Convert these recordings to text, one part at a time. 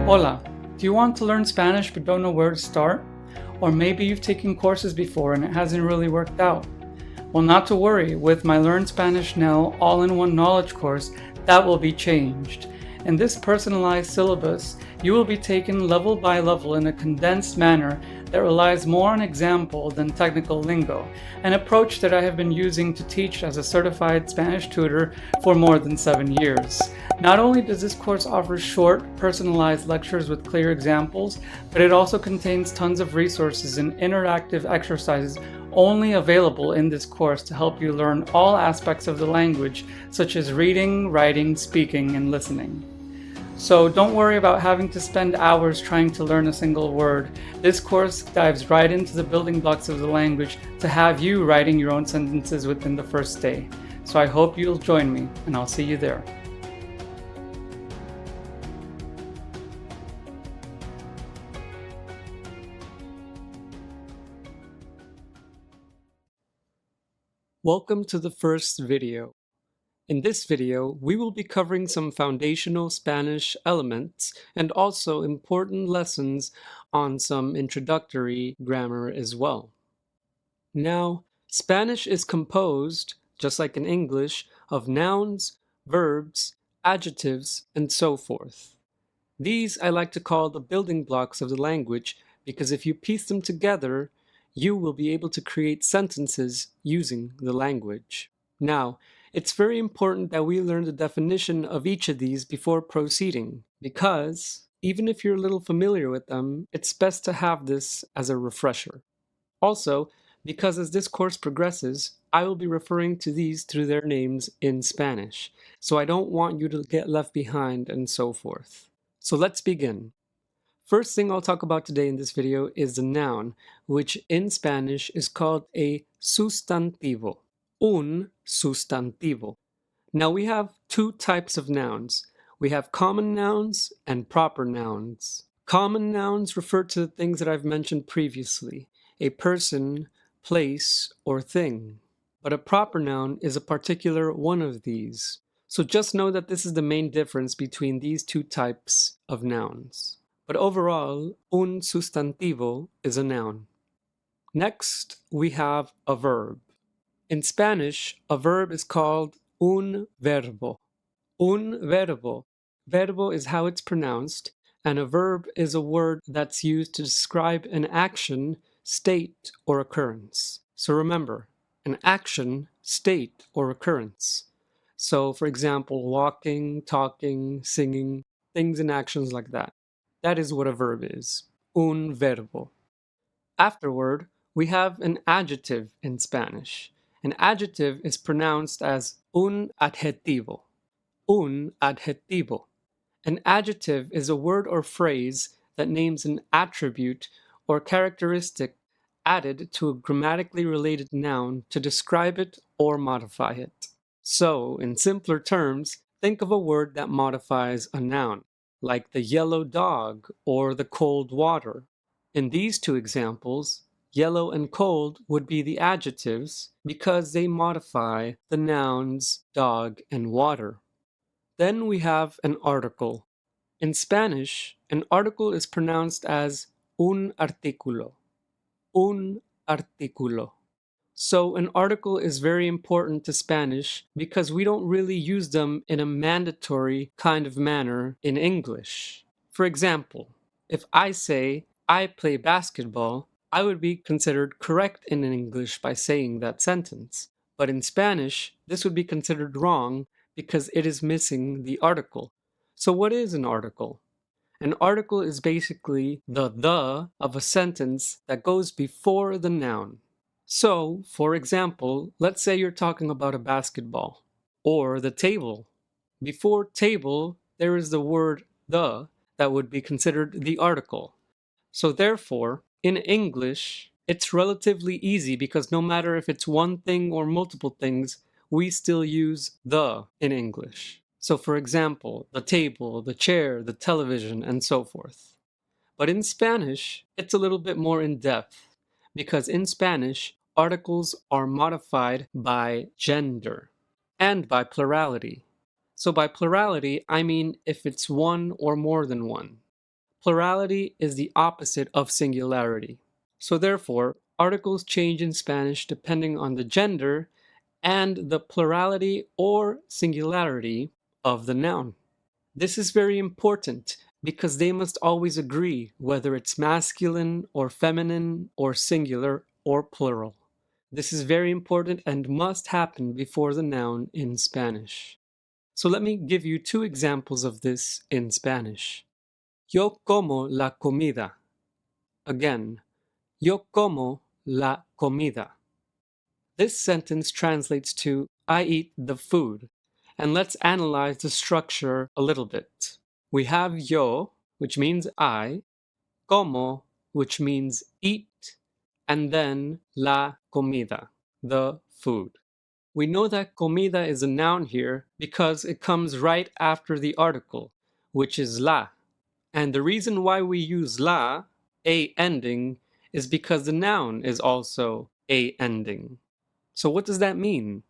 Hola, do you want to learn Spanish but don't know where to start? Or maybe you've taken courses before and it hasn't really worked out? Well, not to worry, with my Learn Spanish Now all-in-one knowledge course, that will be changed. In this personalized syllabus, you will be taken level by level in a condensed manner that relies more on example than technical lingo, an approach that I have been using to teach as a certified Spanish tutor for more than 7 years. Not only does this course offer short, personalized lectures with clear examples, but it also contains tons of resources and interactive exercises only available in this course to help you learn all aspects of the language, such as reading, writing, speaking, and listening. So don't worry about having to spend hours trying to learn a single word. This course dives right into the building blocks of the language to have you writing your own sentences within the first day. So I hope you'll join me, and I'll see you there. Welcome to the first video. In this video, we will be covering some foundational Spanish elements and also important lessons on some introductory grammar as well. Now, Spanish is composed, just like in English, of nouns, verbs, adjectives, and so forth. These I like to call the building blocks of the language because if you piece them together, you will be able to create sentences using the language. Now, it's very important that we learn the definition of each of these before proceeding, because even if you're a little familiar with them, it's best to have this as a refresher. Also, because as this course progresses, I will be referring to these through their names in Spanish, so I don't want you to get left behind and so forth. So let's begin. First thing I'll talk about today in this video is the noun, which in Spanish is called a sustantivo. Un sustantivo. Now we have two types of nouns. We have common nouns and proper nouns. Common nouns refer to the things that I've mentioned previously, a person, place, or thing. But a proper noun is a particular one of these. So just know that this is the main difference between these two types of nouns. But overall, un sustantivo is a noun. Next, we have a verb. In Spanish, a verb is called un verbo. Un verbo. Verbo is how it's pronounced, and a verb is a word that's used to describe an action, state, or occurrence. So remember, an action, state, or occurrence. So, for example, walking, talking, singing, things and actions like that. That is what a verb is. Un verbo. Afterward, we have an adjective in Spanish. An adjective is pronounced as un adjetivo. Un adjetivo. An adjective is a word or phrase that names an attribute or characteristic added to a grammatically related noun to describe it or modify it. So, in simpler terms, think of a word that modifies a noun, like the yellow dog or the cold water. In these two examples, yellow and cold would be the adjectives because they modify the nouns dog and water. Then we have an article. In Spanish, an article is pronounced as un artículo. Un artículo. So an article is very important to Spanish because we don't really use them in a mandatory kind of manner in English. For example, if I say, I play basketball, I would be considered correct in English by saying that sentence. But in Spanish, this would be considered wrong because it is missing the article. So what is an article? An article is basically the of a sentence that goes before the noun. So, for example, let's say you're talking about a basketball or the table. Before table, there is the word the that would be considered the article. So therefore, in English, it's relatively easy because no matter if it's one thing or multiple things, we still use the in English. So for example, the table, the chair, the television, and so forth. But in Spanish, it's a little bit more in depth because in Spanish, articles are modified by gender and by plurality. So by plurality, I mean if it's one or more than one. Plurality is the opposite of singularity. So therefore, articles change in Spanish depending on the gender and the plurality or singularity of the noun. This is very important because they must always agree whether it's masculine or feminine or singular or plural. This is very important and must happen before the noun in Spanish. So let me give you two examples of this in Spanish. Yo como la comida. Again, yo como la comida. This sentence translates to I eat the food. And let's analyze the structure a little bit. We have yo, which means I, como, which means eat, and then la comida, the food. We know that comida is a noun here because it comes right after the article, which is la. And the reason why we use la, a ending, is because the noun is also a ending. So what does that mean?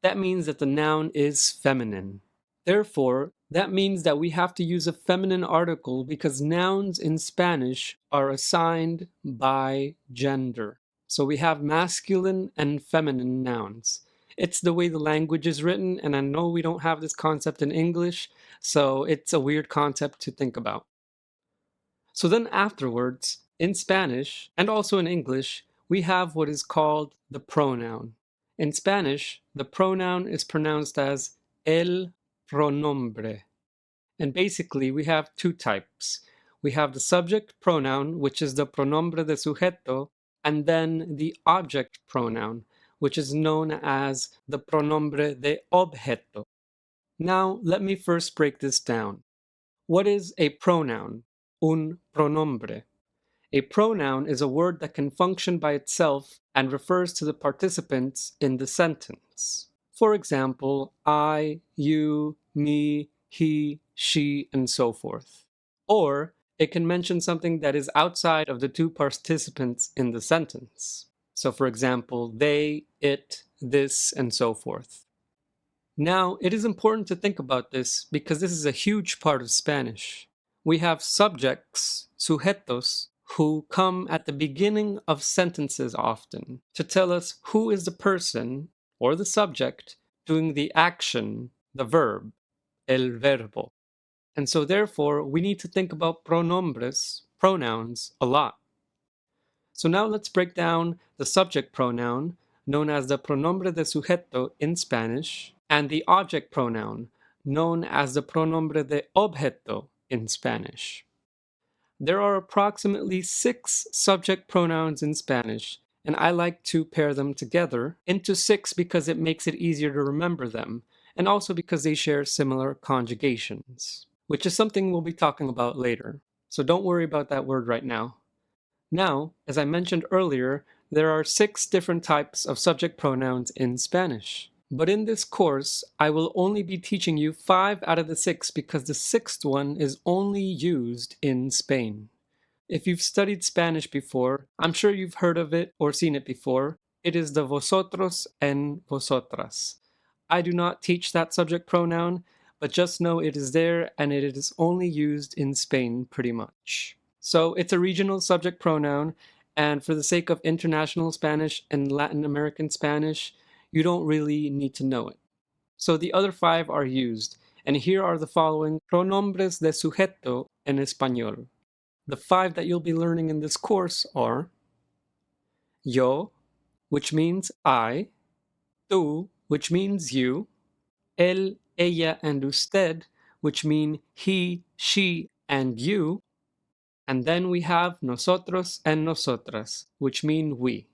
That means that the noun is feminine. Therefore, that means that we have to use a feminine article because nouns in Spanish are assigned by gender. So we have masculine and feminine nouns. It's the way the language is written, and I know we don't have this concept in English, so it's a weird concept to think about. So then afterwards, in Spanish and also in English, we have what is called the pronoun. In Spanish, the pronoun is pronounced as el pronombre. And basically, we have two types. We have the subject pronoun, which is the pronombre de sujeto, and then the object pronoun, which is known as the pronombre de objeto. Now, let me first break this down. What is a pronoun? Un pronombre. A pronoun is a word that can function by itself and refers to the participants in the sentence. For example, I, you, me, he, she, and so forth. Or it can mention something that is outside of the two participants in the sentence. So, for example, they, it, this, and so forth. Now, it is important to think about this because this is a huge part of Spanish. We have subjects, sujetos, who come at the beginning of sentences often to tell us who is the person or the subject doing the action, the verb, el verbo. And so therefore, we need to think about pronombres, pronouns, a lot. So now let's break down the subject pronoun, known as the pronombre de sujeto in Spanish, and the object pronoun, known as the pronombre de objeto in Spanish. There are approximately 6 subject pronouns in Spanish, and I like to pair them together into 6 because it makes it easier to remember them, and also because they share similar conjugations, which is something we'll be talking about later. So don't worry about that word right now. Now, as I mentioned earlier, there are 6 different types of subject pronouns in Spanish. But in this course, I will only be teaching you 5 out of the 6 because the 6th one is only used in Spain. If you've studied Spanish before, I'm sure you've heard of it or seen it before. It is the vosotros and vosotras. I do not teach that subject pronoun, but just know it is there and it is only used in Spain pretty much. So it's a regional subject pronoun, and for the sake of international Spanish and Latin American Spanish, you don't really need to know it. So the other 5 are used, and here are the following pronombres de sujeto en español. The 5 that you'll be learning in this course are yo, which means I, tú, which means you, él, ella, and usted, which mean he, she, and you, and then we have nosotros and nosotras, which mean we.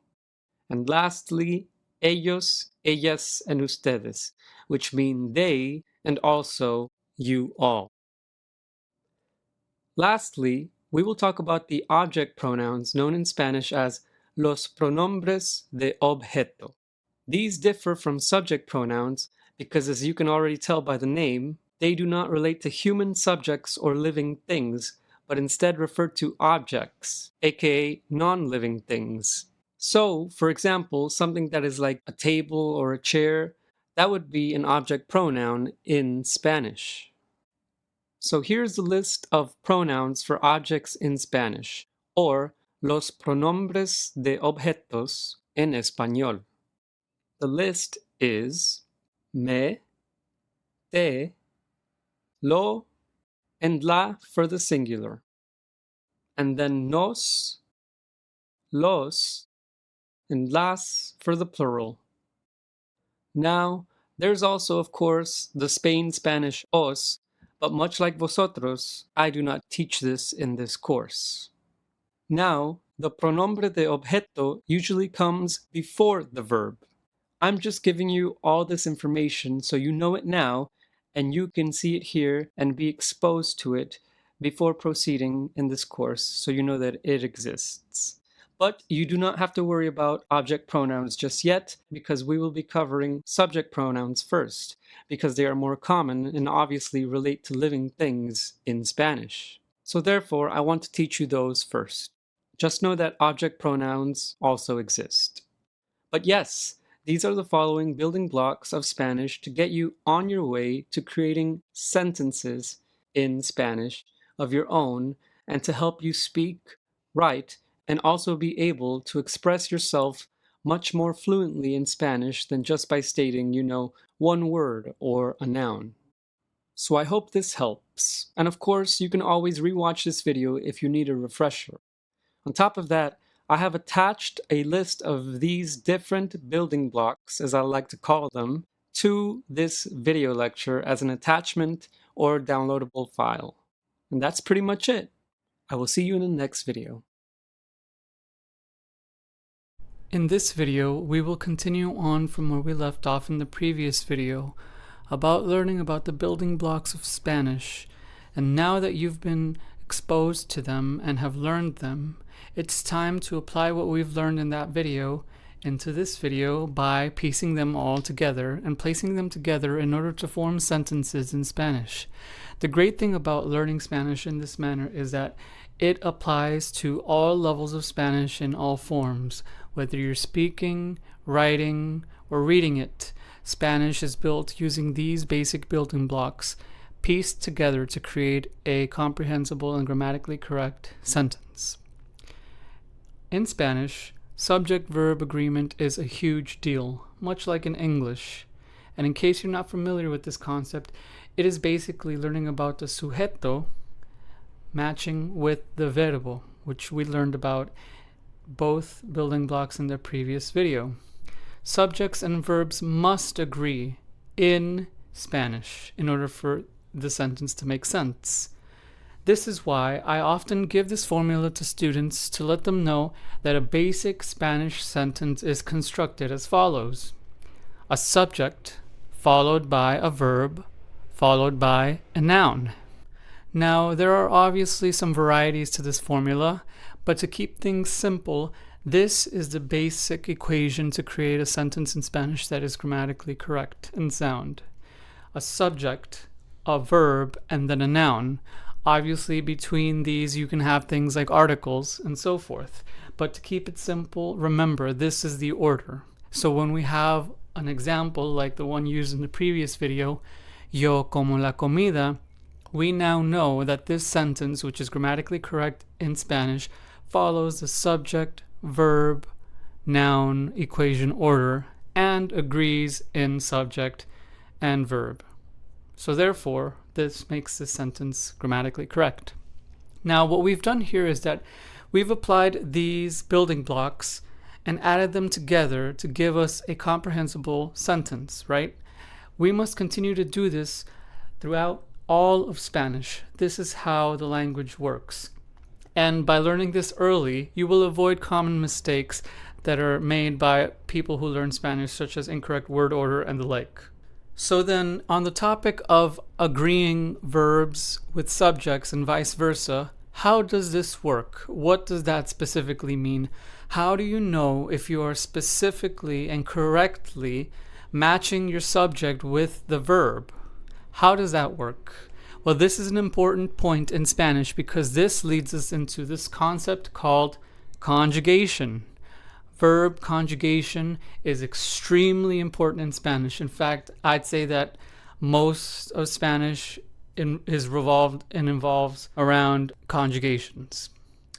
And lastly, ellos, ellas, and ustedes, which mean they and also you all. Lastly, we will talk about the object pronouns known in Spanish as los pronombres de objeto. These differ from subject pronouns because, as you can already tell by the name, they do not relate to human subjects or living things, but instead refer to objects, aka non-living things. So, for example, something that is like a table or a chair, that would be an object pronoun in Spanish. So here's the list of pronouns for objects in Spanish, or los pronombres de objetos en español. The list is me, te, lo, and la for the singular, and then nos, los, and las for the plural. Now, there's also, of course, the Spain Spanish os, but much like vosotros, I do not teach this in this course. Now, the pronombre de objeto usually comes before the verb. I'm just giving you all this information so you know it now and you can see it here and be exposed to it before proceeding in this course so you know that it exists. But you do not have to worry about object pronouns just yet because we will be covering subject pronouns first because they are more common and obviously relate to living things in Spanish. So therefore, I want to teach you those first. Just know that object pronouns also exist. But yes, these are the following building blocks of Spanish to get you on your way to creating sentences in Spanish of your own and to help you speak, write, and also be able to express yourself much more fluently in Spanish than just by stating, one word or a noun. So I hope this helps. And of course, you can always rewatch this video if you need a refresher. On top of that, I have attached a list of these different building blocks, as I like to call them, to this video lecture as an attachment or downloadable file. And that's pretty much it. I will see you in the next video. In this video, we will continue on from where we left off in the previous video about learning about the building blocks of Spanish. And now that you've been exposed to them and have learned them, it's time to apply what we've learned in that video into this video by piecing them all together and placing them together in order to form sentences in Spanish. The great thing about learning Spanish in this manner is that it applies to all levels of Spanish in all forms. Whether you're speaking, writing, or reading it, Spanish is built using these basic building blocks pieced together to create a comprehensible and grammatically correct sentence. In Spanish, subject-verb agreement is a huge deal, much like in English. And in case you're not familiar with this concept, it is basically learning about the sujeto matching with the verbo, which we learned about both building blocks in the previous video. Subjects and verbs must agree in Spanish in order for the sentence to make sense. This is why I often give this formula to students to let them know that a basic Spanish sentence is constructed as follows: a subject followed by a verb followed by a noun. Now, there are obviously some varieties to this formula, but to keep things simple, this is the basic equation to create a sentence in Spanish that is grammatically correct and sound. A subject, a verb, and then a noun. Obviously, between these, you can have things like articles and so forth. But to keep it simple, remember, this is the order. So when we have an example like the one used in the previous video, yo como la comida, we now know that this sentence, which is grammatically correct in Spanish, follows the subject, verb, noun equation order and agrees in subject and verb. So therefore, this makes this sentence grammatically correct. Now, what we've done here is that we've applied these building blocks and added them together to give us a comprehensible sentence, right? We must continue to do this throughout all of Spanish. This is how the language works. And by learning this early, you will avoid common mistakes that are made by people who learn Spanish, such as incorrect word order and the like. So then, on the topic of agreeing verbs with subjects and vice versa, how does this work? What does that specifically mean? How do you know if you are specifically and correctly matching your subject with the verb? How does that work? Well, this is an important point in Spanish because this leads us into this concept called conjugation. Verb conjugation is extremely important in Spanish. In fact, I'd say that most of Spanish is revolved and involves around conjugations,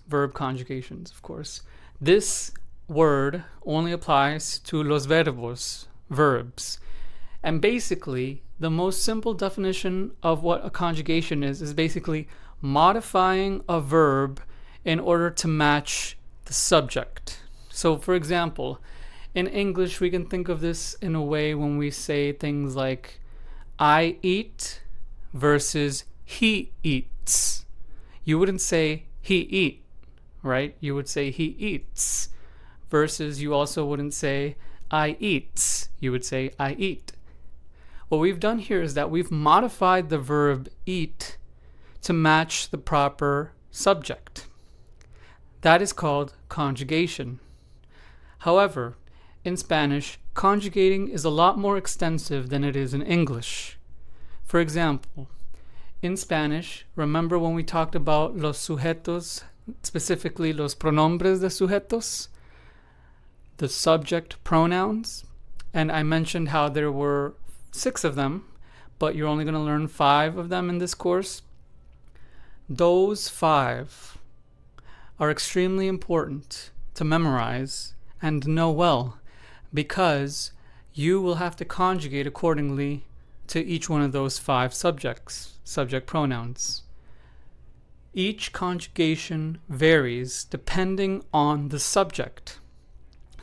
verb conjugations, of course. This word only applies to los verbos, verbs. And basically, the most simple definition of what a conjugation is basically modifying a verb in order to match the subject. So, for example, in English, we can think of this in a way when we say things like I eat versus he eats. You wouldn't say he eat, right? You would say he eats, versus you also wouldn't say I eats. You would say I eat. What we've done here is that we've modified the verb eat to match the proper subject. That is called conjugation. However, in Spanish, conjugating is a lot more extensive than it is in English. For example, in Spanish, remember when we talked about los sujetos, specifically los pronombres de sujetos, the subject pronouns, and I mentioned how there were 6 of them, but you're only going to learn 5 of them in this course. Those 5 are extremely important to memorize and know well, because you will have to conjugate accordingly to each one of those 5 subject pronouns. Each conjugation varies depending on the subject.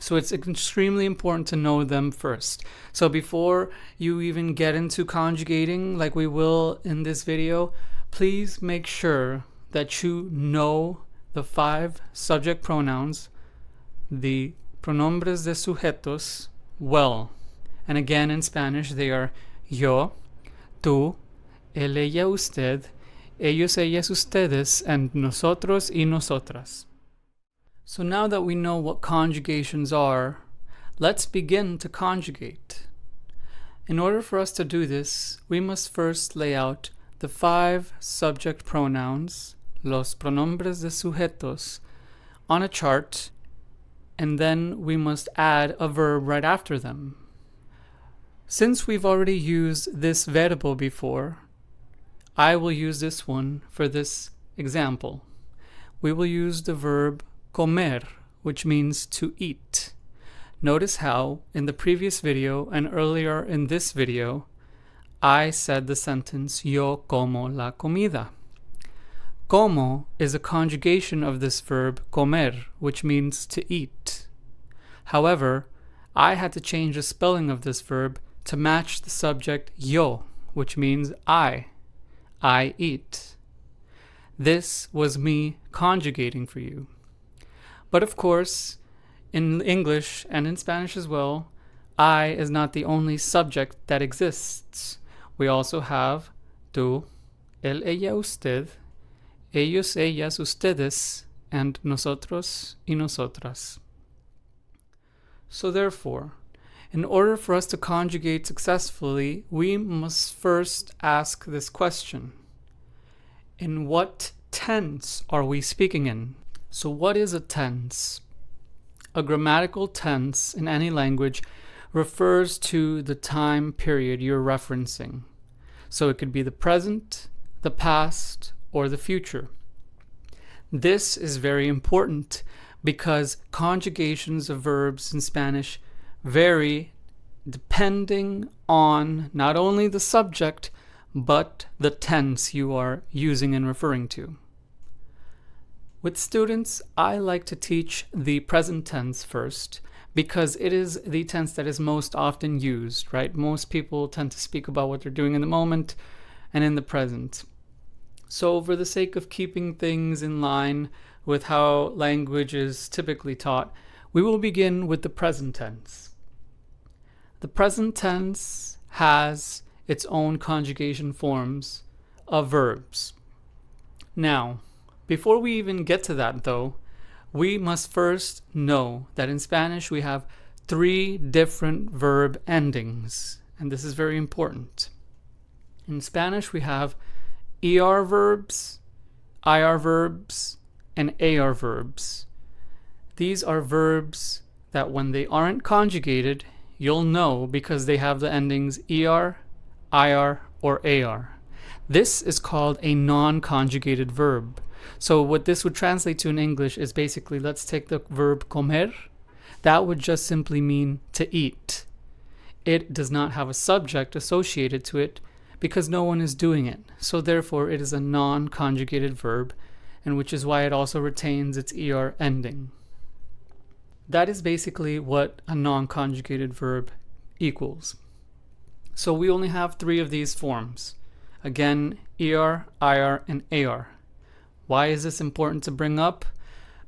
So it's extremely important to know them first. So before you even get into conjugating, like we will in this video, please make sure that you know the 5 subject pronouns, the pronombres de sujetos, well. And again, in Spanish, they are yo, tú, él, ella, usted, ellos, ellas, ustedes, and nosotros y nosotras. So now that we know what conjugations are, let's begin to conjugate. In order for us to do this, we must first lay out the 5 subject pronouns, los pronombres de sujetos, on a chart, and then we must add a verb right after them. Since we've already used this verbo before, I will use this one for this example. We will use the verb comer, which means to eat. Notice how in the previous video and earlier in this video, I said the sentence yo como la comida. Como is a conjugation of this verb comer, which means to eat. However, I had to change the spelling of this verb to match the subject yo, which means I eat. This was me conjugating for you. But of course, in English and in Spanish as well, I is not the only subject that exists. We also have tú, él, ella, usted, ellos, ellas, ustedes, and nosotros y nosotras. So therefore, in order for us to conjugate successfully, we must first ask this question. In what tense are we speaking in? So what is a tense? A grammatical tense in any language refers to the time period you're referencing. So it could be the present, the past, or the future. This is very important because conjugations of verbs in Spanish vary depending on not only the subject, but the tense you are using and referring to. With students, I like to teach the present tense first because it is the tense that is most often used, right? Most people tend to speak about what they're doing in the moment and in the present. So for the sake of keeping things in line with how language is typically taught, we will begin with the present tense. The present tense has its own conjugation forms of verbs. Now, before we even get to that though, we must first know that in Spanish we have 3 different verb endings, and this is very important. In Spanish we have ER verbs, IR verbs, and AR verbs. These are verbs that when they aren't conjugated, you'll know because they have the endings ER, IR, or AR. This is called a non-conjugated verb. So what this would translate to in English is basically, let's take the verb comer. That would just simply mean to eat. It does not have a subject associated to it because no one is doing it. So therefore it is a non-conjugated verb, and which is why it also retains its er ending. That is basically what a non-conjugated verb equals. So we only have 3 of these forms. Again, er, ir, and ar. Why is this important to bring up?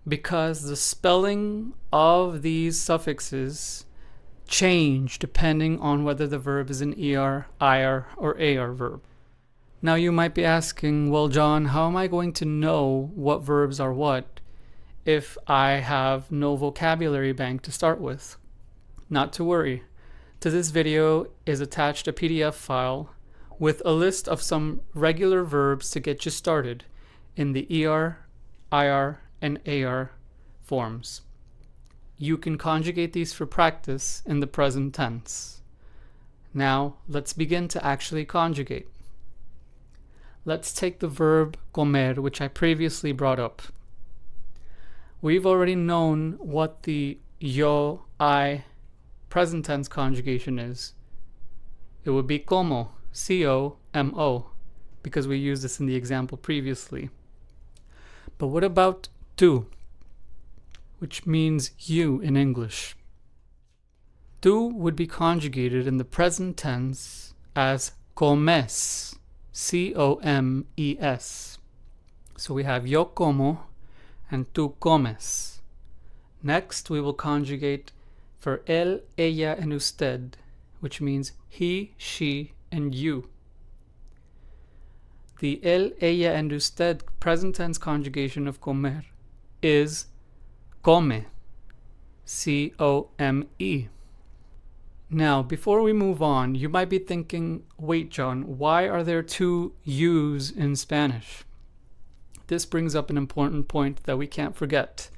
Because the spelling of these suffixes change depending on whether the verb is an er, ir, or ar verb. Now you might be asking, well, John, how am I going to know what verbs are what if I have no vocabulary bank to start with? Not to worry. To this video is attached a PDF file with a list of some regular verbs to get you started in the er, ir, and ar forms. You can conjugate these for practice in the present tense. Now, let's begin to actually conjugate. Let's take the verb comer, which I previously brought up. We've already known what the yo, I present tense conjugation is. It would be como, C-O-M-O, because we used this in the example previously. But what about tú, which means you in English? Tú would be conjugated in the present tense as comes, C-O-M-E-S. So we have yo como and tú comes. Next, we will conjugate for él, ella, and usted, which means he, she, and you. The él, ella, and usted present tense conjugation of comer is come, C-O-M-E. Now, before we move on, you might be thinking, wait, John, why are there 2 U's in Spanish? This brings up an important point that we can't forget,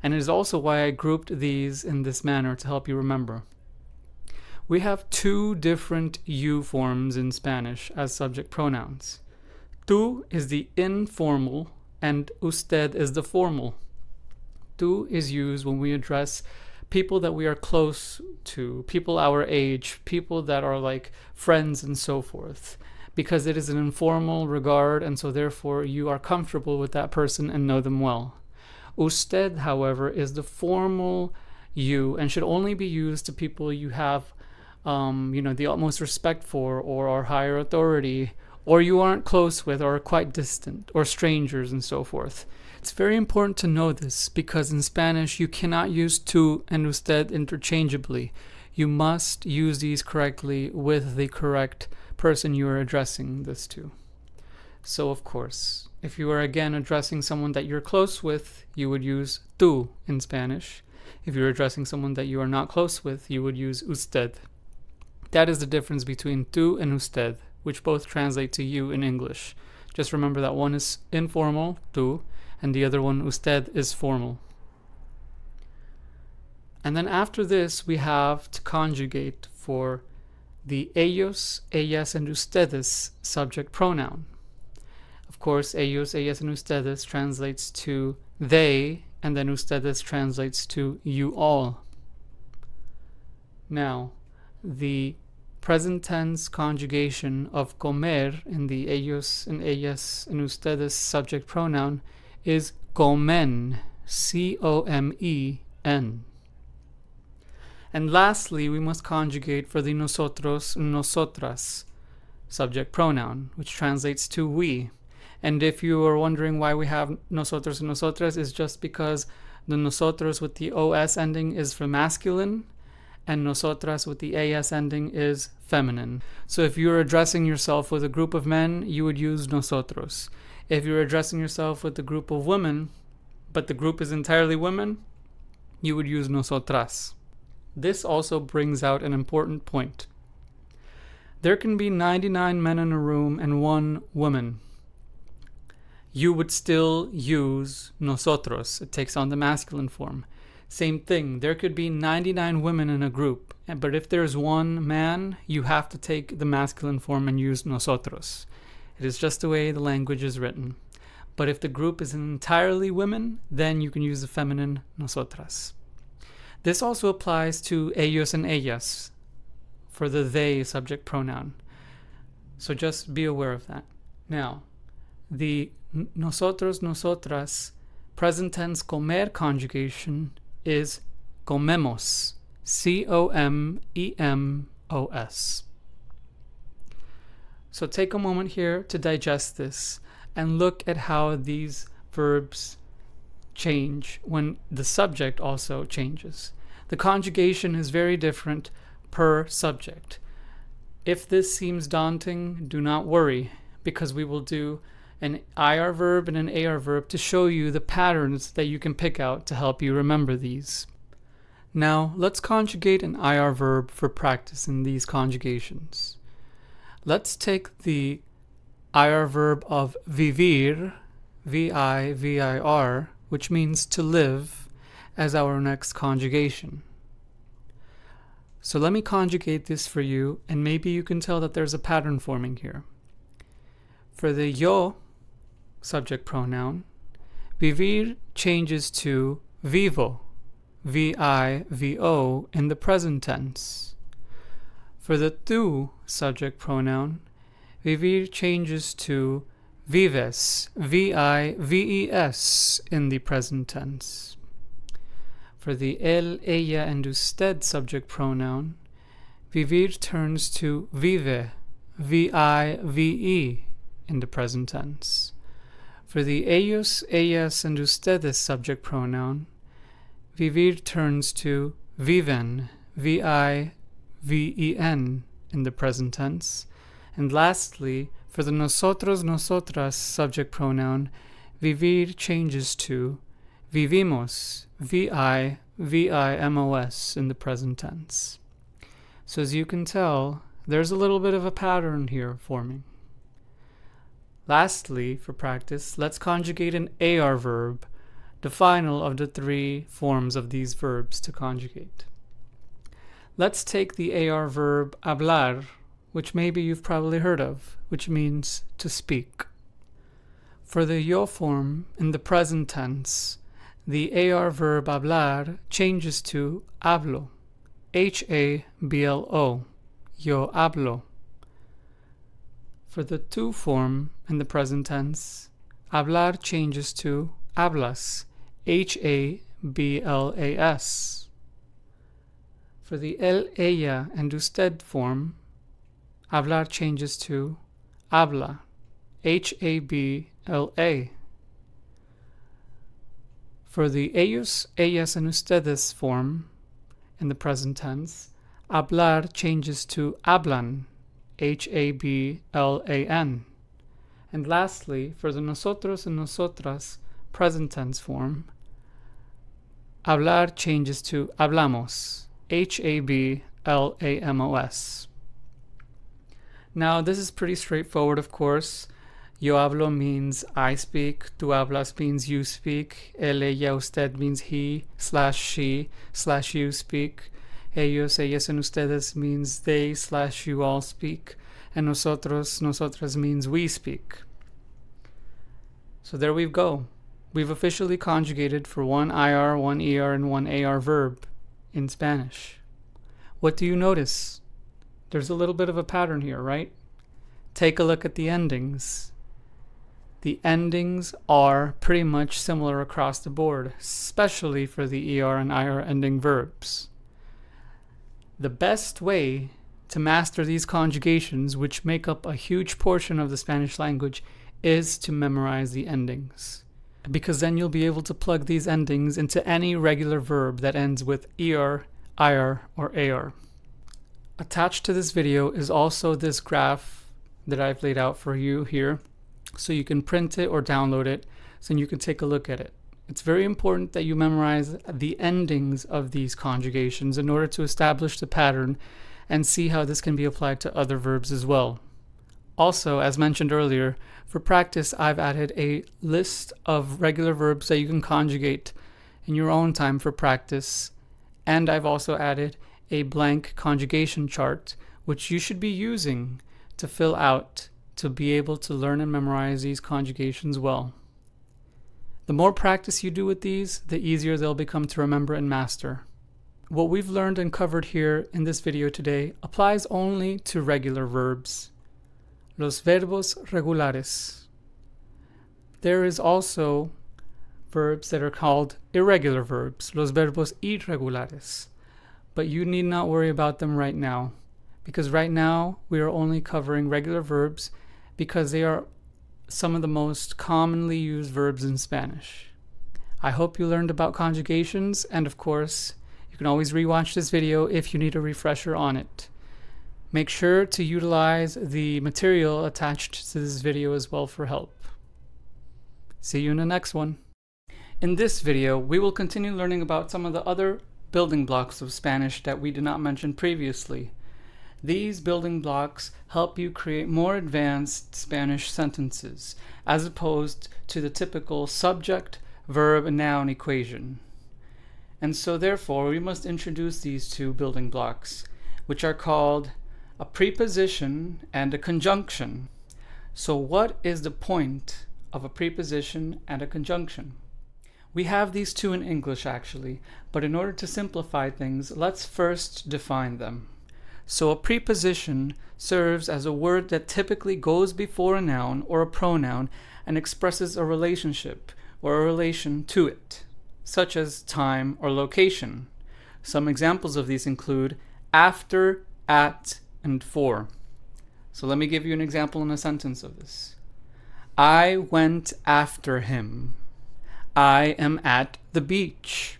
and it is also why I grouped these in this manner to help you remember. We have 2 different you forms in Spanish as subject pronouns. Tú is the informal and usted is the formal. Tú is used when we address people that we are close to, people our age, people that are like friends and so forth, because it is an informal regard, and so therefore you are comfortable with that person and know them well. Usted, however, is the formal you and should only be used to people you have the utmost respect for, or are higher authority, or you aren't close with, or are quite distant, or strangers and so forth. It's very important to know this because in Spanish you cannot use tú and usted interchangeably. You must use these correctly with the correct person you are addressing this to. So of course, if you are again addressing someone that you're close with, you would use tú in Spanish. If you're addressing someone that you are not close with, you would use usted. That is the difference between tú and usted, which both translate to you in English. Just remember that one is informal, tú, and the other one, usted, is formal. And then after this, we have to conjugate for the ellos, ellas, and ustedes subject pronoun. Of course, ellos, ellas, and ustedes translates to they, and then ustedes translates to you all. Now, the present tense conjugation of comer in the ellos and ellas and ustedes subject pronoun is comen, C-O-M-E-N. And lastly, we must conjugate for the nosotros, nosotras subject pronoun, which translates to we. And if you are wondering why we have nosotros and nosotras, is just because the nosotros with the os ending is for masculine, and nosotras with the as ending is feminine. So if you're addressing yourself with a group of men, you would use nosotros. If you're addressing yourself with a group of women, but the group is entirely women, you would use nosotras. This also brings out an important point. There can be 99 men in a room and 1 woman. You would still use nosotros. It takes on the masculine form. Same thing, there could be 99 women in a group, but if there's 1 man, you have to take the masculine form and use nosotros. It is just the way the language is written. But if the group is entirely women, then you can use the feminine nosotras. This also applies to ellos and ellas for the they subject pronoun. So just be aware of that. Now, the nosotros, nosotras present tense comer conjugation is comemos. C-O-M-E-M-O-S. So take a moment here to digest this and look at how these verbs change when the subject also changes. The conjugation is very different per subject. If this seems daunting, do not worry, because we will do an IR verb and an AR verb to show you the patterns that you can pick out to help you remember these. Now, let's conjugate an IR verb for practice in these conjugations. Let's take the IR verb of vivir, V-I-V-I-R, which means to live, as our next conjugation. So let me conjugate this for you, and maybe you can tell that there's a pattern forming here. For the yo subject pronoun, vivir changes to vivo, V-I-V-O, in the present tense. For the tu subject pronoun, vivir changes to vives, V-I-V-E-S, in the present tense. For the él, ella, and usted subject pronoun, vivir turns to vive, V-I-V-E, in the present tense. For the ellos, ellas, and ustedes subject pronoun, vivir turns to viven, V-I-V-E-N, in the present tense. And lastly, for the nosotros, nosotras subject pronoun, vivir changes to vivimos, V-I-V-I-M-O-S, in the present tense. So as you can tell, there's a little bit of a pattern here forming. Lastly, for practice, let's conjugate an AR verb, the final of the three forms of these verbs to conjugate. Let's take the AR verb hablar, which maybe you've probably heard of, which means to speak. For the yo form in the present tense, the AR verb hablar changes to hablo, H-A-B-L-O, yo hablo. For the tu form in the present tense, hablar changes to hablas, H-A-B-L-A-S. For the él, ella, and usted form, hablar changes to habla, H-A-B-L-A. For the ellos, ellas, and ustedes form, in the present tense, hablar changes to hablan, H-A-B-L-A-N. And lastly, for the nosotros and nosotras present tense form, hablar changes to hablamos, H-A-B-L-A-M-O-S. Now, this is pretty straightforward, of course. Yo hablo means I speak, tú hablas means you speak, él, ella, usted means he / she / you speak, ellos, ellas, and ustedes means they / you all speak, and nosotros, nosotras means we speak. So there we go. We've officially conjugated for one IR, one ER, and one AR verb in Spanish. What do you notice? There's a little bit of a pattern here, right? Take a look at the endings. The endings are pretty much similar across the board, especially for the ER and IR ending verbs. The best way to master these conjugations, which make up a huge portion of the Spanish language, is to memorize the endings. Because then you'll be able to plug these endings into any regular verb that ends with ER, IR, or AR. Attached to this video is also this graph that I've laid out for you here, so you can print it or download it, so you can take a look at it. It's very important that you memorize the endings of these conjugations in order to establish the pattern and see how this can be applied to other verbs as well. Also, as mentioned earlier, for practice, I've added a list of regular verbs that you can conjugate in your own time for practice, and I've also added a blank conjugation chart, which you should be using to fill out to be able to learn and memorize these conjugations well. The more practice you do with these, the easier they'll become to remember and master. What we've learned and covered here in this video today applies only to regular verbs. Los verbos regulares. There is also verbs that are called irregular verbs, los verbos irregulares. But you need not worry about them right now, because right now we are only covering regular verbs because they are some of the most commonly used verbs in Spanish. I hope you learned about conjugations, and of course, you can always rewatch this video if you need a refresher on it. Make sure to utilize the material attached to this video as well for help. See you in the next one. In this video, we will continue learning about some of the other building blocks of Spanish that we did not mention previously. These building blocks help you create more advanced Spanish sentences, as opposed to the typical subject, verb, and noun equation. And so therefore, we must introduce these two building blocks, which are called a preposition and a conjunction. So what is the point of a preposition and a conjunction? We have these two in English actually, but in order to simplify things, let's first define them. So a preposition serves as a word that typically goes before a noun or a pronoun and expresses a relationship or a relation to it, such as time or location. Some examples of these include after, at, and for. So let me give you an example in a sentence of this. I went after him. I am at the beach.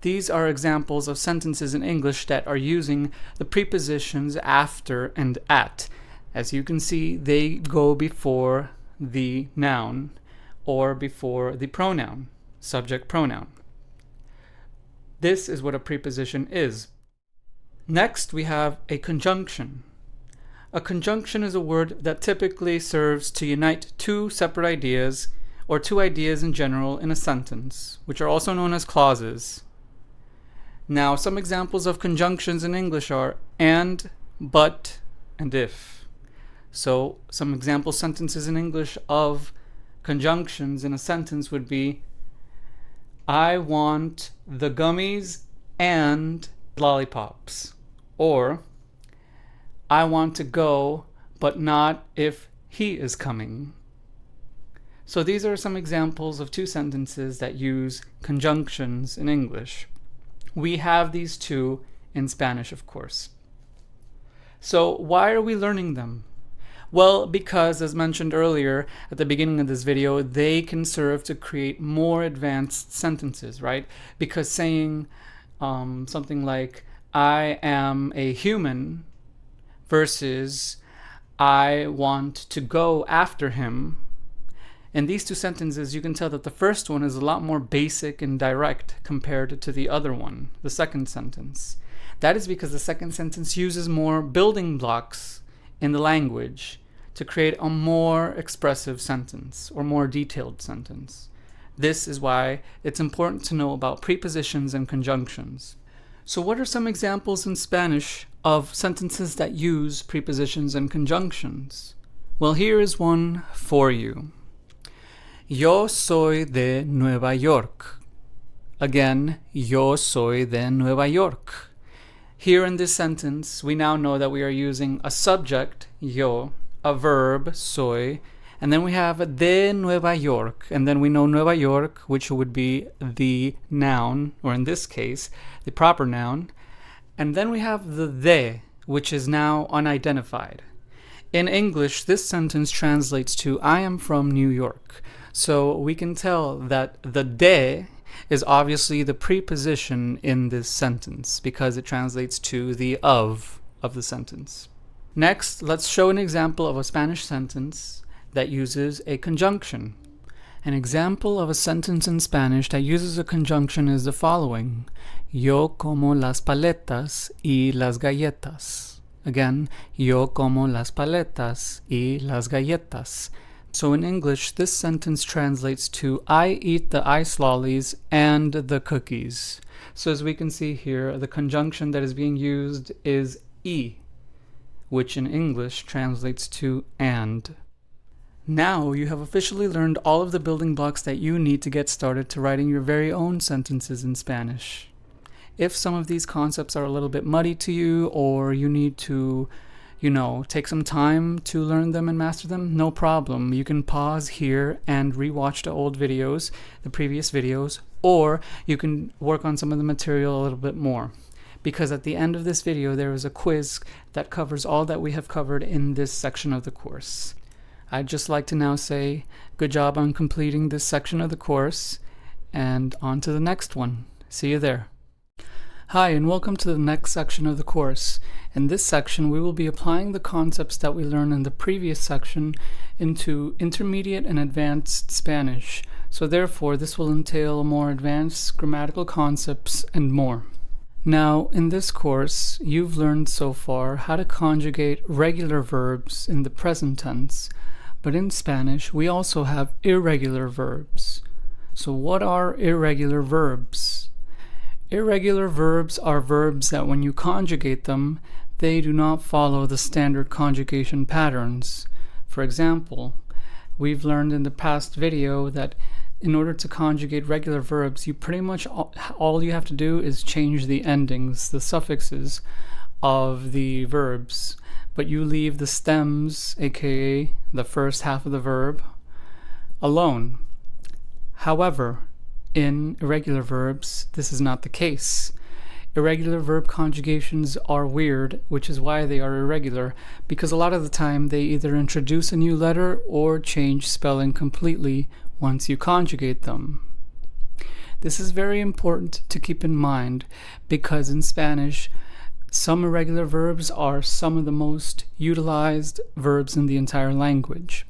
These are examples of sentences in English that are using the prepositions after and at. As you can see, they go before the noun or before the pronoun, subject pronoun. This is what a preposition is. Next, we have a conjunction. A conjunction is a word that typically serves to unite two separate ideas or two ideas in general in a sentence, which are also known as clauses. Now, some examples of conjunctions in English are and, but, and if. So, some example sentences in English of conjunctions in a sentence would be I want the gummies and lollipops. Or I want to go, but not if he is coming. So these are some examples of two sentences that use conjunctions in English. We have these two in Spanish, of course. So why are we learning them? Well, because, as mentioned earlier at the beginning of this video, they can serve to create more advanced sentences, right? Because saying something like, I am a human versus I want to go after him. In these two sentences, you can tell that the first one is a lot more basic and direct compared to the other one, the second sentence. That is because the second sentence uses more building blocks in the language to create a more expressive sentence or more detailed sentence. This is why it's important to know about prepositions and conjunctions. So what are some examples in Spanish of sentences that use prepositions and conjunctions? Well, here is one for you. Yo soy de Nueva York. Again, yo soy de Nueva York. Here in this sentence, we now know that we are using a subject, yo, a verb, soy, and then we have de Nueva York, and then we know Nueva York, which would be the noun, or in this case, the proper noun, and then we have the de, which is now unidentified. In English, this sentence translates to I am from New York. So we can tell that the de is obviously the preposition in this sentence because it translates to the of the sentence. Next, let's show an example of a Spanish sentence that uses a conjunction. An example of a sentence in Spanish that uses a conjunction is the following. Yo como las paletas y las galletas. Again, yo como las paletas y las galletas. So in English, this sentence translates to I eat the ice lollies and the cookies. So as we can see here, the conjunction that is being used is y. which in English translates to and. Now you have officially learned all of the building blocks that you need to get started to writing your very own sentences in Spanish. If some of these concepts are a little bit muddy to you, or you need to, take some time to learn them and master them, no problem. You can pause here and rewatch the old videos, the previous videos, or you can work on some of the material a little bit more. Because at the end of this video, there is a quiz that covers all that we have covered in this section of the course. I'd just like to now say good job on completing this section of the course, and on to the next one. See you there. Hi, and welcome to the next section of the course. In this section, we will be applying the concepts that we learned in the previous section into intermediate and advanced Spanish. So therefore, this will entail more advanced grammatical concepts and more. Now, in this course, you've learned so far how to conjugate regular verbs in the present tense. But in Spanish, we also have irregular verbs. So what are irregular verbs? Irregular verbs are verbs that when you conjugate them, they do not follow the standard conjugation patterns. For example, we've learned in the past video that in order to conjugate regular verbs, you pretty much all you have to do is change the endings, the suffixes of the verbs. But you leave the stems, aka the first half of the verb, alone. However, in irregular verbs, this is not the case. Irregular verb conjugations are weird, which is why they are irregular, because a lot of the time they either introduce a new letter or change spelling completely once you conjugate them. This is very important to keep in mind, because in Spanish, some irregular verbs are some of the most utilized verbs in the entire language.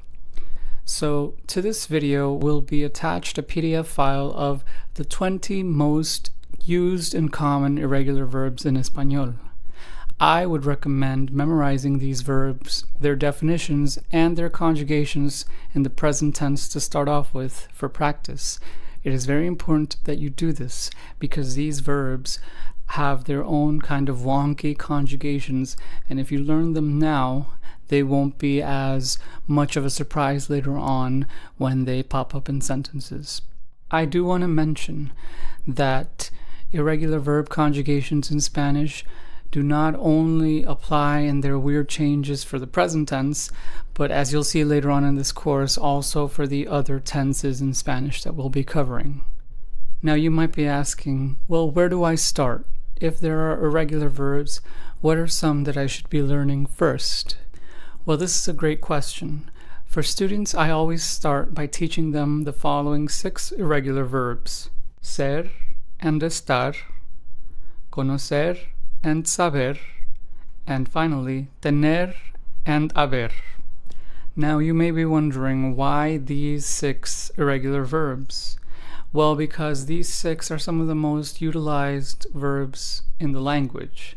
So to this video will be attached a PDF file of the 20 most used and common irregular verbs in Español. I would recommend memorizing these verbs, their definitions, and their conjugations in the present tense to start off with for practice. It is very important that you do this because these verbs have their own kind of wonky conjugations, and if you learn them now, they won't be as much of a surprise later on when they pop up in sentences. I do want to mention that irregular verb conjugations in Spanish do not only apply in their weird changes for the present tense, but as you'll see later on in this course, also for the other tenses in Spanish that we'll be covering. Now you might be asking, well, where do I start? If there are irregular verbs, what are some that I should be learning first? Well, this is a great question. For students, I always start by teaching them the following 6 irregular verbs: ser and estar, conocer and saber, and finally, tener and haber. Now you may be wondering why these 6 irregular verbs. Well, because these 6 are some of the most utilized verbs in the language.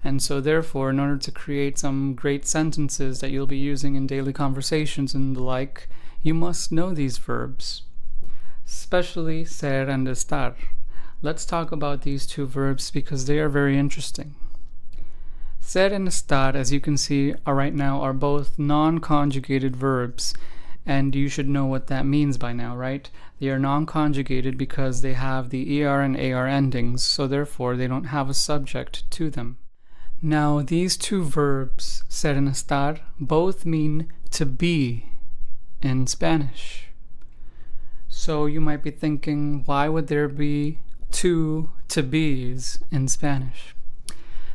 And so therefore, in order to create some great sentences that you'll be using in daily conversations and the like, you must know these verbs, especially ser and estar. Let's talk about these 2 verbs because they are very interesting. Ser and estar, as you can see right now, are both non-conjugated verbs. And you should know what that means by now, right? They are non-conjugated because they have the ER and AR endings, so therefore they don't have a subject to them. Now, these 2 verbs, ser and estar, both mean to be in Spanish. So you might be thinking, why would there be 2 to be's in Spanish?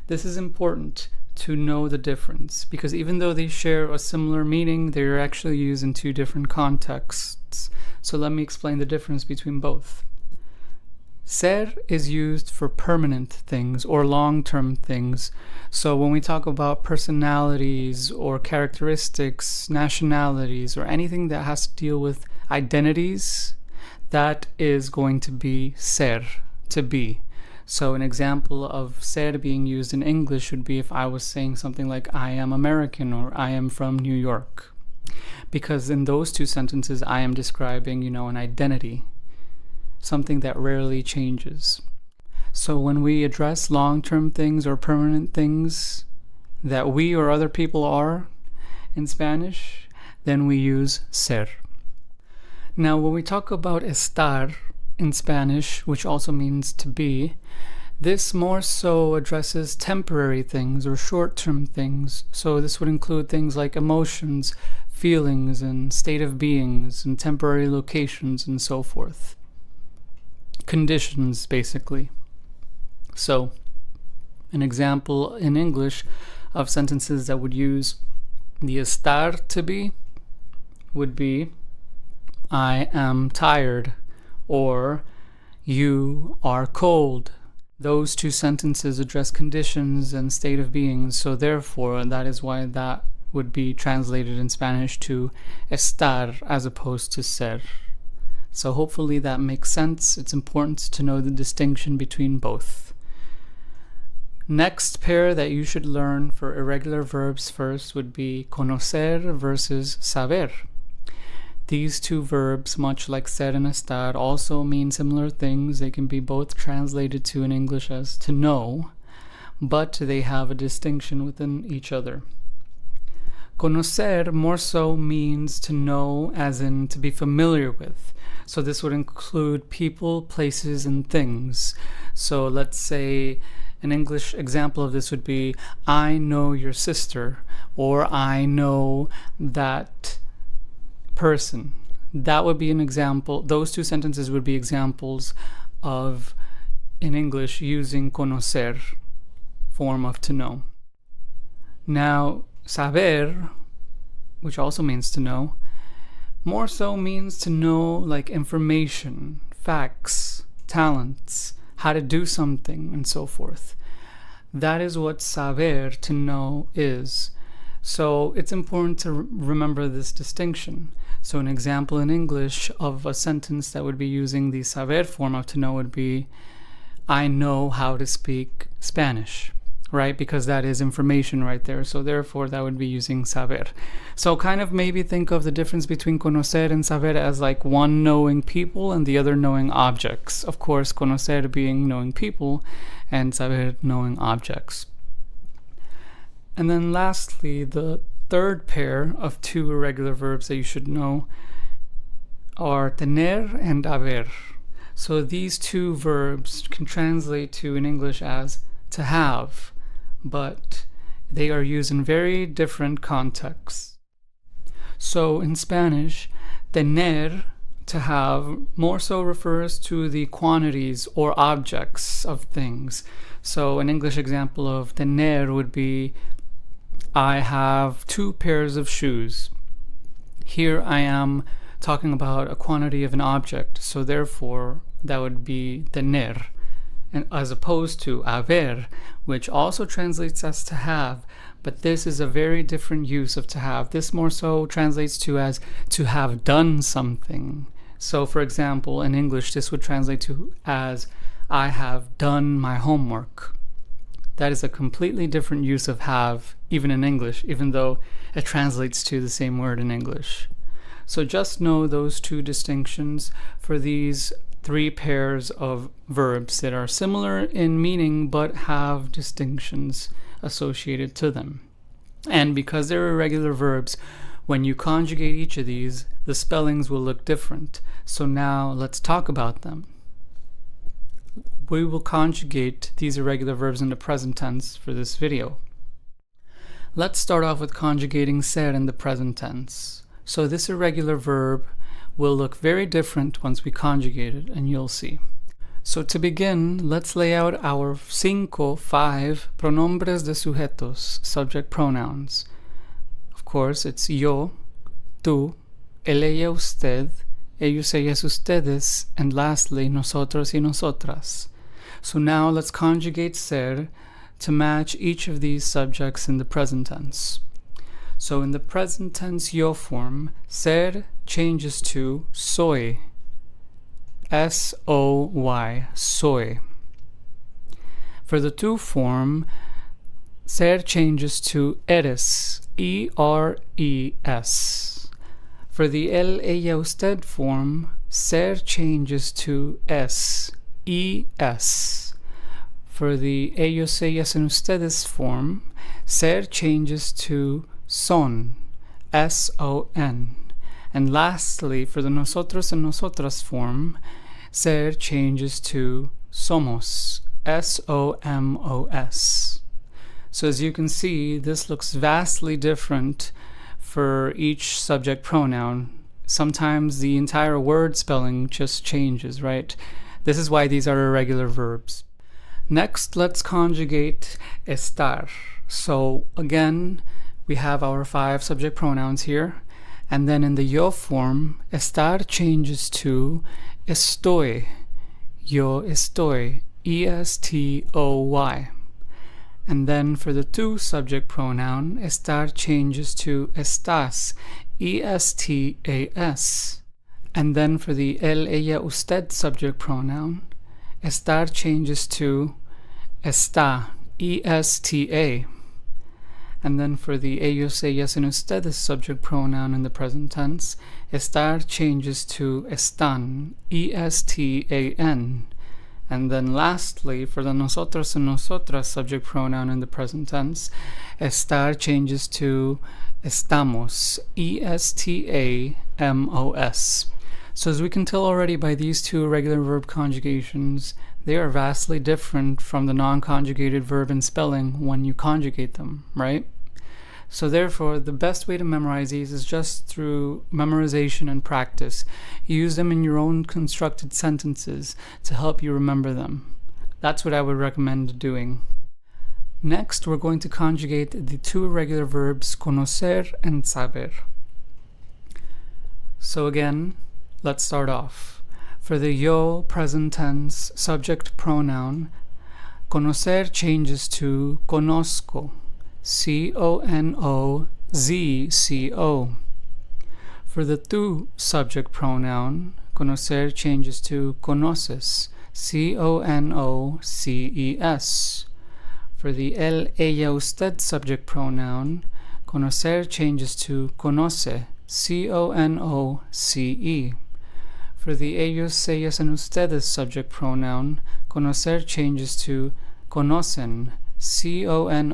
This is important to know the difference, because even though they share a similar meaning, they're actually used in 2 different contexts. So let me explain the difference between both. Ser is used for permanent things or long-term things. So when we talk about personalities or characteristics, nationalities, or anything that has to deal with identities, that is going to be ser, to be. So an example of ser being used in English would be if I was saying something like I am American or I am from New York. Because in those 2 sentences I am describing, an identity, something that rarely changes. So when we address long-term things or permanent things, that we or other people are in Spanish, then we use ser. Now, when we talk about estar in Spanish, which also means to be, this more so addresses temporary things or short-term things. So this would include things like emotions, feelings, and state of beings, and temporary locations, and so forth. Conditions, basically. So, an example in English of sentences that would use the estar to be would be, I am tired, or you are cold. Those two sentences address conditions and state of beings, so therefore that is why that would be translated in Spanish to estar as opposed to ser. So hopefully that makes sense. It's important to know the distinction between both. Next pair that you should learn for irregular verbs first would be conocer versus saber. These two verbs, much like ser and estar, also mean similar things. They can be both translated to in English as to know, but they have a distinction within each other. Conocer more so means to know, as in to be familiar with. So this would include people, places, and things. So let's say an English example of this would be, I know your sister, or I know that person. That would be an example. Those two sentences would be examples of, in English, using conocer, form of to know. Now, saber, which also means to know, more so means to know like information, facts, talents, how to do something, and so forth. That is what saber, to know, is. So it's important to remember this distinction. So an example in English of a sentence that would be using the saber form of to know would be, I know how to speak Spanish, right? Because that is information right there. So therefore that would be using saber. So kind of maybe think of the difference between conocer and saber as like one knowing people and the other knowing objects. Of course, conocer being knowing people and saber knowing objects. And then lastly, the third pair of two irregular verbs that you should know are tener and haber. So these two verbs can translate to in English as to have, but they are used in very different contexts. So in Spanish, tener, to have, more so refers to the quantities or objects of things. So an English example of tener would be, I have 2 pairs of shoes. Here I am talking about a quantity of an object, so therefore that would be tener, and as opposed to haber, which also translates as to have, but this is a very different use of to have. This more so translates to as to have done something. So for example, in English this would translate to as I have done my homework. That is a completely different use of have, even in English, even though it translates to the same word in English. So just know those two distinctions for these 3 pairs of verbs that are similar in meaning but have distinctions associated to them. And because they're irregular verbs, when you conjugate each of these, the spellings will look different. So now let's talk about them. We will conjugate these irregular verbs in the present tense for this video. Let's start off with conjugating ser in the present tense. So this irregular verb will look very different once we conjugate it, and you'll see. So to begin, let's lay out our 5 pronombres de sujetos, subject pronouns. Of course, it's yo, tú, él, ella, usted, ellos, ellas, ustedes, and lastly, nosotros y nosotras. So now let's conjugate ser to match each of these subjects in the present tense. So in the present tense yo form, ser changes to soy. S-O-Y, soy. For the tú form, ser changes to eres. E-R-E-S. For the él, ella, usted form, ser changes to es. E-S. For the ellos, ellas, and ustedes form, ser changes to son, S-O-N. And lastly, for the nosotros and nosotras form, ser changes to somos, S-O-M-O-S. So as you can see, this looks vastly different for each subject pronoun. Sometimes the entire word spelling just changes, right? This is why these are irregular verbs. Next, let's conjugate estar. So again, we have our 5 subject pronouns here. And then in the yo form, estar changes to estoy. Yo estoy. E-S-T-O-Y. And then for the to subject pronoun, estar changes to estás. E-S-T-A-S. And then for the él, ella, usted subject pronoun, estar changes to está. E-S-T-A. And then for the ellos, ellas, and ustedes subject pronoun in the present tense, estar changes to están. E-S-T-A-N. And then lastly, for the nosotros and nosotras subject pronoun in the present tense, estar changes to estamos. E-S-T-A-M-O-S. So as we can tell already by these 2 irregular verb conjugations, they are vastly different from the non-conjugated verb in spelling when you conjugate them, right? So therefore, the best way to memorize these is just through memorization and practice. Use them in your own constructed sentences to help you remember them. That's what I would recommend doing. Next, we're going to conjugate the 2 irregular verbs conocer and saber. So again, let's start off. For the yo present tense subject pronoun, conocer changes to conozco. C-O-N-O-Z-C-O. For the tu subject pronoun, conocer changes to conoces. C-O-N-O-C-E-S. For the él, ella, usted subject pronoun, conocer changes to conoce. C-O-N-O-C-E. For the ellos, ellas, and ustedes subject pronoun, conocer changes to conocen. C-O-N-O-C-E-N.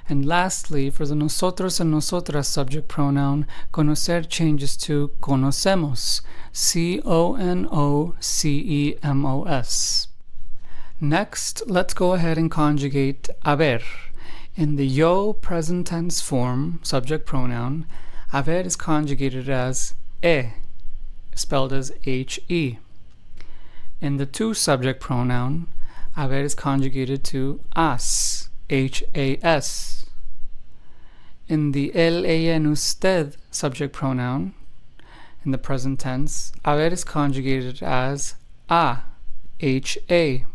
And lastly, for the nosotros and nosotras subject pronoun, conocer changes to conocemos. C-O-N-O-C-E-M-O-S. Next, let's go ahead and conjugate haber. In the yo present tense form, subject pronoun, haber is conjugated as e, spelled as H-E. In the tu subject pronoun, haber is conjugated to as, H-A-S. In the él, ella, and usted subject pronoun, in the present tense, haber is conjugated as a, H-A.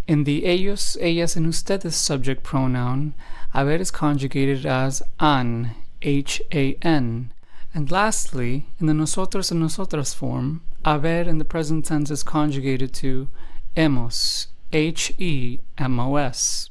In the ellos, ellas, and ustedes subject pronoun, haber is conjugated as an, H-A-N. And lastly, in the nosotros and nosotras form, haber in the present tense is conjugated to hemos, H-E-M-O-S.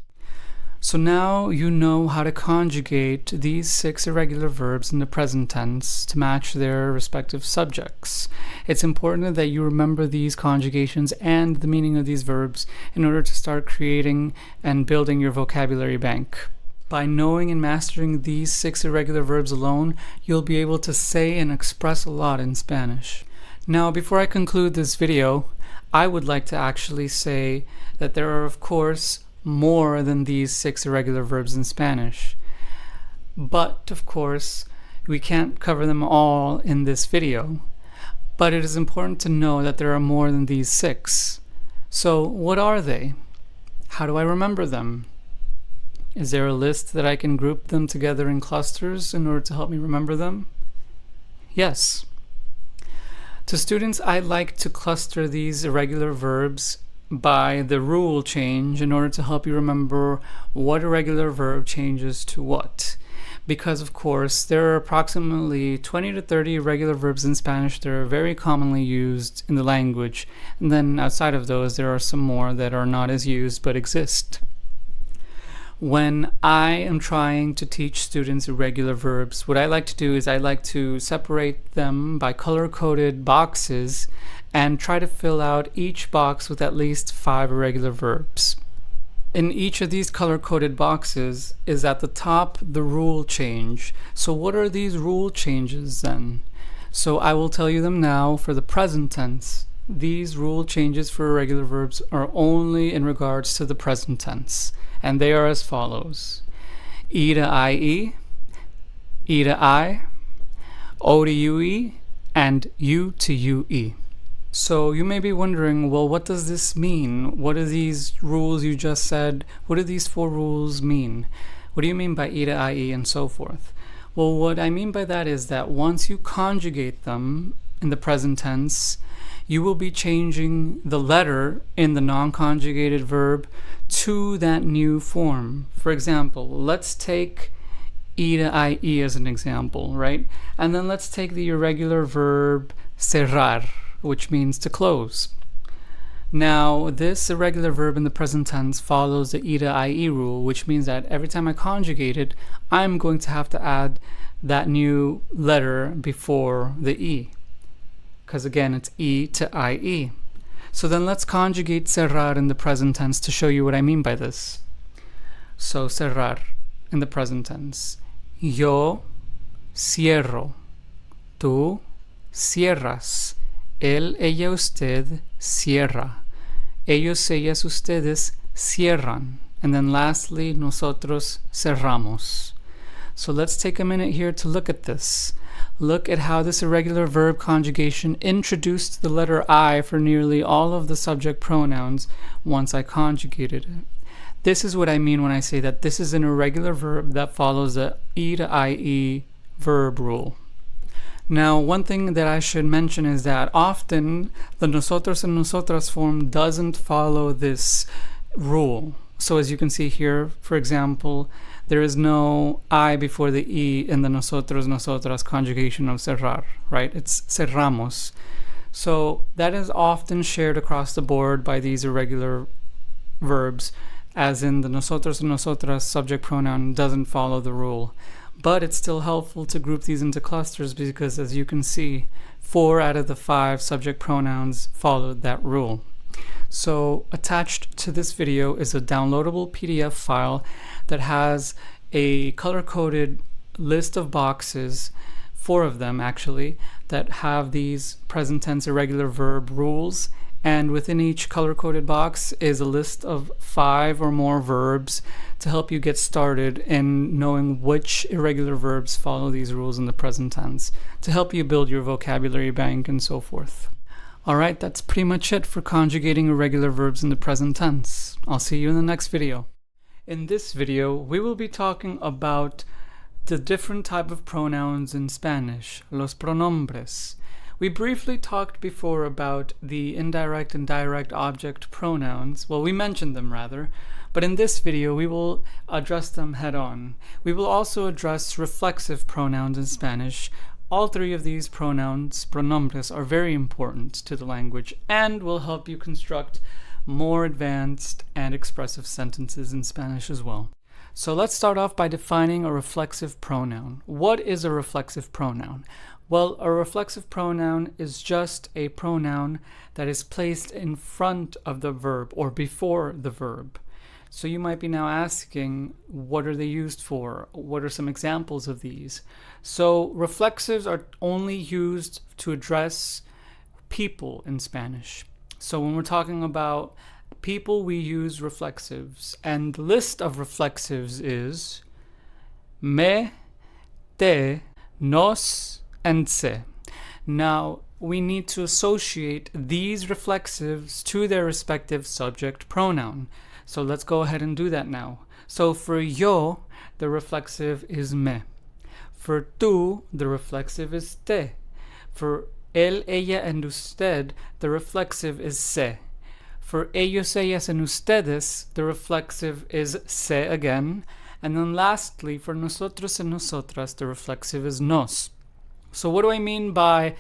So now you know how to conjugate these 6 irregular verbs in the present tense to match their respective subjects. It's important that you remember these conjugations and the meaning of these verbs in order to start creating and building your vocabulary bank. By knowing and mastering these 6 irregular verbs alone, you'll be able to say and express a lot in Spanish. Now, before I conclude this video, I would like to actually say that there are, of course, more than these 6 irregular verbs in Spanish. But, of course, we can't cover them all in this video. But it is important to know that there are more than these 6. So, what are they? How do I remember them? Is there a list that I can group them together in clusters in order to help me remember them? Yes. To students, I like to cluster these irregular verbs by the rule change in order to help you remember what irregular verb changes to what. Because, of course, there are approximately 20 to 30 irregular verbs in Spanish that are very commonly used in the language. And then outside of those, there are some more that are not as used but exist. When I am trying to teach students irregular verbs, what I like to do is I like to separate them by color-coded boxes and try to fill out each box with at least 5 irregular verbs. In each of these color-coded boxes is at the top the rule change. So what are these rule changes then? So I will tell you them now for the present tense. These rule changes for irregular verbs are only in regards to the present tense, and they are as follows: E to IE, E to I, O to UE, and U to UE. So you may be wondering, well, what does this mean? What are these rules you just said? What do these 4 rules mean? What do you mean by E to IE and so forth? Well, what I mean by that is that once you conjugate them in the present tense, you will be changing the letter in the non-conjugated verb to that new form. For example, let's take E to IE as an example, right? And then let's take the irregular verb cerrar, which means to close. Now, this irregular verb in the present tense follows the E to IE rule, which means that every time I conjugate it, I'm going to have to add that new letter before the E. Because again, it's E to IE. So then let's conjugate cerrar in the present tense to show you what I mean by this. So cerrar in the present tense. Yo cierro. Tú cierras. Él, ella, usted cierra. Ellos, ellas, ustedes cierran. And then lastly, nosotros cerramos. So let's take a minute here to look at this. Look at how this irregular verb conjugation introduced the letter I for nearly all of the subject pronouns once I conjugated it. This is what I mean when I say that this is an irregular verb that follows the E to IE verb rule. Now, one thing that I should mention is that often the nosotros and nosotras form doesn't follow this rule. So as you can see here, for example, there is no I before the E in the nosotros, nosotras conjugation of cerrar, right? It's cerramos. So that is often shared across the board by these irregular verbs, as in the nosotros and nosotras subject pronoun doesn't follow the rule. But it's still helpful to group these into clusters because, as you can see, 4 out of the 5 subject pronouns followed that rule. So attached to this video is a downloadable PDF file that has a color-coded list of boxes, 4 of them actually, that have these present tense irregular verb rules. And within each color-coded box is a list of 5 or more verbs to help you get started in knowing which irregular verbs follow these rules in the present tense, to help you build your vocabulary bank and so forth. Alright, that's pretty much it for conjugating irregular verbs in the present tense. I'll see you in the next video. In this video, we will be talking about the different type of pronouns in Spanish, los pronombres. We briefly talked before about the indirect and direct object pronouns. Well, we mentioned them rather, but in this video we will address them head on. We will also address reflexive pronouns in Spanish. All 3 of these pronouns, pronombres, are very important to the language and will help you construct more advanced and expressive sentences in Spanish as well. So let's start off by defining a reflexive pronoun. What is a reflexive pronoun? Well, a reflexive pronoun is just a pronoun that is placed in front of the verb or before the verb. So you might be now asking, what are they used for? What are some examples of these? So reflexives are only used to address people in Spanish. So when we're talking about people, we use reflexives. And the list of reflexives is me, te, nos, and se. Now, we need to associate these reflexives to their respective subject pronoun. So let's go ahead and do that now. So for yo, the reflexive is me. For tú, the reflexive is te. For él, ella, and usted, the reflexive is se. For ellos, ellas, and ustedes, the reflexive is se again. And then lastly, for nosotros and nosotras, the reflexive is nos. So what do I mean by,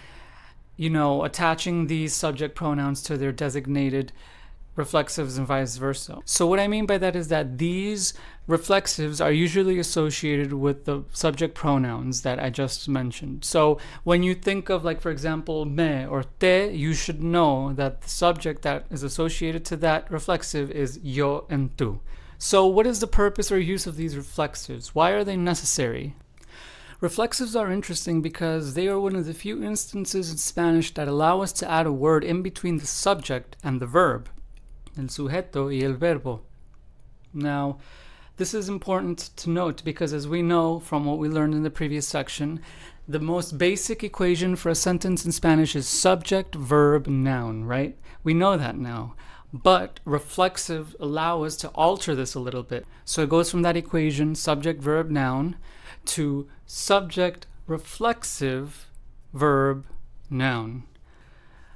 attaching these subject pronouns to their designated reflexives and vice versa. So what I mean by that is that these reflexives are usually associated with the subject pronouns that I just mentioned. So when you think of, like, for example, me or te, you should know that the subject that is associated to that reflexive is yo and tu. So what is the purpose or use of these reflexives? Why are they necessary? Reflexives are interesting because they are one of the few instances in Spanish that allow us to add a word in between the subject and the verb, el sujeto y el verbo. Now, this is important to note because, as we know from what we learned in the previous section, the most basic equation for a sentence in Spanish is subject, verb, noun, right? We know that now. But reflexive allow us to alter this a little bit. So it goes from that equation, subject, verb, noun, to subject, reflexive, verb, noun.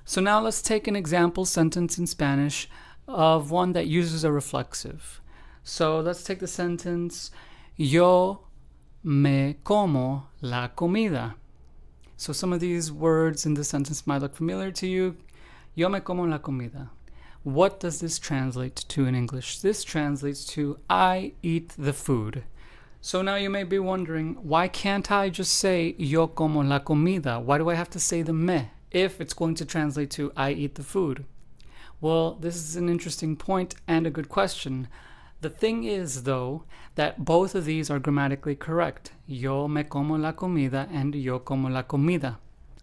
So now let's take an example sentence in Spanish of one that uses a reflexive. So let's take the sentence, yo me como la comida. So some of these words in the sentence might look familiar to you. Yo me como la comida. What does this translate to in English? This translates to I eat the food. So now you may be wondering, why can't I just say yo como la comida? Why do I have to say the me if it's going to translate to I eat the food? Well, this is an interesting point and a good question. The thing is, though, that both of these are grammatically correct. Yo me como la comida and yo como la comida.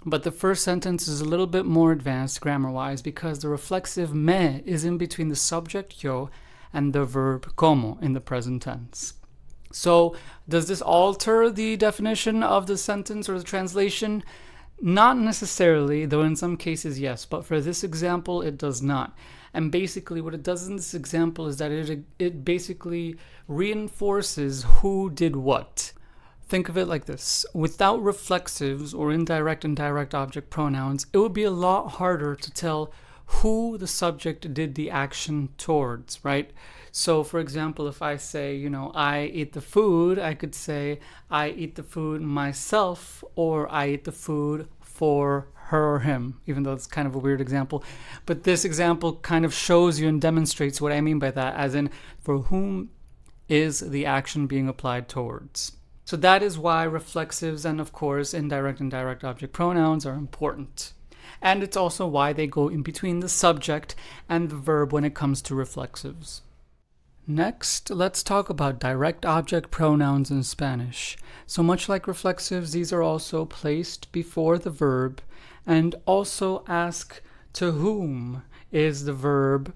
But the first sentence is a little bit more advanced grammar-wise because the reflexive me is in between the subject yo and the verb como in the present tense. So does this alter the definition of the sentence or the translation? Not necessarily, though in some cases yes, but for this example it does not. And basically what it does in this example is that it basically reinforces who did what. Think of it like this. Without reflexives or indirect and direct object pronouns, it would be a lot harder to tell who the subject did the action towards, right? So, for example, if I say, I eat the food, I could say, I eat the food myself, or I eat the food for her or him, even though it's kind of a weird example. But this example kind of shows you and demonstrates what I mean by that, as in, for whom is the action being applied towards. So that is why reflexives and, of course, indirect and direct object pronouns are important. And it's also why they go in between the subject and the verb when it comes to reflexives. Next, let's talk about direct object pronouns in Spanish. So much like reflexives, these are also placed before the verb and also ask to whom is the verb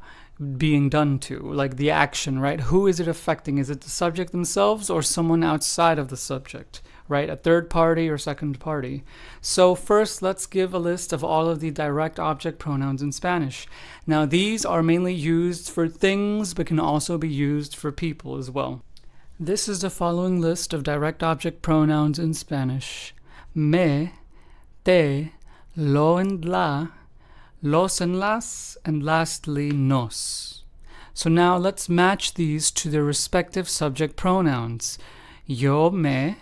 being done to, like the action, right? Who is it affecting? Is it the subject themselves or someone outside of the subject, right? A third party or second party. So first, let's give a list of all of the direct object pronouns in Spanish. Now, these are mainly used for things, but can also be used for people as well. This is the following list of direct object pronouns in Spanish. Me, te, lo and la, los and las, and lastly, nos. So now let's match these to their respective subject pronouns. Yo, me,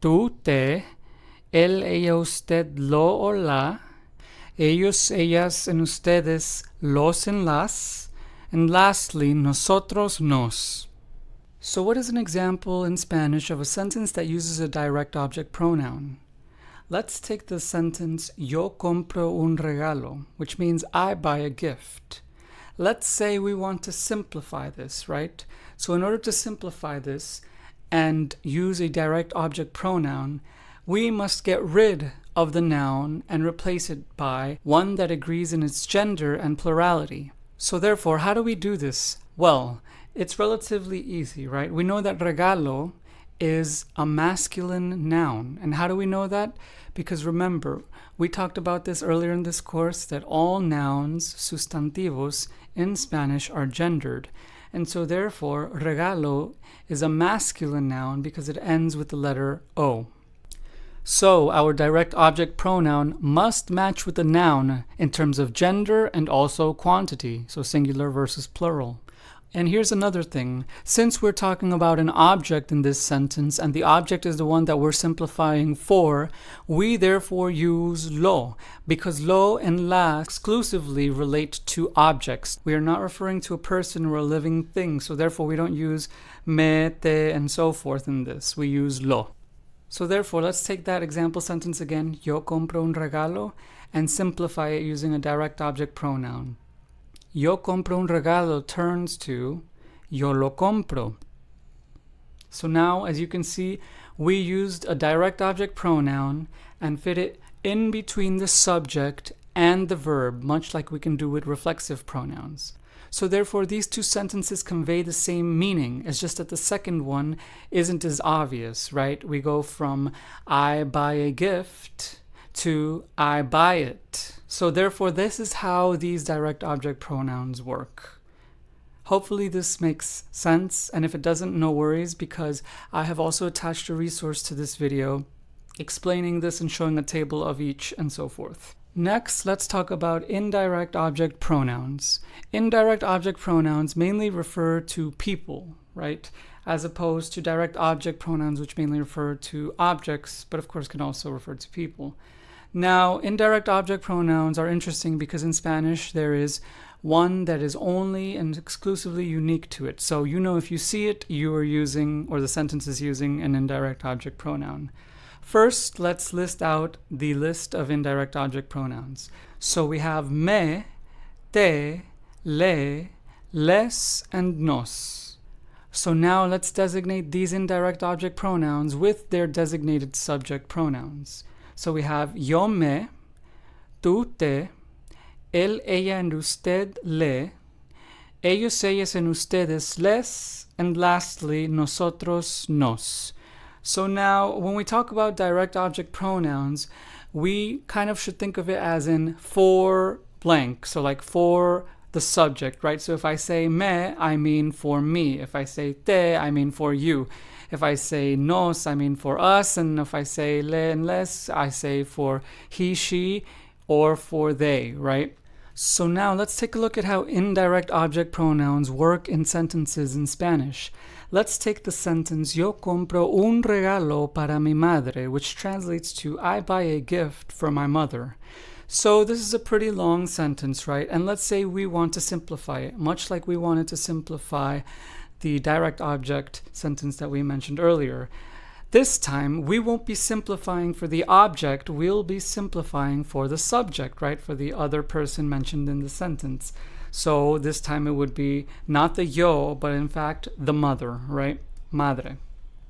tú, te, él, ella, usted, lo o la, ellos, ellas, and ustedes, los and las, and lastly, nosotros, nos. So what is an example in Spanish of a sentence that uses a direct object pronoun? Let's take the sentence, yo compro un regalo, which means I buy a gift. Let's say we want to simplify this, right? So in order to simplify this and use a direct object pronoun, we must get rid of the noun and replace it by one that agrees in its gender and plurality. So therefore, how do we do this? Well, it's relatively easy, right? We know that regalo is a masculine noun. And how do we know that? Because remember, we talked about this earlier in this course, that all nouns, sustantivos, in Spanish are gendered. And so therefore, regalo is a masculine noun because it ends with the letter O. So our direct object pronoun must match with the noun in terms of gender and also quantity, so singular versus plural. And here's another thing. Since we're talking about an object in this sentence, and the object is the one that we're simplifying for, we therefore use lo, because lo and la exclusively relate to objects. We are not referring to a person or a living thing, so therefore we don't use me, te, and so forth in this. We use lo. So therefore, let's take that example sentence again, yo compro un regalo, and simplify it using a direct object pronoun. Yo compro un regalo turns to yo lo compro. So now, as you can see, we used a direct object pronoun and fit it in between the subject and the verb, much like we can do with reflexive pronouns. So therefore, these two sentences convey the same meaning. It's just that the second one isn't as obvious, right? We go from I buy a gift to I buy it. So therefore, this is how these direct object pronouns work. Hopefully this makes sense, and if it doesn't, no worries, because I have also attached a resource to this video explaining this and showing a table of each and so forth. Next, let's talk about indirect object pronouns. Indirect object pronouns mainly refer to people, right? As opposed to direct object pronouns, which mainly refer to objects, but of course can also refer to people. Now, indirect object pronouns are interesting because in Spanish there is one that is only and exclusively unique to it. So you know if you see it, you are using, or the sentence is using, an indirect object pronoun. First, let's list out the list of indirect object pronouns. So we have me, te, le, les, and nos. So now let's designate these indirect object pronouns with their designated subject pronouns. So we have yo me, tú te, él, ella, and usted le, ellos, ellas, and ustedes les, and lastly, nosotros nos. So now, when we talk about direct object pronouns, we kind of should think of it as in for blank. So like for the subject, right? So if I say me, I mean for me. If I say te, I mean for you. If I say nos, I mean for us. And if I say le and les, I say for he, she, or for they, right? So now let's take a look at how indirect object pronouns work in sentences in Spanish. Let's take the sentence, yo compro un regalo para mi madre, which translates to I buy a gift for my mother. So this is a pretty long sentence, right? And let's say we want to simplify it, much like we wanted to simplify the direct object sentence that we mentioned earlier. This time, we won't be simplifying for the object, we'll be simplifying for the subject, right? For the other person mentioned in the sentence. So this time it would be not the yo, but in fact the mother, right? Madre.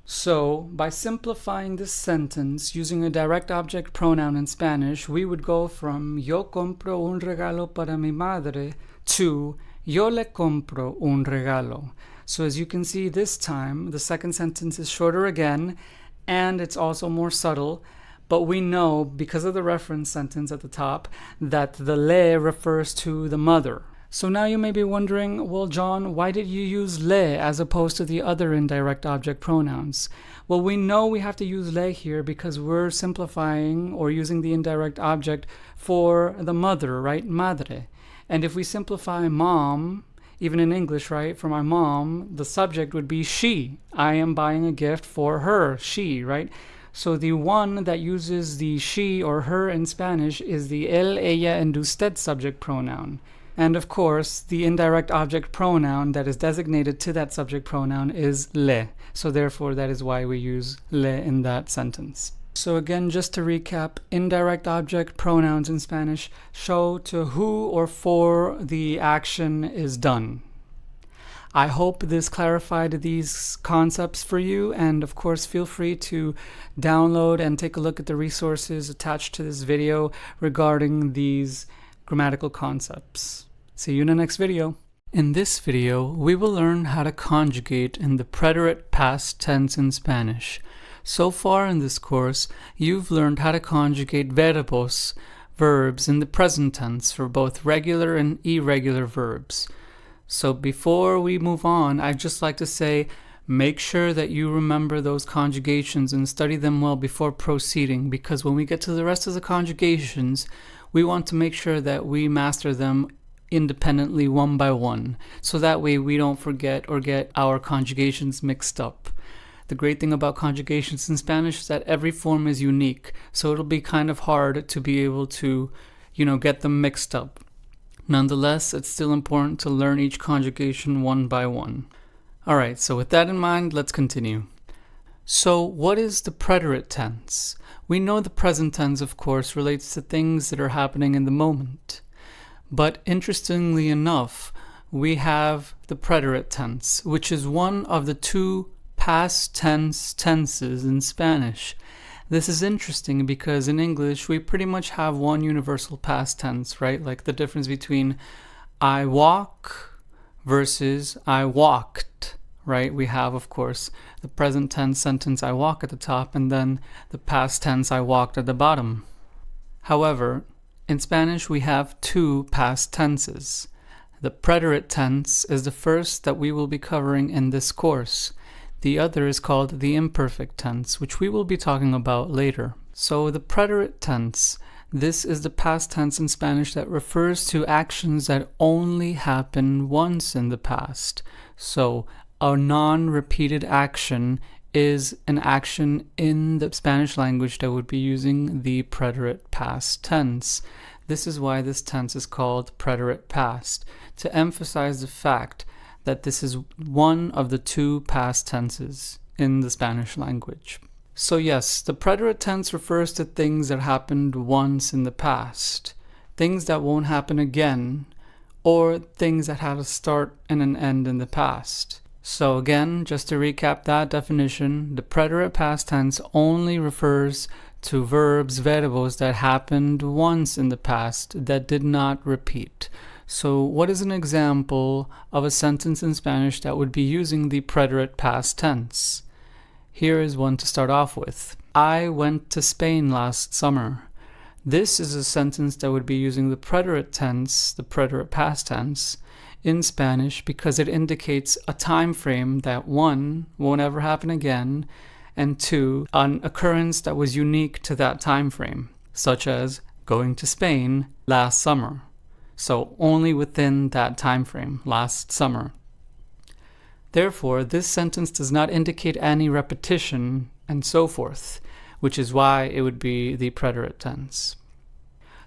So by simplifying this sentence using a direct object pronoun in Spanish, we would go from yo compro un regalo para mi madre to yo le compro un regalo. So as you can see this time, the second sentence is shorter again, and it's also more subtle. But we know, because of the reference sentence at the top, that the le refers to the mother. So now you may be wondering, well, John, why did you use le as opposed to the other indirect object pronouns? Well, we know we have to use le here because we're simplifying or using the indirect object for the mother, right? Madre. And if we simplify mom, even in English, right, for my mom, the subject would be she. I am buying a gift for her, she, right? So the one that uses the she or her in Spanish is the él, ella, and usted subject pronoun. And of course, the indirect object pronoun that is designated to that subject pronoun is le. So therefore, that is why we use le in that sentence. So again, just to recap, indirect object pronouns in Spanish show to who or for the action is done. I hope this clarified these concepts for you, and of course feel free to download and take a look at the resources attached to this video regarding these grammatical concepts. See you in the next video. In this video, we will learn how to conjugate in the preterite past tense in Spanish. So far in this course, you've learned how to conjugate verbos, verbs, in the present tense for both regular and irregular verbs. So before we move on, I'd just like to say, make sure that you remember those conjugations and study them well before proceeding, because when we get to the rest of the conjugations, we want to make sure that we master them independently one by one, so that way we don't forget or get our conjugations mixed up. The great thing about conjugations in Spanish is that every form is unique, so it'll be kind of hard to be able to, get them mixed up. Nonetheless, it's still important to learn each conjugation one by one. Alright, so with that in mind, let's continue. So, what is the preterite tense? We know the present tense, of course, relates to things that are happening in the moment. But interestingly enough, we have the preterite tense, which is one of the two past tense tenses in Spanish. This is interesting because in English, we pretty much have one universal past tense, right? Like the difference between I walk versus I walked, right? We have, of course, the present tense sentence I walk at the top and then the past tense I walked at the bottom. However, in Spanish, we have two past tenses. The preterite tense is the first that we will be covering in this course. The other is called the imperfect tense, which we will be talking about later. So the preterite tense, this is the past tense in Spanish that refers to actions that only happen once in the past. So a non-repeated action is an action in the Spanish language that would be using the preterite past tense. This is why this tense is called preterite past, to emphasize the fact that this is one of the two past tenses in the Spanish language. So yes, the preterite tense refers to things that happened once in the past, things that won't happen again, or things that had a start and an end in the past. So again, just to recap that definition, the preterite past tense only refers to verbs, verbos that happened once in the past that did not repeat. So what is an example of a sentence in Spanish that would be using the preterite past tense? Here is one to start off with. I went to Spain last summer. This is a sentence that would be using the preterite tense, the preterite past tense, in Spanish because it indicates a time frame that one, won't ever happen again, and two, an occurrence that was unique to that time frame, such as going to Spain last summer. So only within that time frame, last summer. Therefore, this sentence does not indicate any repetition and so forth, which is why it would be the preterite tense.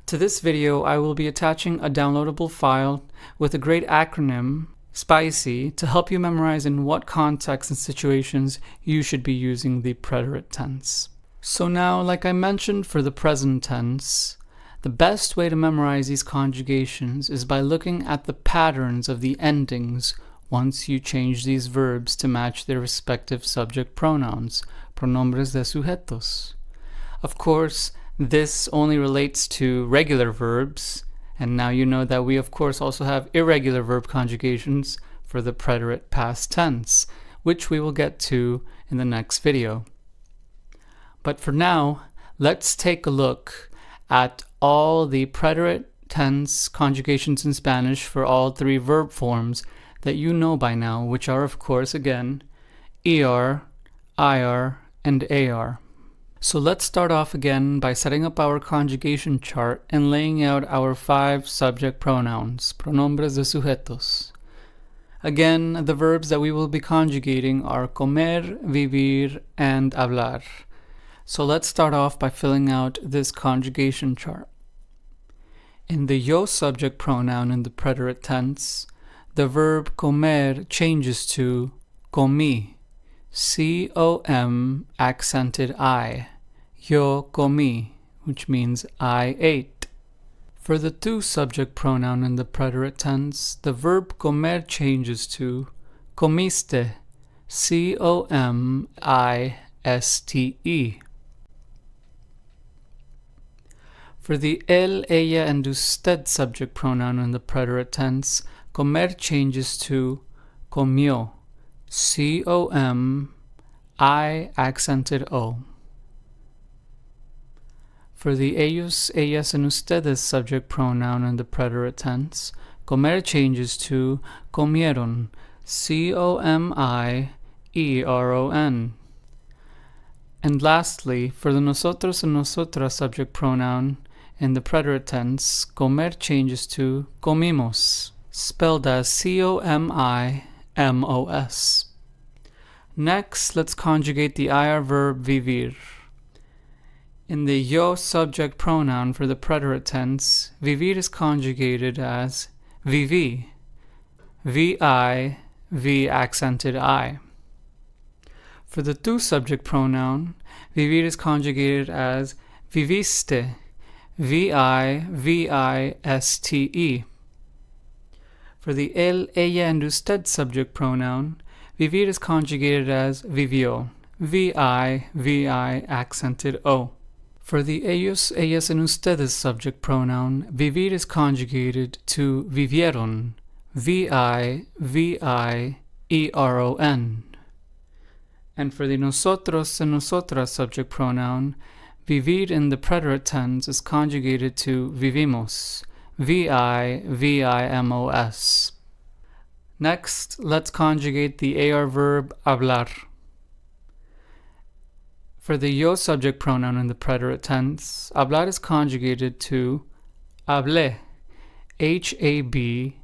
To this video, I will be attaching a downloadable file with a great acronym, SPICY, to help you memorize in what contexts and situations you should be using the preterite tense. So now, like I mentioned for the present tense, the best way to memorize these conjugations is by looking at the patterns of the endings once you change these verbs to match their respective subject pronouns, pronombres de sujetos. Of course, this only relates to regular verbs, and now you know that we of course also have irregular verb conjugations for the preterite past tense, which we will get to in the next video. But for now, let's take a look at all the preterite tense conjugations in Spanish for all three verb forms that you know by now, which are of course again ER, IR, and AR. So let's start off again by setting up our conjugation chart and laying out our 5 subject pronouns, pronombres de sujetos. Again, the verbs that we will be conjugating are comer, vivir, and hablar. So let's start off by filling out this conjugation chart. In the yo subject pronoun in the preterite tense, the verb comer changes to comí, C-O-M accented I, yo comí, which means I ate. For the tu subject pronoun in the preterite tense, the verb comer changes to comiste, C-O-M-I-S-T-E. For the él, ella, and usted subject pronoun in the preterite tense, comer changes to comió, C-O-M-I accented O. For the ellos, ellas, and ustedes subject pronoun in the preterite tense, comer changes to comieron, C-O-M-I-E-R-O-N. And lastly, for the nosotros and nosotras subject pronoun in the preterite tense, comer changes to comimos, spelled as C-O-M-I-M-O-S. Next, let's conjugate the IR verb vivir. In the yo subject pronoun for the preterite tense, vivir is conjugated as vivi, V-I, V accented I. For the tu subject pronoun, vivir is conjugated as viviste, V-I, V-I-S-T-E. For the él, ella, and usted subject pronoun, vivir is conjugated as vivió, V-I, V-I accented O. For the ellos, ellas, and ustedes subject pronoun, vivir is conjugated to vivieron, V-I, V-I-E-R-O-N. And for the nosotros and nosotras subject pronoun, vivir in the preterite tense is conjugated to vivimos, V-I-V-I-M-O-S. Next, let's conjugate the AR verb hablar. For the yo subject pronoun in the preterite tense, hablar is conjugated to hablé, H-A-B-L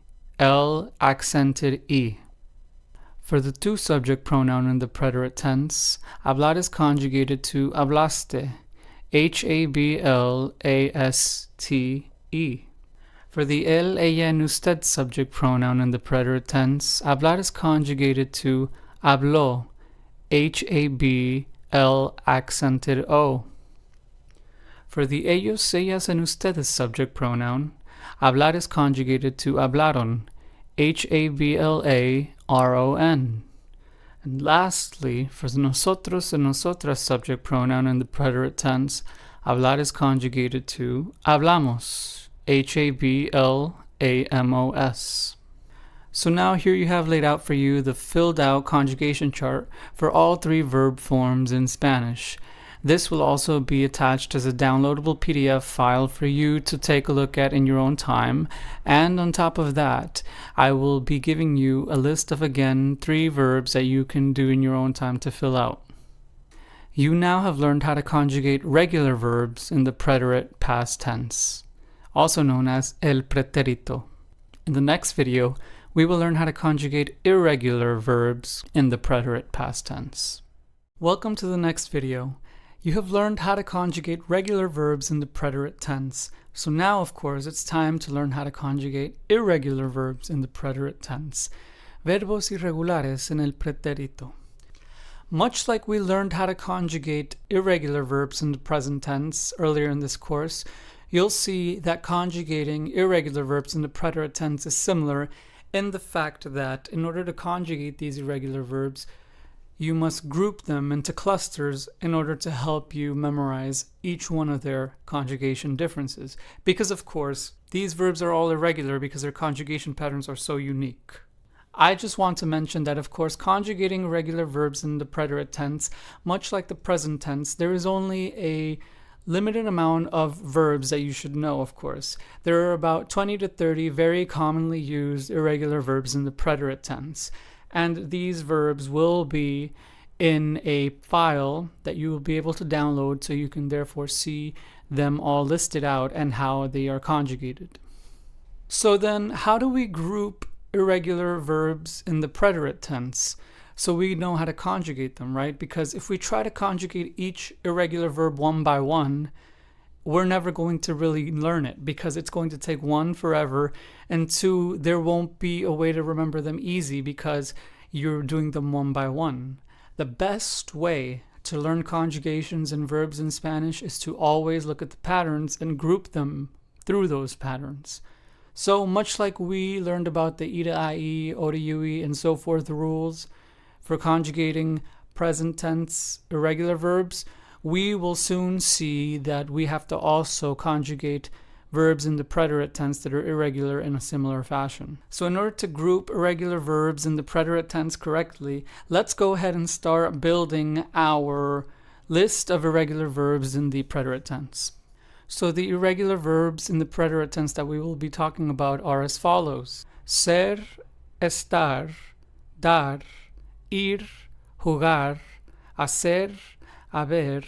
accented E. For the tu subject pronoun in the preterite tense, hablar is conjugated to hablaste, H-A-B-L-A-S-T-E. For the él, ella, and usted subject pronoun in the preterite tense, hablar is conjugated to habló, H-A-B-L accented O. For the ellos, ellas, and ustedes subject pronoun, hablar is conjugated to hablaron, H-A-B-L-A-R-O-N. And lastly, for the nosotros and nosotras subject pronoun in the preterite tense, hablar is conjugated to hablamos, H-A-B-L-A-M-O-S. So now here you have laid out for you the filled out conjugation chart for all three verb forms in Spanish. This will also be attached as a downloadable PDF file for you to take a look at in your own time. And on top of that, I will be giving you a list of, again, 3 verbs that you can do in your own time to fill out. You now have learned how to conjugate regular verbs in the preterite past tense, also known as el pretérito. In the next video, we will learn how to conjugate irregular verbs in the preterite past tense. Welcome to the next video. You have learned how to conjugate regular verbs in the preterite tense. So now, of course, it's time to learn how to conjugate irregular verbs in the preterite tense. Verbos irregulares en el pretérito. Much like we learned how to conjugate irregular verbs in the present tense earlier in this course, you'll see that conjugating irregular verbs in the preterite tense is similar in the fact that in order to conjugate these irregular verbs, you must group them into clusters in order to help you memorize each one of their conjugation differences. Because, of course, these verbs are all irregular because their conjugation patterns are so unique. I just want to mention that, of course, conjugating irregular verbs in the preterite tense, much like the present tense, there is only a limited amount of verbs that you should know, of course. There are about 20 to 30 very commonly used irregular verbs in the preterite tense. And these verbs will be in a file that you will be able to download, so you can therefore see them all listed out and how they are conjugated. So then, how do we group irregular verbs in the preterite tense so we know how to conjugate them, right? Because if we try to conjugate each irregular verb one by one, we're never going to really learn it, because it's going to take 1, forever, and 2, there won't be a way to remember them easy because you're doing them one by one. The best way to learn conjugations and verbs in Spanish is to always look at the patterns and group them through those patterns. So much like we learned about the E to IE, O to UE, and so forth rules for conjugating present tense irregular verbs, we will soon see that we have to also conjugate verbs in the preterite tense that are irregular in a similar fashion. So in order to group irregular verbs in the preterite tense correctly, let's go ahead and start building our list of irregular verbs in the preterite tense. So the irregular verbs in the preterite tense that we will be talking about are as follows: ser, estar, dar, ir, jugar, hacer, haber,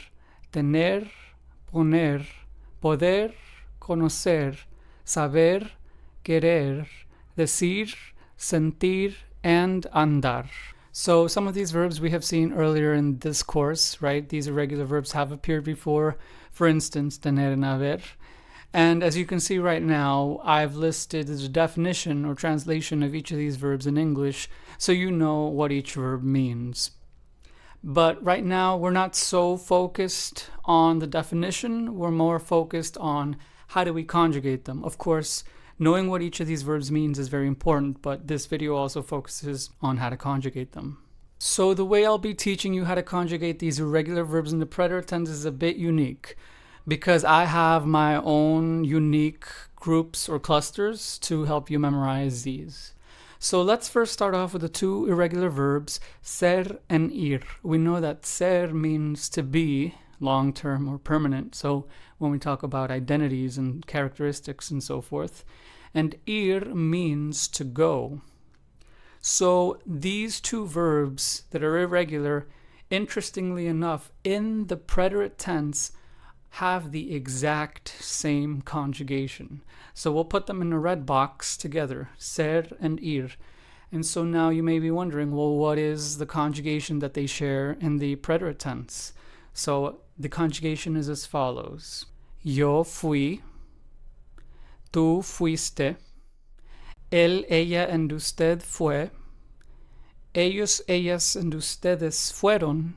tener, poner, poder, conocer, saber, querer, decir, sentir, and andar. So some of these verbs we have seen earlier in this course, right? These irregular verbs have appeared before. For instance, tener and haber. And as you can see right now, I've listed the definition or translation of each of these verbs in English, so you know what each verb means. But right now, we're not so focused on the definition. We're more focused on how do we conjugate them. Of course, knowing what each of these verbs means is very important, but this video also focuses on how to conjugate them. So the way I'll be teaching you how to conjugate these irregular verbs in the preterite tense is a bit unique, because I have my own unique groups or clusters to help you memorize these. So let's first start off with the two irregular verbs, ser and ir. We know that ser means to be, long-term or permanent, so when we talk about identities and characteristics and so forth. And ir means to go. So these two verbs that are irregular, interestingly enough, in the preterite tense, have the exact same conjugation. So we'll put them in a red box together, ser and ir. And so now you may be wondering, well, what is the conjugation that they share in the preterite tense? So the conjugation is as follows. Yo fui, tú fuiste, él, ella, and usted fue, ellos, ellas, and ustedes fueron,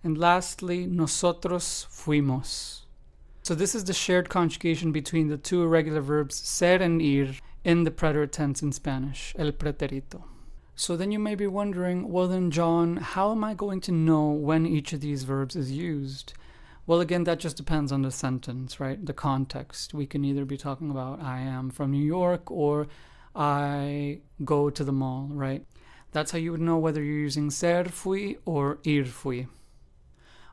and lastly, nosotros fuimos. So this is the shared conjugation between the two irregular verbs ser and ir in the preterite tense in Spanish, el pretérito. So then you may be wondering, well then John, how am I going to know when each of these verbs is used? Well, again, that just depends on the sentence, right? The context. We can either be talking about I am from New York or I go to the mall, right? That's how you would know whether you're using ser fui or ir fui.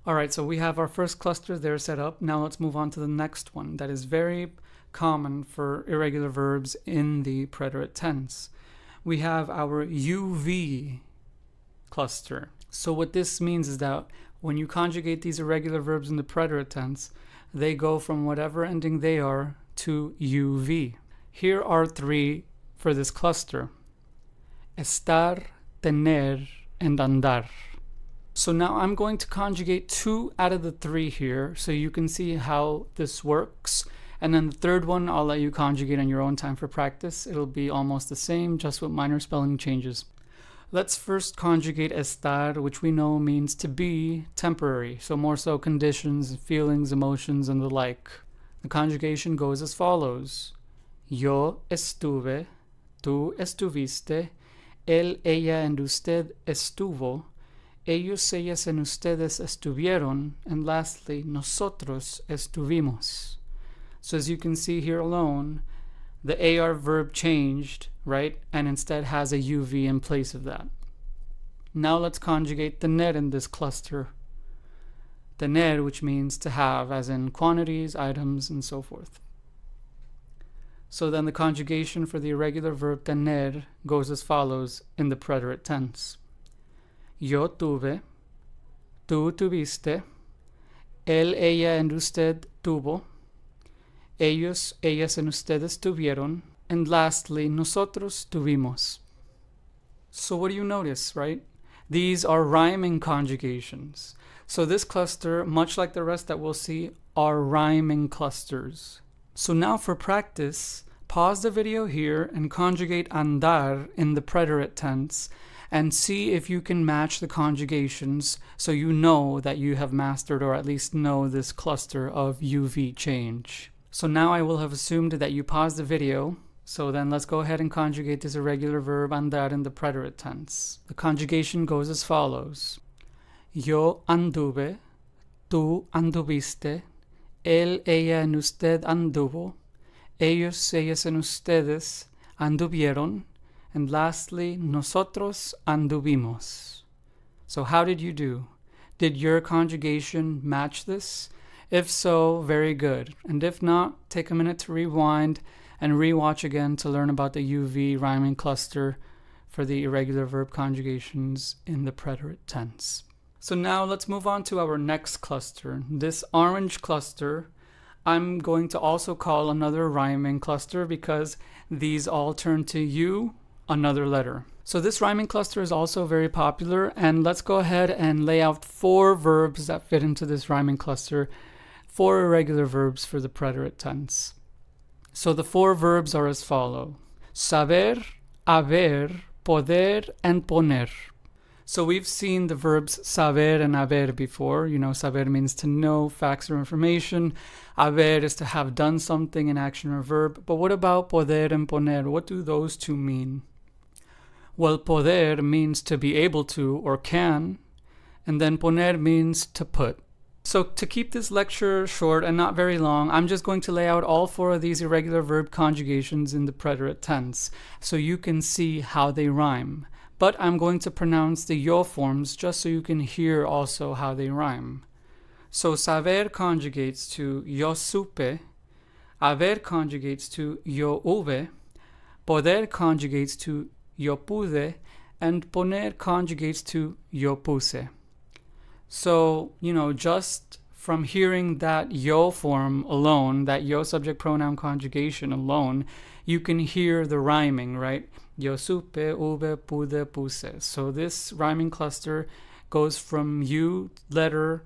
Alright, so we have our first cluster there set up. Now let's move on to the next one that is very common for irregular verbs in the preterite tense. We have our UV cluster. So what this means is that when you conjugate these irregular verbs in the preterite tense, they go from whatever ending they are to UV. Here are three for this cluster: estar, tener, and andar. So now I'm going to conjugate two out of the three here so you can see how this works. And then the third one I'll let you conjugate on your own time for practice. It'll be almost the same, just with minor spelling changes. Let's first conjugate estar, which we know means to be, temporary. So more so conditions, feelings, emotions, and the like. The conjugation goes as follows. Yo estuve, tú estuviste, él, ella, and usted estuvo, ellos, ellas, and ustedes estuvieron, and lastly, nosotros estuvimos. So as you can see here alone, the AR verb changed, right? And instead has a UV in place of that. Now let's conjugate tener in this cluster. Tener, which means to have, as in quantities, items, and so forth. So then the conjugation for the irregular verb tener goes as follows in the preterite tense. Yo tuve, tú tuviste, él, ella, and usted tuvo, ellos, ellas, and ustedes tuvieron, and lastly, nosotros tuvimos. So what do you notice, right? These are rhyming conjugations. So this cluster, much like the rest that we'll see, are rhyming clusters. So now for practice, pause the video here and conjugate andar in the preterite tense and see if you can match the conjugations so you know that you have mastered or at least know this cluster of UV change. So now I will have assumed that you paused the video, so then let's go ahead and conjugate this irregular verb andar in the preterite tense. The conjugation goes as follows. Yo anduve, tú anduviste, él, ella, and usted anduvo, ellos, ellas, and ustedes anduvieron, and lastly, nosotros anduvimos. So how did you do? Did your conjugation match this? If so, very good. And if not, take a minute to rewind and rewatch again to learn about the UV rhyming cluster for the irregular verb conjugations in the preterite tense. So now let's move on to our next cluster. This orange cluster, I'm going to also call another rhyming cluster because these all turn to U, another letter. So this rhyming cluster is also very popular, and let's go ahead and lay out 4 verbs that fit into this rhyming cluster, 4 irregular verbs for the preterite tense. So the 4 verbs are as follow: saber, haber, poder, and poner. So we've seen the verbs saber and haber before. You know, saber means to know, facts or information. Haber is to have done something, an action or verb. But what about poder and poner? What do those two mean? Well, poder means to be able to or can, and then poner means to put. So to keep this lecture short and not very long, I'm just going to lay out all 4 of these irregular verb conjugations in the preterite tense so you can see how they rhyme. But I'm going to pronounce the yo forms just so you can hear also how they rhyme. So saber conjugates to yo supe, haber conjugates to yo hube, poder conjugates to yo pude, and poner conjugates to yo puse. So, just from hearing that yo form alone, that yo subject pronoun conjugation alone, you can hear the rhyming, right? Yo supe, ube, pude, puse. So this rhyming cluster goes from U, letter,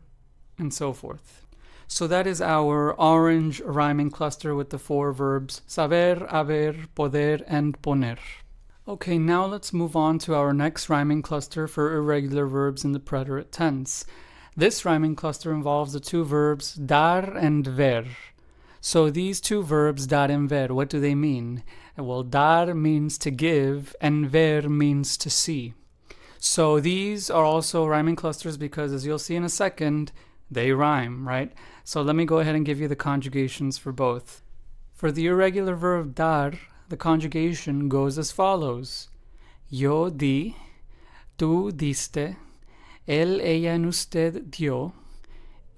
and so forth. So that is our orange rhyming cluster with the 4 verbs saber, haber, poder, and poner. Okay, now let's move on to our next rhyming cluster for irregular verbs in the preterite tense. This rhyming cluster involves the 2 verbs dar and ver. So these 2 verbs, dar and ver, what do they mean? Well, dar means to give, and ver means to see. So these are also rhyming clusters because, as you'll see in a second, they rhyme, right? So let me go ahead and give you the conjugations for both. For the irregular verb dar, the conjugation goes as follows: yo di, tú diste, él, ella, en usted dio,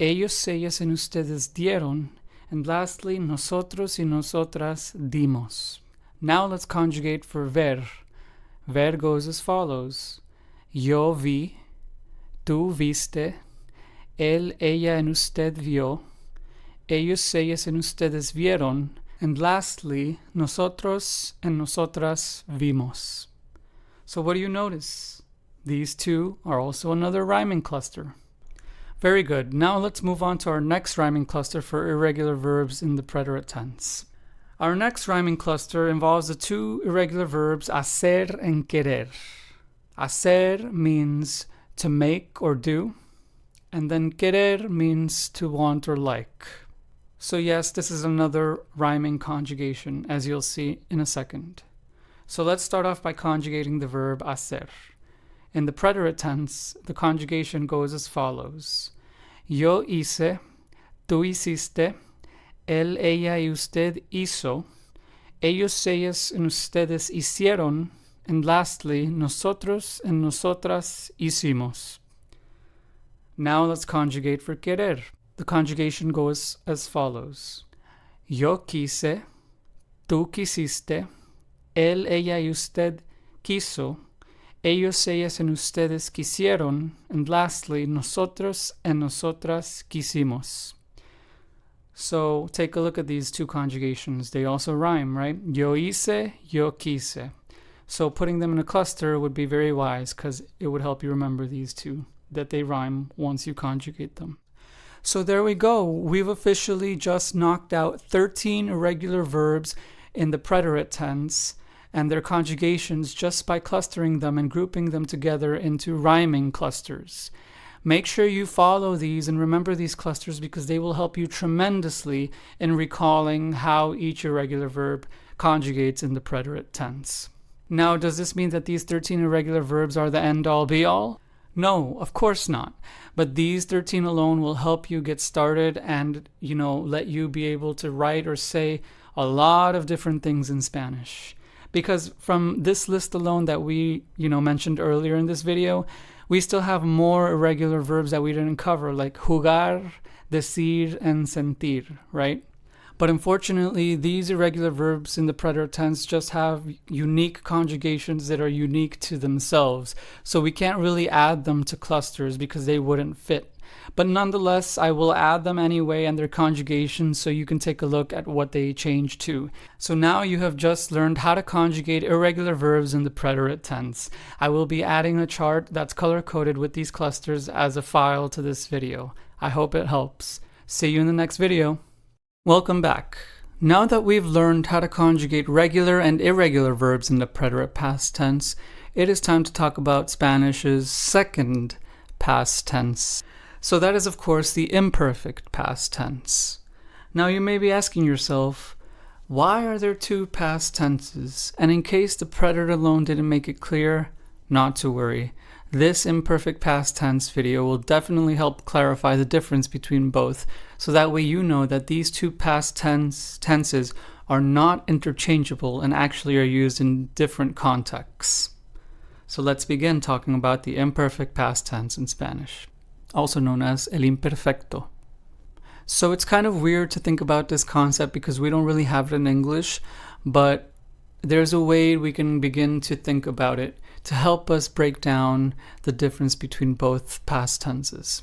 ellos, ellas, en ustedes dieron, and lastly, nosotros y nosotras dimos. Now let's conjugate for ver. Ver goes as follows: yo vi, tú viste, él, ella, en usted vio, ellos, ellas, en ustedes vieron, and lastly, nosotros and nosotras vimos. So what do you notice? These 2 are also another rhyming cluster. Very good. Now let's move on to our next rhyming cluster for irregular verbs in the preterite tense. Our next rhyming cluster involves the 2 irregular verbs hacer and querer. Hacer means to make or do, and then querer means to want or like. So yes, this is another rhyming conjugation, as you'll see in a second. So let's start off by conjugating the verb hacer. In the preterite tense, the conjugation goes as follows: yo hice, tú hiciste, él, ella y usted hizo, ellos, ellas y ustedes hicieron, and lastly, nosotros and nosotras hicimos. Now let's conjugate for querer. The conjugation goes as follows: yo quise, tú quisiste, él, ella y usted quiso, ellos, ellas y ustedes quisieron, and lastly, nosotros and nosotras quisimos. So take a look at these 2 conjugations. They also rhyme, right? Yo hice, yo quise. So putting them in a cluster would be very wise because it would help you remember these 2, that they rhyme once you conjugate them. So there we go. We've officially just knocked out 13 irregular verbs in the preterite tense and their conjugations just by clustering them and grouping them together into rhyming clusters. Make sure you follow these and remember these clusters because they will help you tremendously in recalling how each irregular verb conjugates in the preterite tense. Now, does this mean that these 13 irregular verbs are the end-all be-all? No, of course not. But these 13 alone will help you get started and, let you be able to write or say a lot of different things in Spanish. Because from this list alone that we, mentioned earlier in this video, we still have more irregular verbs that we didn't cover, like jugar, decir, and sentir, right? But unfortunately, these irregular verbs in the preterite tense just have unique conjugations that are unique to themselves. So we can't really add them to clusters because they wouldn't fit. But nonetheless, I will add them anyway and their conjugations so you can take a look at what they change to. So now you have just learned how to conjugate irregular verbs in the preterite tense. I will be adding a chart that's color-coded with these clusters as a file to this video. I hope it helps. See you in the next video. Welcome back. Now that we've learned how to conjugate regular and irregular verbs in the preterite past tense, it is time to talk about Spanish's second past tense. So that is, of course, the imperfect past tense. Now you may be asking yourself, why are there two past tenses? And in case the preterite alone didn't make it clear, not to worry. This imperfect past tense video will definitely help clarify the difference between both, so that way you know that these two past tenses are not interchangeable and actually are used in different contexts. So let's begin talking about the imperfect past tense in Spanish, also known as el imperfecto. So it's kind of weird to think about this concept because we don't really have it in English, but there's a way we can begin to think about it to help us break down the difference between both past tenses.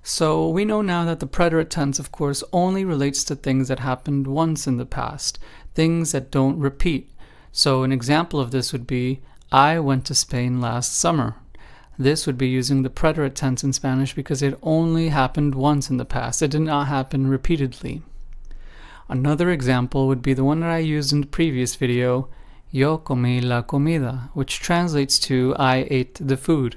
So we know now that the preterite tense, of course, only relates to things that happened once in the past, things that don't repeat. So an example of this would be, I went to Spain last summer. This would be using the preterite tense in Spanish because it only happened once in the past. It did not happen repeatedly. Another example would be the one that I used in the previous video, Yo comí la comida, which translates to I ate the food.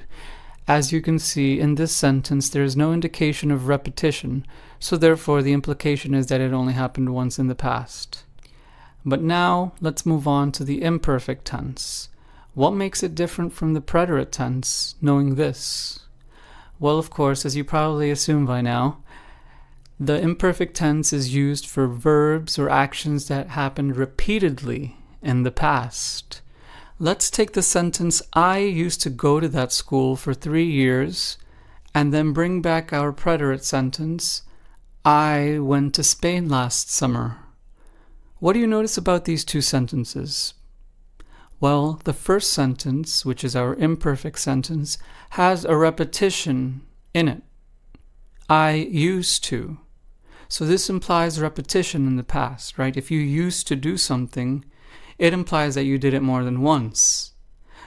As you can see in this sentence, there is no indication of repetition, so therefore the implication is that it only happened once in the past. But now, let's move on to the imperfect tense. What makes it different from the preterite tense, knowing this? Well, of course, as you probably assume by now, the imperfect tense is used for verbs or actions that happened repeatedly in the past. Let's take the sentence, I used to go to that school for 3 years, and then bring back our preterite sentence, I went to Spain last summer. What do you notice about these two sentences? Well, the first sentence, which is our imperfect sentence, has a repetition in it. I used to. So this implies repetition in the past, right? If you used to do something, it implies that you did it more than once.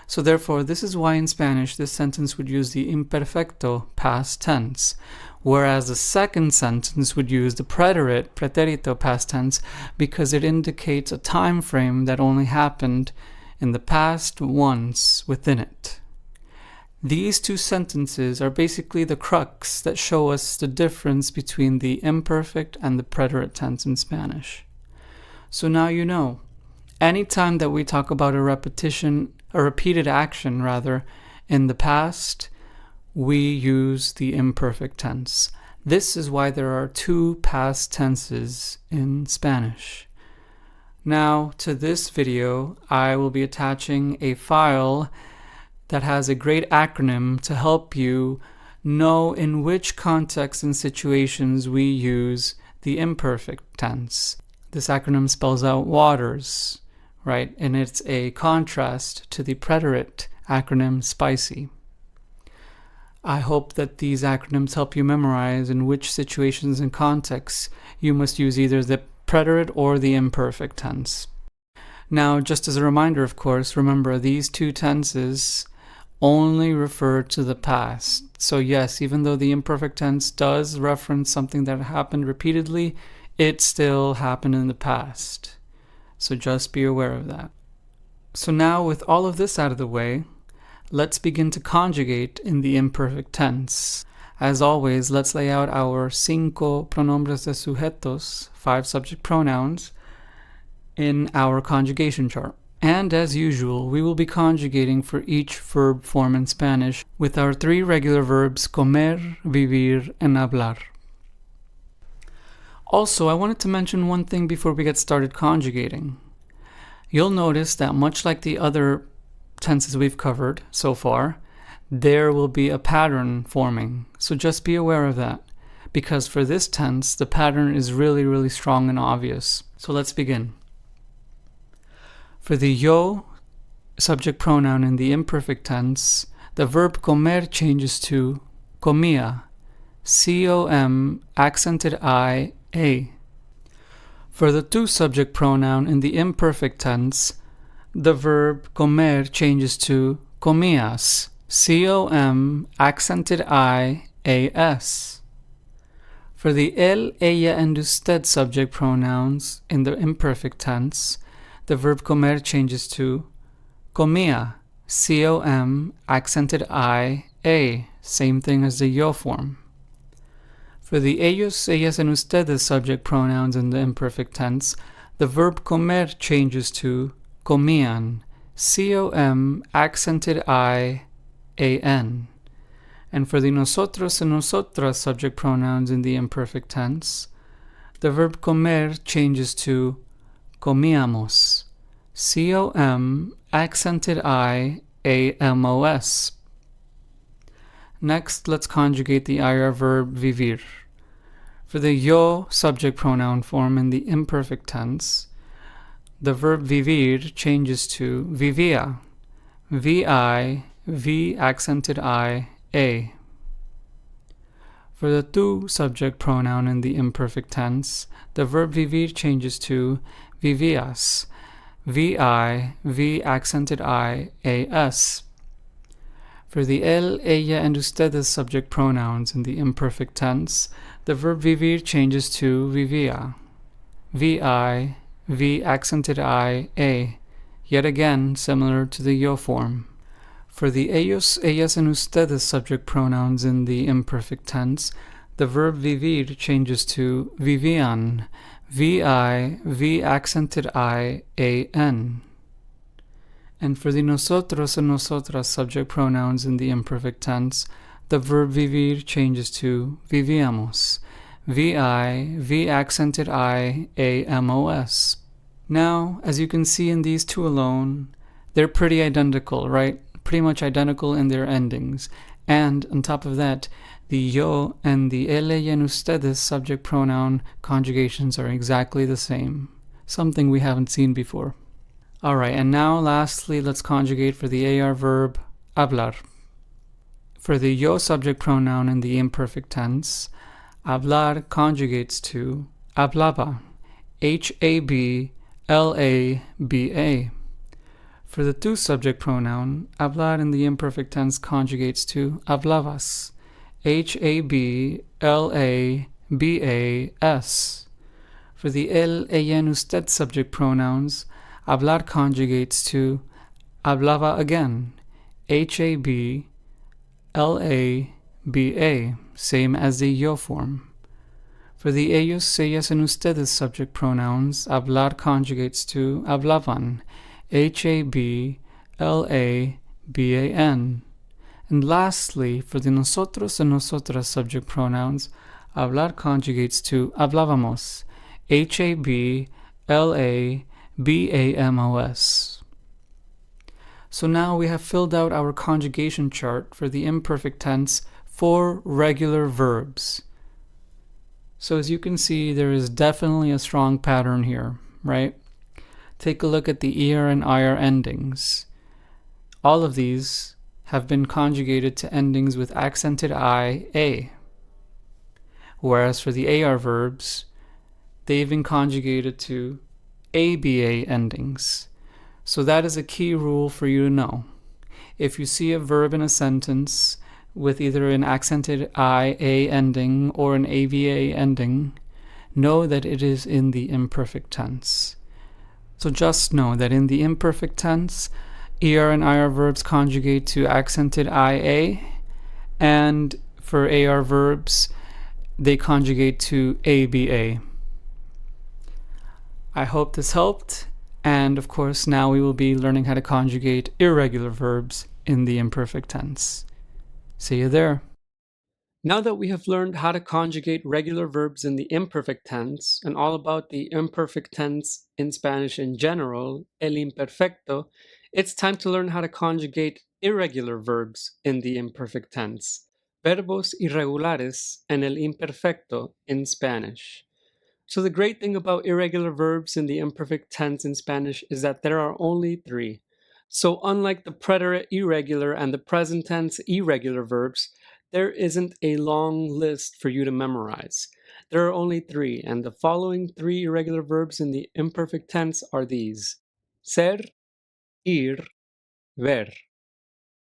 So therefore, this is why in Spanish this sentence would use the imperfecto past tense, whereas the second sentence would use the preterito past tense because it indicates a time frame that only happened in the past once within it. These two sentences are basically the crux that show us the difference between the imperfect and the preterite tense in Spanish. So now you know. Anytime that we talk about a repeated action in the past, we use the imperfect tense. This is why there are two past tenses in Spanish. Now, to this video, I will be attaching a file that has a great acronym to help you know in which contexts and situations we use the imperfect tense. This acronym spells out WATERS, right? And it's a contrast to the preterite acronym SPICY. I hope that these acronyms help you memorize in which situations and contexts you must use either the preterite or the imperfect tense. Now, just as a reminder, of course, remember these two tenses only refer to the past. So yes, even though the imperfect tense does reference something that happened repeatedly, it still happened in the past. So just be aware of that. So now with all of this out of the way, let's begin to conjugate in the imperfect tense. As always, let's lay out our 5 pronombres de sujetos, 5 subject pronouns, in our conjugation chart. And as usual, we will be conjugating for each verb form in Spanish with our 3 regular verbs comer, vivir, and hablar. Also, I wanted to mention one thing before we get started conjugating. You'll notice that much like the other tenses we've covered so far, there will be a pattern forming. So just be aware of that, because for this tense, the pattern is really, really strong and obvious. So let's begin. For the yo subject pronoun in the imperfect tense, the verb comer changes to comía, com accented I, a. For the to subject pronoun in the imperfect tense, the verb comer changes to comías, com accented I, as. For the él, ella, and usted subject pronouns in the imperfect tense, the verb comer changes to comía, com accented I, a, same thing as the yo form. For the ellos, ellas, and ustedes subject pronouns in the imperfect tense, the verb comer changes to comían, com accented I, an. And for the nosotros and nosotras subject pronouns in the imperfect tense, the verb comer changes to comíamos, com accented I, amos. Next, let's conjugate the IR verb vivir. For the yo subject pronoun form in the imperfect tense, the verb vivir changes to vivía, v accented I, a. For the tu subject pronoun in the imperfect tense, the verb vivir changes to vivías, v accented I, as. For the él, ella, and ustedes subject pronouns in the imperfect tense, the verb vivir changes to vivía, v accented I, a, yet again similar to the yo form. For the ellos, ellas, and ustedes subject pronouns in the imperfect tense, the verb vivir changes to vivían, v accented I, an. And for the nosotros and nosotras subject pronouns in the imperfect tense, the verb vivir changes to vivíamos, v accented I, amos. Now, as you can see in these two alone, they're pretty identical, right? Pretty much identical in their endings. And on top of that, the yo and the él, ella, and ustedes subject pronoun conjugations are exactly the same. Something we haven't seen before. Alright, and now lastly, let's conjugate for the AR verb hablar. For the yo subject pronoun in the imperfect tense, hablar conjugates to hablaba, hablaba. For the tu subject pronoun, hablar in the imperfect tense conjugates to hablabas, hablabas. For the él, ella, and usted subject pronouns, hablar conjugates to hablaba again, hablaba, same as the yo form. For the ellos, ellas, and ustedes subject pronouns, hablar conjugates to hablaban, hablaban. And lastly, for the nosotros and nosotras subject pronouns, hablar conjugates to hablábamos, hablabamos. So now we have filled out our conjugation chart for the imperfect tense for regular verbs. So as you can see, there is definitely a strong pattern here, right? Take a look at the ER and IR endings. All of these have been conjugated to endings with accented I, a. Whereas for the AR verbs, they've been conjugated to ABA endings. So that is a key rule for you to know. If you see a verb in a sentence with either an accented IA ending or an ABA ending, know that it is in the imperfect tense. So just know that in the imperfect tense, ER and IR verbs conjugate to accented IA, and for AR verbs, they conjugate to ABA. I hope this helped, and of course now we will be learning how to conjugate irregular verbs in the imperfect tense. See you there. Now that we have learned how to conjugate regular verbs in the imperfect tense and all about the imperfect tense in Spanish in general, el imperfecto, it's time to learn how to conjugate irregular verbs in the imperfect tense, verbos irregulares en el imperfecto in Spanish. So the great thing about irregular verbs in the imperfect tense in Spanish is that there are only 3. So unlike the preterite irregular and the present tense irregular verbs, there isn't a long list for you to memorize. There are only three, and the following three irregular verbs in the imperfect tense are these: ser, ir, ver.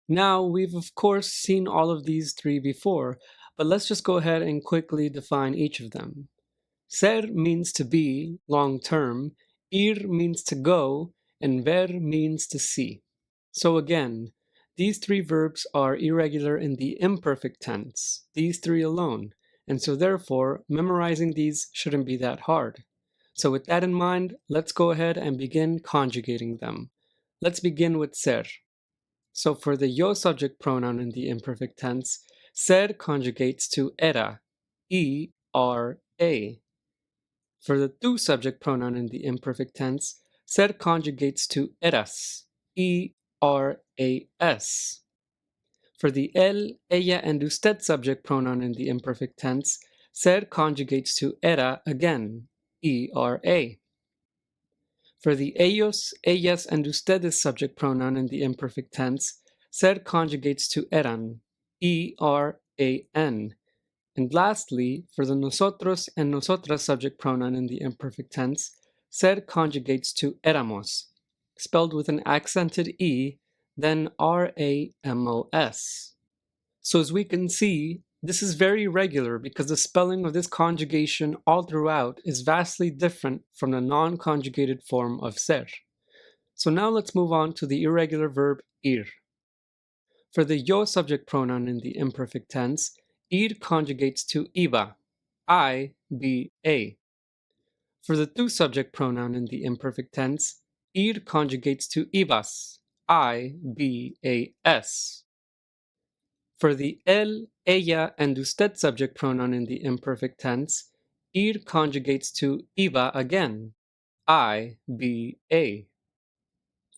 Now, we've of course seen all of these three before, but let's just go ahead and quickly define each of them. Ser means to be, long term, ir means to go, and ver means to see. So again, these three verbs are irregular in the imperfect tense, these three alone, and so therefore, memorizing these shouldn't be that hard. So with that in mind, let's go ahead and begin conjugating them. Let's begin with ser. So for the yo subject pronoun in the imperfect tense, ser conjugates to era, E-R-A. For the tu subject pronoun in the imperfect tense, ser conjugates to eras, E-R-A-S. For the él, ella, and usted subject pronoun in the imperfect tense, ser conjugates to era again, E-R-A. For the ellos, ellas, and ustedes subject pronoun in the imperfect tense, ser conjugates to eran, E-R-A-N. And lastly, for the nosotros and nosotras subject pronoun in the imperfect tense, ser conjugates to éramos, spelled with an accented E, then R-A-M-O-S. So as we can see, this is very regular because the spelling of this conjugation all throughout is vastly different from the non-conjugated form of ser. So now let's move on to the irregular verb ir. For the yo subject pronoun in the imperfect tense, ir conjugates to iba, I-B-A. For the tu subject pronoun in the imperfect tense, ir conjugates to ibas, I-B-A-S. For the él, ella, and usted subject pronoun in the imperfect tense, ir conjugates to iba again, I-B-A.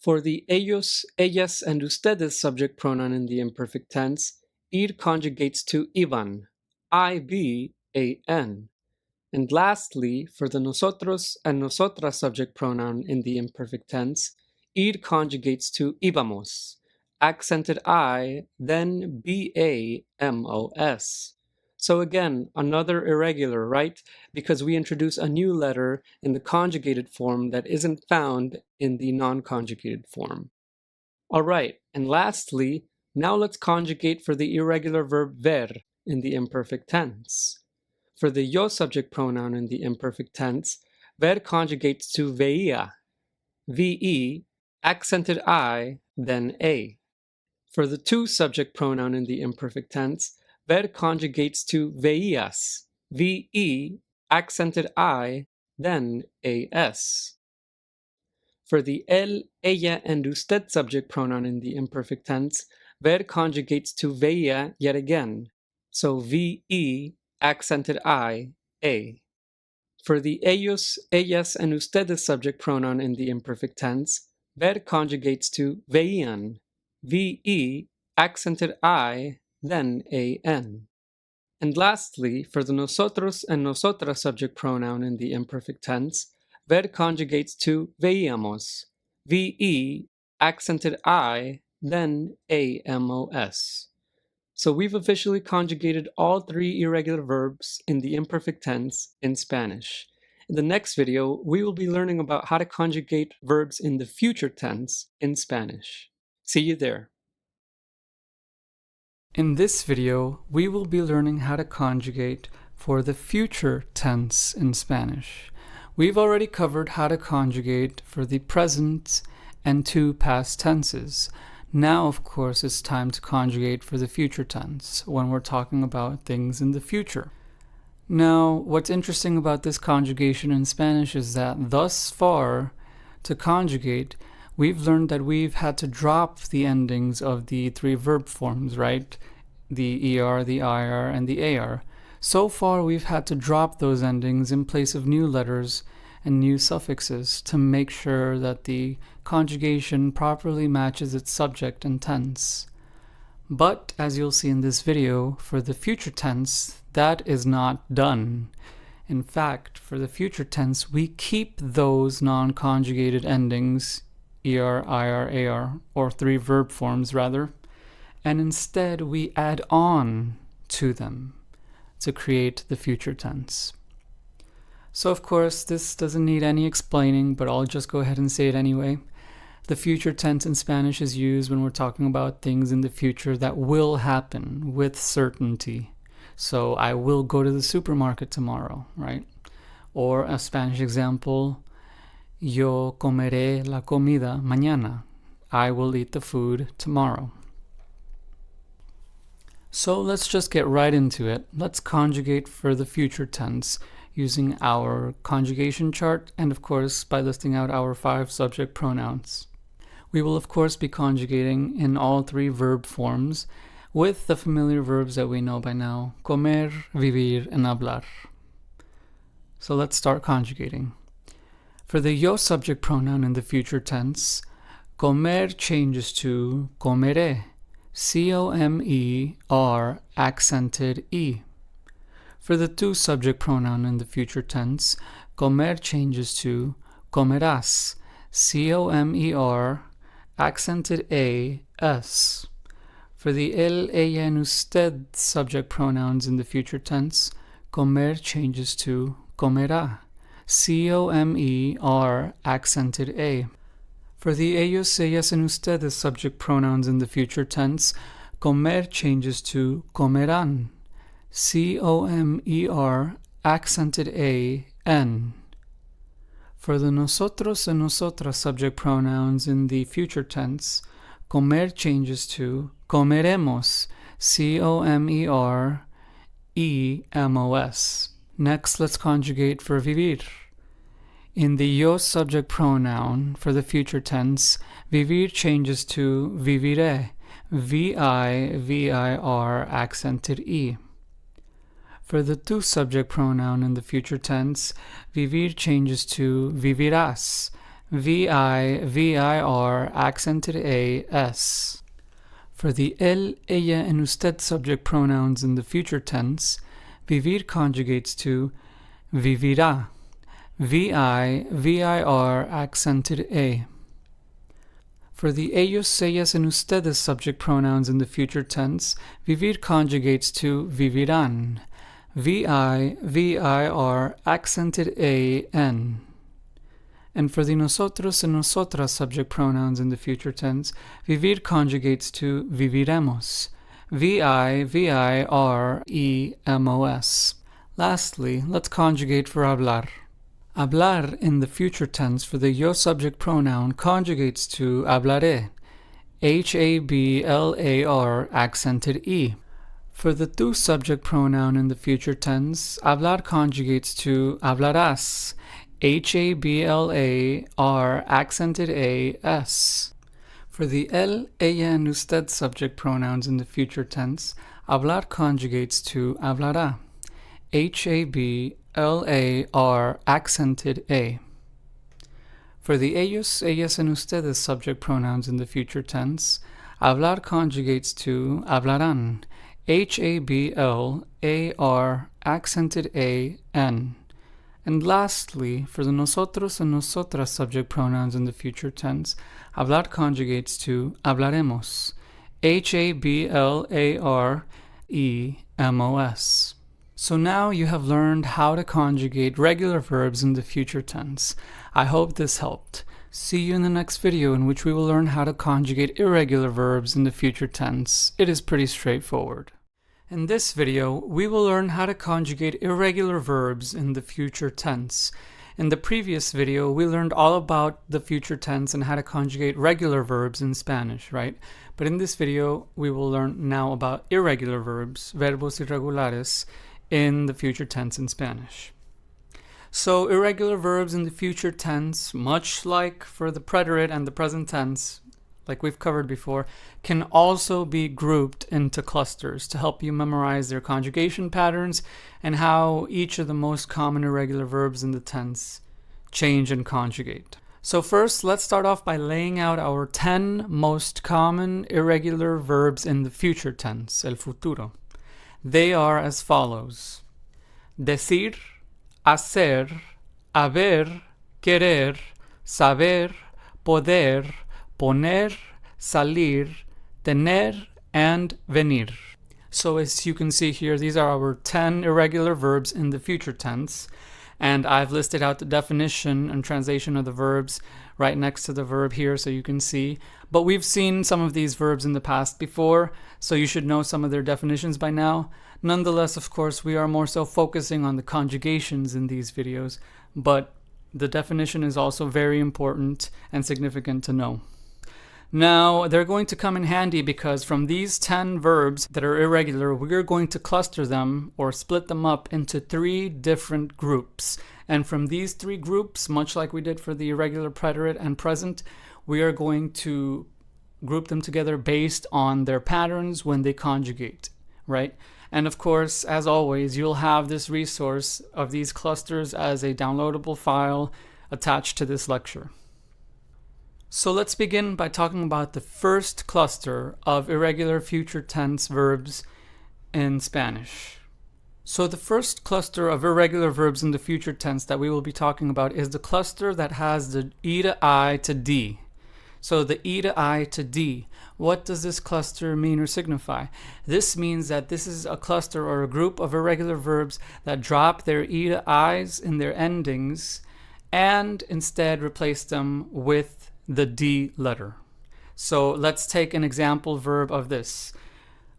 For the ellos, ellas, and ustedes subject pronoun in the imperfect tense, ir conjugates to iban, I-B-A-N. And lastly, for the nosotros and nosotras subject pronoun in the imperfect tense, ir conjugates to íbamos, accented I, then B-A-M-O-S. So again, another irregular, right? Because we introduce a new letter in the conjugated form that isn't found in the non-conjugated form. All right, and lastly, now let's conjugate for the irregular verb ver in the imperfect tense. For the yo subject pronoun in the imperfect tense, ver conjugates to veía, V-E, accented I, then A. For the tu subject pronoun in the imperfect tense, ver conjugates to veías, V-E, accented I, then A-S. For the él, ella, and usted subject pronoun in the imperfect tense, ver conjugates to veía yet again, so V-E, accented I, A. For the ellos, ellas, and ustedes subject pronoun in the imperfect tense, ver conjugates to veían, V-E, accented I, then A-N. And lastly, for the nosotros and nosotras subject pronoun in the imperfect tense, ver conjugates to veíamos, V-E, accented I, then A-M-O-S. So we've officially conjugated all three irregular verbs in the imperfect tense in Spanish. In the next video, we will be learning about how to conjugate verbs in the future tense in Spanish. See you there. In this video, we will be learning how to conjugate for the future tense in Spanish. We've already covered how to conjugate for the present and two past tenses. Now, of course, it's time to conjugate for the future tense when we're talking about things in the future. Now, what's interesting about this conjugation in Spanish is that thus far, to conjugate, we've learned that we've had to drop the endings of the three verb forms, right? The ER, the IR, and the AR. So far, we've had to drop those endings in place of new letters and new suffixes to make sure that the conjugation properly matches its subject and tense. But, as you'll see in this video, for the future tense, that is not done. In fact, for the future tense, we keep those non-conjugated endings, ER, IR, AR, or three verb forms rather, and instead we add on to them to create the future tense. So of course, this doesn't need any explaining, but I'll just go ahead and say it anyway. The future tense in Spanish is used when we're talking about things in the future that will happen with certainty. So I will go to the supermarket tomorrow, right? Or a Spanish example, yo comeré la comida mañana. I will eat the food tomorrow. So let's just get right into it. Let's conjugate for the future tense using our conjugation chart and of course by listing out our 5 subject pronouns. We will of course be conjugating in all 3 verb forms with the familiar verbs that we know by now: comer, vivir, and hablar. So let's start conjugating. For the yo subject pronoun in the future tense, comer changes to comeré, C-O-M-E-R accented E. For the tu subject pronoun in the future tense, comer changes to comerás, C-O-M-E-R accented A-S. For the él, ella, and usted subject pronouns in the future tense, comer changes to comerá, C-O-M-E-R accented A. For the ellos, ellas, and ustedes subject pronouns in the future tense, comer changes to comerán, C-O-M-E-R accented A-N. For the nosotros and nosotras subject pronouns in the future tense, comer changes to comeremos, C-O-M-E-R-E-M-O-S. Next, let's conjugate for vivir. In the yo subject pronoun for the future tense, vivir changes to viviré, V-I-V-I-R accented E. For the tu subject pronoun in the future tense, vivir changes to vivirás, V-I-V-I-R accented A-S. For the él, ella, and usted subject pronouns in the future tense, vivir conjugates to vivirá, V-I-V-I-R accented A. For the ellos, ellas, and ustedes subject pronouns in the future tense, vivir conjugates to vivirán, V-I-V-I-R accented A-N. And for the nosotros and nosotras subject pronouns in the future tense, vivir conjugates to viviremos, V-I-V-I-R-E-M-O-S. Lastly, let's conjugate for hablar. Hablar in the future tense for the yo subject pronoun conjugates to hablaré, H-A-B-L-A-R accented E. For the tu subject pronoun in the future tense, hablar conjugates to hablarás, H-A-B-L-A-R accented A-S. For the él, ella, and usted subject pronouns in the future tense, hablar conjugates to hablará, H-A-B-L-A-R accented A. For the ellos, ellas, and ustedes subject pronouns in the future tense, hablar conjugates to hablarán, H-A-B-L-A-R accented A-N. And lastly, for the nosotros and nosotras subject pronouns in the future tense, hablar conjugates to hablaremos, H-A-B-L-A-R-E-M-O-S. So now you have learned how to conjugate regular verbs in the future tense. I hope this helped. See you in the next video in which we will learn how to conjugate irregular verbs in the future tense. It is pretty straightforward. In this video, we will learn how to conjugate irregular verbs in the future tense. In the previous video, we learned all about the future tense and how to conjugate regular verbs in Spanish, right? But in this video, we will learn now about irregular verbs, verbos irregulares, in the future tense in Spanish. So irregular verbs in the future tense, much like for the preterite and the present tense, like we've covered before, can also be grouped into clusters to help you memorize their conjugation patterns and how each of the most common irregular verbs in the tense change and conjugate. So first, let's start off by laying out our 10 most common irregular verbs in the future tense, el futuro. They are as follows: decir, hacer, haber, querer, saber, poder, poner, salir, tener, and venir. So as you can see here, these are our 10 irregular verbs in the future tense. And I've listed out the definition and translation of the verbs right next to the verb here so you can see. But we've seen some of these verbs in the past before, so you should know some of their definitions by now. Nonetheless, of course, we are more so focusing on the conjugations in these videos, but the definition is also very important and significant to know. Now, they're going to come in handy because from these 10 verbs that are irregular, we're going to cluster them or split them up into 3 different groups. And from these 3 groups, much like we did for the irregular preterite and present, we are going to group them together based on their patterns when they conjugate, right? And of course, as always, you'll have this resource of these clusters as a downloadable file attached to this lecture. So let's begin by talking about the first cluster of irregular future tense verbs in Spanish. So the first cluster of irregular verbs in the future tense that we will be talking about is the cluster that has the E to I to D. So the E to I to D, what does this cluster mean or signify? This means that this is a cluster or a group of irregular verbs that drop their E to I's in their endings and instead replace them with the D letter. So let's take an example verb of this.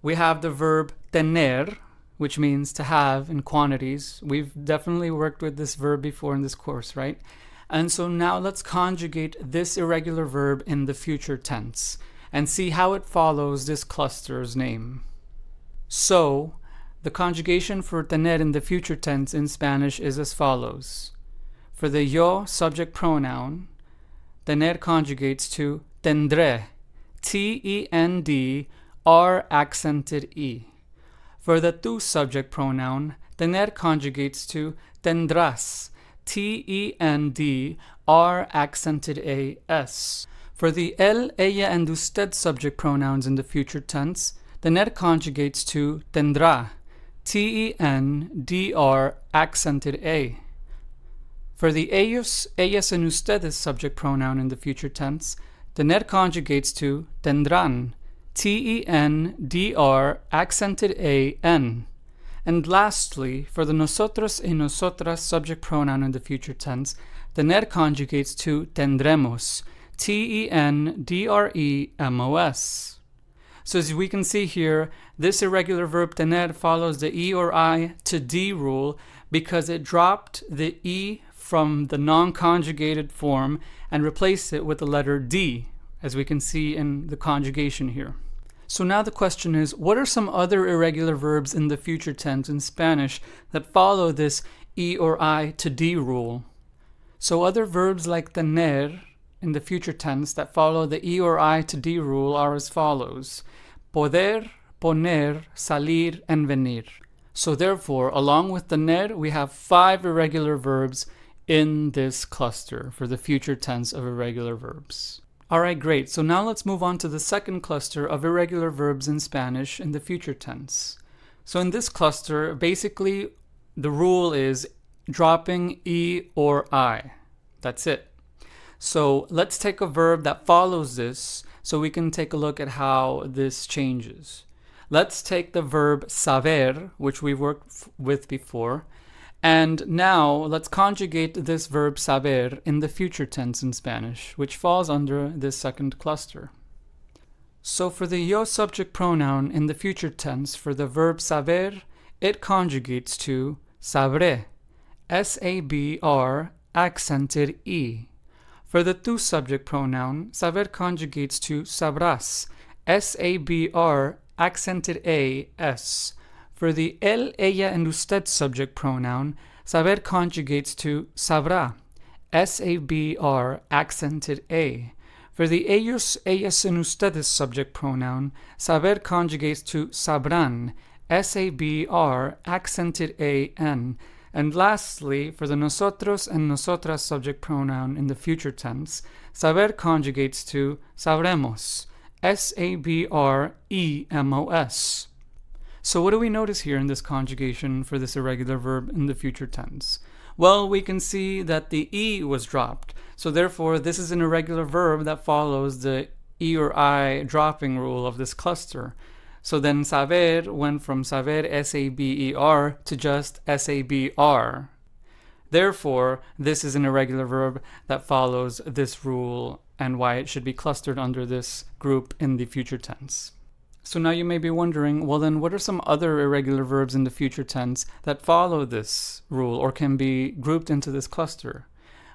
We have the verb tener, which means to have in quantities. We've definitely worked with this verb before in this course, right? And so now let's conjugate this irregular verb in the future tense and see how it follows this cluster's name. So the conjugation for tener in the future tense in Spanish is as follows. For the yo subject pronoun, tener conjugates to tendré, T-E-N-D-R accented E. For the tu subject pronoun, tener conjugates to tendrás, T-E-N-D-R accented A-S. For the él, ella, and usted subject pronouns in the future tense, tener conjugates to tendrá, T-E-N-D-R accented A. For the ellos, ellas, and ustedes subject pronoun in the future tense, tener conjugates to tendrán, T-E-N-D-R accented A-N. And lastly, for the nosotros y nosotras subject pronoun in the future tense, tener conjugates to tendremos, T-E-N-D-R-E-M-O-S. So as we can see here, this irregular verb tener follows the E or I to D rule because it dropped the E from the non-conjugated form and replaced it with the letter D, as we can see in the conjugation here. So now the question is, what are some other irregular verbs in the future tense in Spanish that follow this E or I to D rule? So other verbs like tener in the future tense that follow the E or I to D rule are as follows. Poder, poner, salir, and venir. So therefore, along with tener, we have 5 irregular verbs in this cluster for the future tense of irregular verbs. Alright, great. So now let's move on to the second cluster of irregular verbs in Spanish in the future tense. So in this cluster, basically the rule is dropping E or I. That's it. So let's take a verb that follows this so we can take a look at how this changes. Let's take the verb saber, which we've worked with before. And now let's conjugate this verb saber in the future tense in Spanish, which falls under this second cluster. So for the yo subject pronoun in the future tense for the verb saber, it conjugates to sabré, S-A-B-R accented E. For the tu subject pronoun, saber conjugates to sabrás, S-A-B-R accented A-S. For the él, ella, and usted subject pronoun, saber conjugates to sabrá, S-A-B-R accented A. For the ellos, ellas, and ustedes subject pronoun, saber conjugates to sabrán, S-A-B-R accented A-N. And lastly, for the nosotros and nosotras subject pronoun in the future tense, saber conjugates to sabremos, S-A-B-R-E-M-O-S. So what do we notice here in this conjugation for this irregular verb in the future tense? Well, we can see that the E was dropped. So therefore, this is an irregular verb that follows the E or I dropping rule of this cluster. So then saber went from saber, S-A-B-E-R, to just S-A-B-R. Therefore, this is an irregular verb that follows this rule and why it should be clustered under this group in the future tense. So now you may be wondering, well then what are some other irregular verbs in the future tense that follow this rule or can be grouped into this cluster?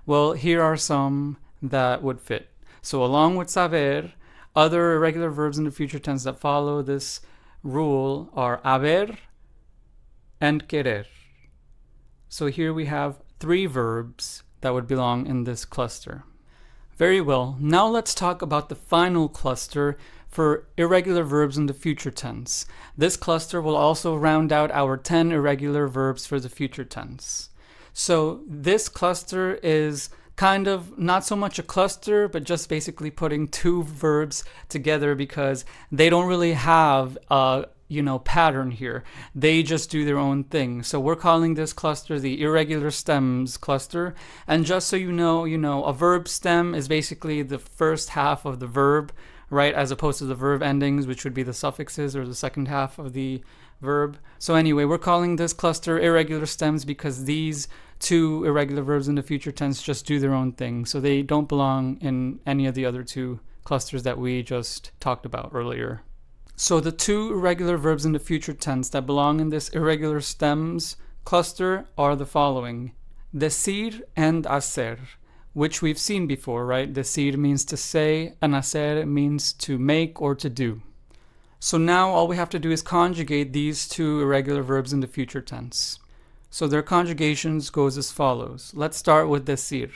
Well, here are some that would fit. So along with saber, other irregular verbs in the future tense that follow this rule are haber and querer. So here we have 3 verbs that would belong in this cluster. Very well, now let's talk about the final cluster for irregular verbs in the future tense. This cluster will also round out our 10 irregular verbs for the future tense. So this cluster is kind of not so much a cluster, but just basically putting 2 verbs together because they don't really have a pattern here. They just do their own thing. So we're calling this cluster the irregular stems cluster. And just so you know, a verb stem is basically the first half of the verb, right? As opposed to the verb endings, which would be the suffixes or the second half of the verb. So anyway, we're calling this cluster irregular stems because these 2 irregular verbs in the future tense just do their own thing. So they don't belong in any of the other 2 clusters that we just talked about earlier. So the 2 irregular verbs in the future tense that belong in this irregular stems cluster are the following: decir and hacer, which we've seen before, right? Decir means to say and hacer means to make or to do. So now all we have to do is conjugate these 2 irregular verbs in the future tense. So their conjugations goes as follows. Let's start with decir.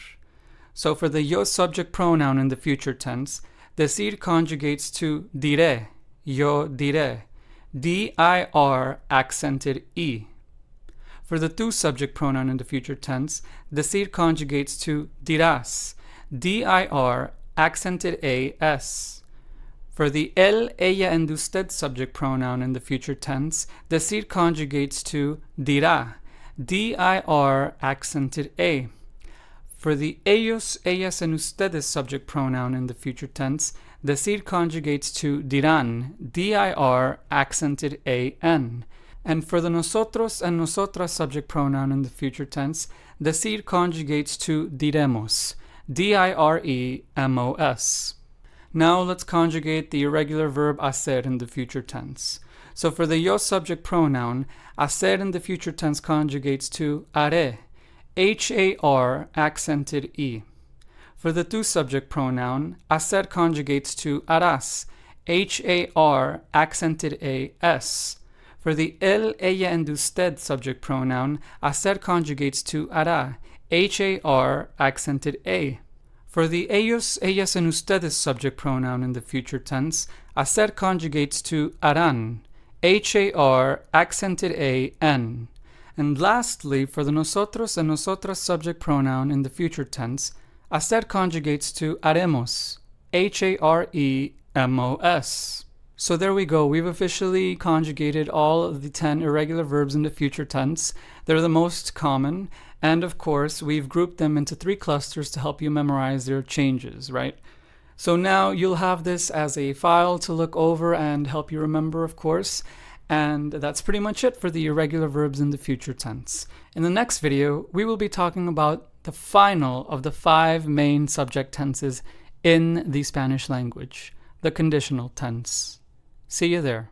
So for the yo subject pronoun in the future tense, decir conjugates to diré, yo diré, D-I-R accented E. For the tu subject pronoun in the future tense, decir conjugates to dirás, D-I-R accented A-S. For the él, ella, and usted subject pronoun in the future tense, decir conjugates to dirá, D-I-R accented A. For the ellos, ellas, and ustedes subject pronoun in the future tense, decir conjugates to dirán, D-I-R accented A-N. And for the nosotros and nosotras subject pronoun in the future tense, decir conjugates to diremos, D-I-R-E-M-O-S. Now let's conjugate the irregular verb hacer in the future tense. So for the yo subject pronoun, hacer in the future tense conjugates to haré, H-A-R accented E. For the tu subject pronoun, hacer conjugates to harás, H-A-R accented A-S. For the él, ella, and usted subject pronoun, hacer conjugates to hará, H-A-R accented A. For the ellos, ellas, and ustedes subject pronoun in the future tense, hacer conjugates to harán, H-A-R accented A-N. And lastly, for the nosotros and nosotras subject pronoun in the future tense, hacer conjugates to haremos, H-A-R-E-M-O-S. So there we go. We've officially conjugated all of the 10 irregular verbs in the future tense. They're the most common. And of course, we've grouped them into 3 clusters to help you memorize their changes, right? So now you'll have this as a file to look over and help you remember, of course. And that's pretty much it for the irregular verbs in the future tense. In the next video, we will be talking about the final of the 5 main subject tenses in the Spanish language, the conditional tense. See you there.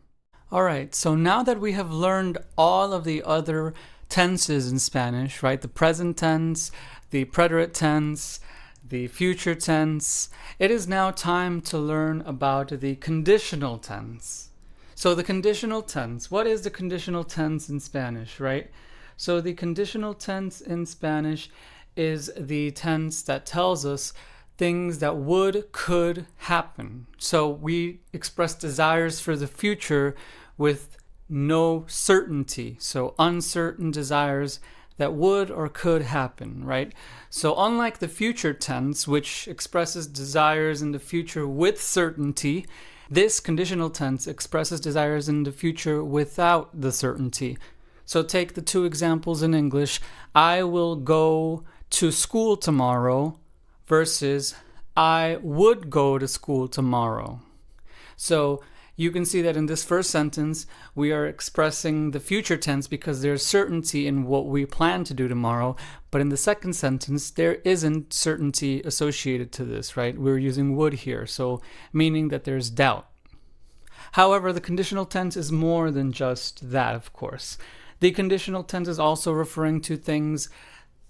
All right, so now that we have learned all of the other tenses in Spanish, right? The present tense, the preterite tense, the future tense, it is now time to learn about the conditional tense. So the conditional tense, what is the conditional tense in Spanish, right? So the conditional tense in Spanish is the tense that tells us things that would, could happen. So we express desires for the future with no certainty. So uncertain desires that would or could happen, right? So unlike the future tense, which expresses desires in the future with certainty, this conditional tense expresses desires in the future without the certainty. So take the 2 examples in English. I will go to school tomorrow versus I would go to school tomorrow. So You can see that in this first sentence, we are expressing the future tense because there's certainty in what we plan to do tomorrow. But in the second sentence, there isn't certainty associated to this, right? We're using would here, so meaning that there's doubt. However, the conditional tense is more than just that, of course. The conditional tense is also referring to things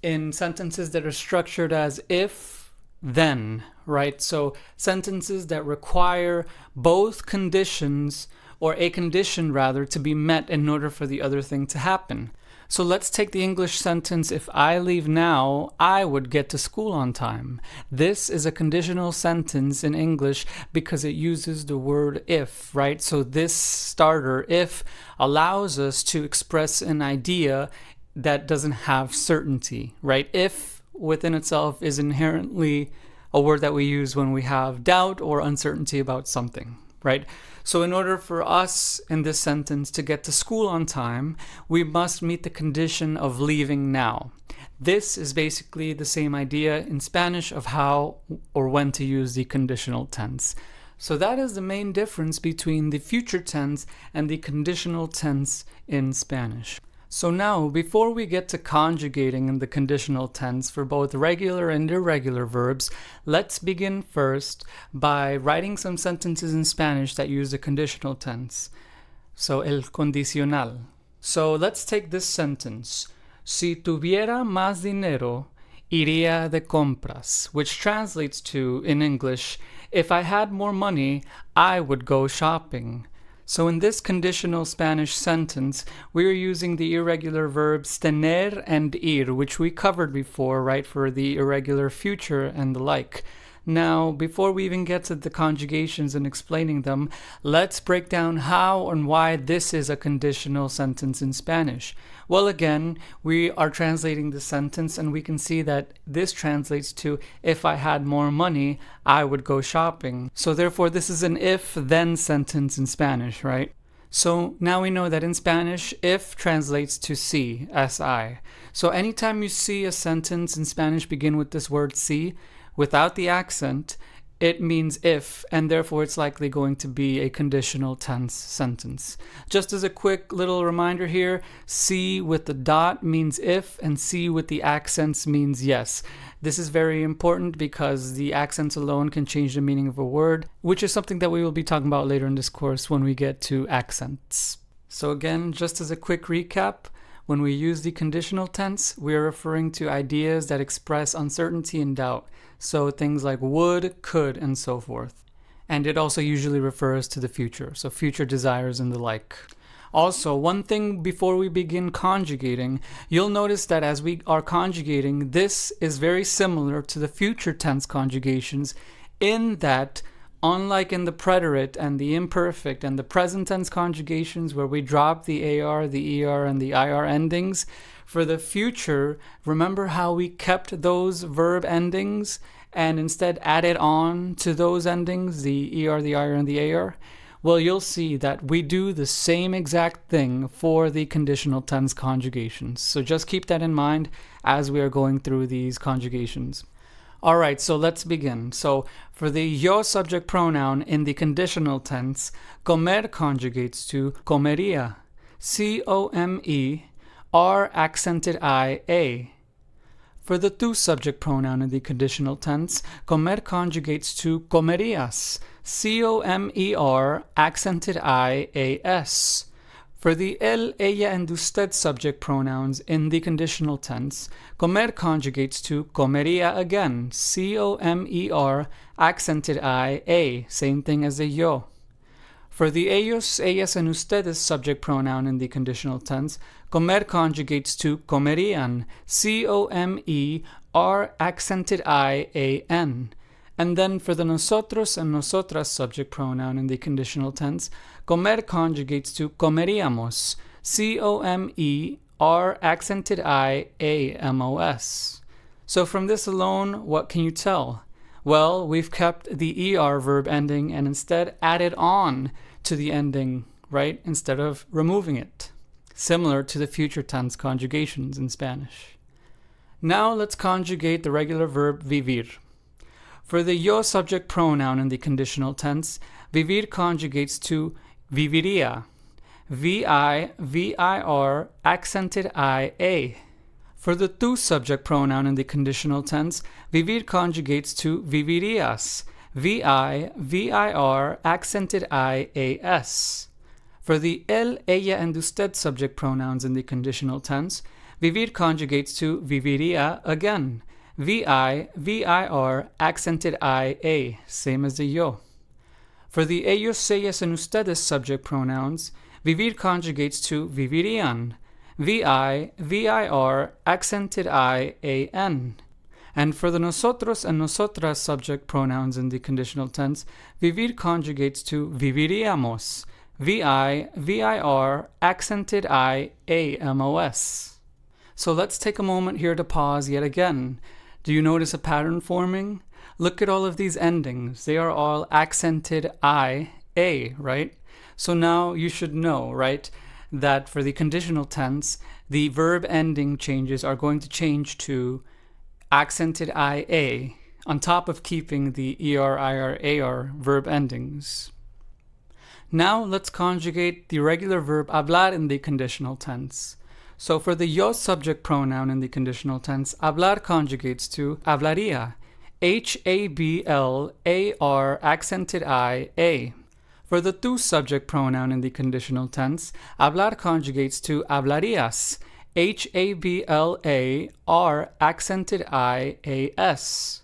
in sentences that are structured as if, then, right? So sentences that require both conditions, or a condition rather, to be met in order for the other thing to happen. So let's take the English sentence, if I leave now, I would get to school on time. This is a conditional sentence in English because it uses the word if, right? So this starter, if, allows us to express an idea that doesn't have certainty, right? If within itself is inherently a word that we use when we have doubt or uncertainty about something, right? So in order for us in this sentence to get to school on time, we must meet the condition of leaving now. This is basically the same idea in Spanish of how or when to use the conditional tense. So that is the main difference between the future tense and the conditional tense in Spanish. So now, before we get to conjugating in the conditional tense for both regular and irregular verbs, let's begin first by writing some sentences in Spanish that use the conditional tense. So, el condicional. So let's take this sentence. Si tuviera más dinero, iría de compras, which translates to, in English, if I had more money, I would go shopping. So in this conditional Spanish sentence, we're using the irregular verbs tener and ir, which we covered before, right, for the irregular future and the like. Now, before we even get to the conjugations and explaining them, let's break down how and why this is a conditional sentence in Spanish. Well, again, we are translating the sentence and we can see that this translates to, if I had more money, I would go shopping. So therefore, this is an if-then sentence in Spanish, right? So now we know that in Spanish, if translates to si, S-I. So anytime you see a sentence in Spanish begin with this word si, without the accent, it means if, and therefore it's likely going to be a conditional tense sentence. Just as a quick little reminder here, si with the dot means if, and si with the accents means yes. This is very important because the accents alone can change the meaning of a word, which is something that we will be talking about later in this course when we get to accents. So again, just as a quick recap, when we use the conditional tense, we are referring to ideas that express uncertainty and doubt. So things like would, could, and so forth. And it also usually refers to the future, so future desires and the like. Also, one thing before we begin conjugating, you'll notice that as we are conjugating, this is very similar to the future tense conjugations in that, unlike in the preterite and the imperfect and the present tense conjugations where we drop the AR, the ER, and the IR endings, for the future, remember how we kept those verb endings and instead added on to those endings, the ER, the IR, and the AR? Well, you'll see that we do the same exact thing for the conditional tense conjugations. So just keep that in mind as we are going through these conjugations. Alright, so let's begin. So for the yo subject pronoun in the conditional tense, comer conjugates to comería. C-O-M-E, R accented I-A. For the tu subject pronoun in the conditional tense, comer conjugates to comerías. C-O-M-E-R accented I-A-S. For the él, ella, and usted subject pronouns in the conditional tense, comer conjugates to comería again, C-O-M-E-R, accented I-A, same thing as the yo. For the ellos, ellas, and ustedes subject pronoun in the conditional tense, comer conjugates to comerían, C-O-M-E-R, accented I-A-N. And then for the nosotros and nosotras subject pronoun in the conditional tense, comer conjugates to comeríamos, C-O-M-E-R accented I-A-M-O-S. So from this alone, what can you tell? Well, we've kept the ER verb ending and instead added on to the ending, right, instead of removing it, similar to the future tense conjugations in Spanish. Now let's conjugate the regular verb vivir. For the yo subject pronoun in the conditional tense, vivir conjugates to viviría. Vi, vir, accented I-A. For the tu subject pronoun in the conditional tense, vivir conjugates to vivirías. Vi, vir, accented I-A-S. For the el, ella, and usted subject pronouns in the conditional tense, vivir conjugates to viviría again. Vi, vir, accented I-A, same as the yo. For the ellos, ellas, and ustedes subject pronouns, vivir conjugates to vivirían. Vi, vir, accented I-A-N. And for the nosotros and nosotras subject pronouns in the conditional tense, vivir conjugates to viviríamos. Vi, vir, accented I-A-M-O-S. So let's take a moment here to pause yet again. Do you notice a pattern forming? Look at all of these endings. They are all accented I-A, right? So now you should know, right, that for the conditional tense, the verb ending changes are going to change to accented I-A on top of keeping the ER, IR, AR verb endings. Now let's conjugate the irregular verb hablar in the conditional tense. So for the yo subject pronoun in the conditional tense, hablar conjugates to hablaría. H-A-B-L-A-R accented I-A. For the tu subject pronoun in the conditional tense, hablar conjugates to hablarías. H-A-B-L-A-R accented I-A-S.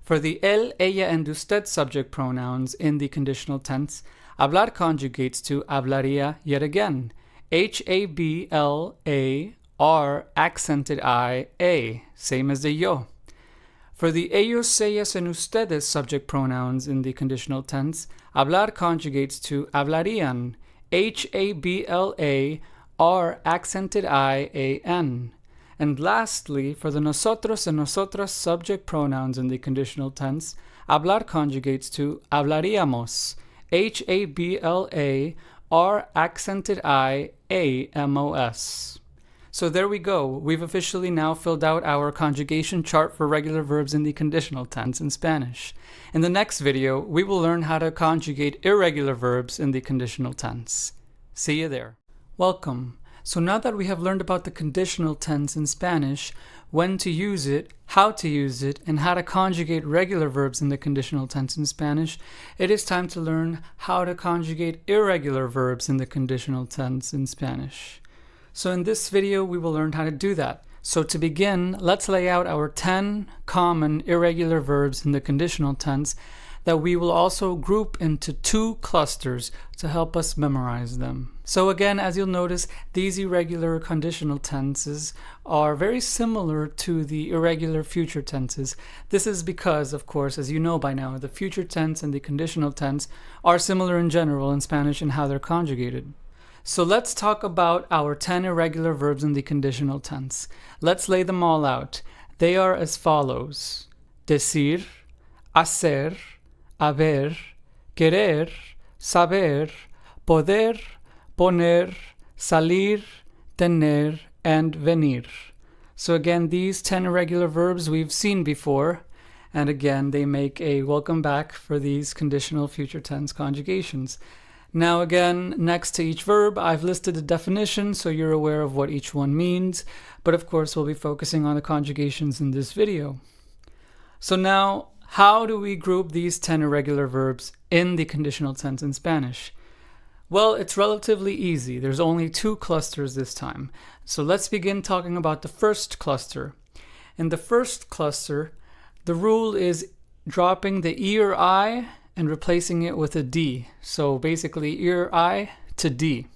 For the el, ella, and usted subject pronouns in the conditional tense, hablar conjugates to hablaría yet again. H-A-B-L-A-R accented I-A, same as the yo. For the ellos, ellas, and ustedes subject pronouns in the conditional tense, hablar conjugates to hablarían. H-A-B-L-A-R accented I-A-N. And lastly, for the nosotros and nosotras subject pronouns in the conditional tense, hablar conjugates to hablaríamos. H-A-B-L-A-R accented I-A-M-O-S. So there we go. We've officially now filled out our conjugation chart for regular verbs in the conditional tense in Spanish. In the next video, we will learn how to conjugate irregular verbs in the conditional tense. See you there. Welcome. So now that we have learned about the conditional tense in Spanish, when to use it, how to use it, and how to conjugate regular verbs in the conditional tense in Spanish, it is time to learn how to conjugate irregular verbs in the conditional tense in Spanish. So in this video, we will learn how to do that. So to begin, let's lay out our 10 common irregular verbs in the conditional tense that we will also group into 2 clusters to help us memorize them. So again, as you'll notice, these irregular conditional tenses are very similar to the irregular future tenses. This is because, of course, as you know by now, the future tense and the conditional tense are similar in general in Spanish in how they're conjugated. So let's talk about our 10 irregular verbs in the conditional tense. Let's lay them all out. They are as follows: decir, hacer, haber, querer, saber, poder, poner, salir, tener, and venir. So again, these 10 irregular verbs we've seen before, and again, they make a welcome back for these conditional future tense conjugations. Now again, next to each verb, I've listed a definition so you're aware of what each one means, but of course we'll be focusing on the conjugations in this video. So now, how do we group these 10 irregular verbs in the conditional tense in Spanish? Well, it's relatively easy. There's only 2 clusters this time. So let's begin talking about the first cluster. In the first cluster, the rule is dropping the E or I and replacing it with a D. So basically, E or I to D.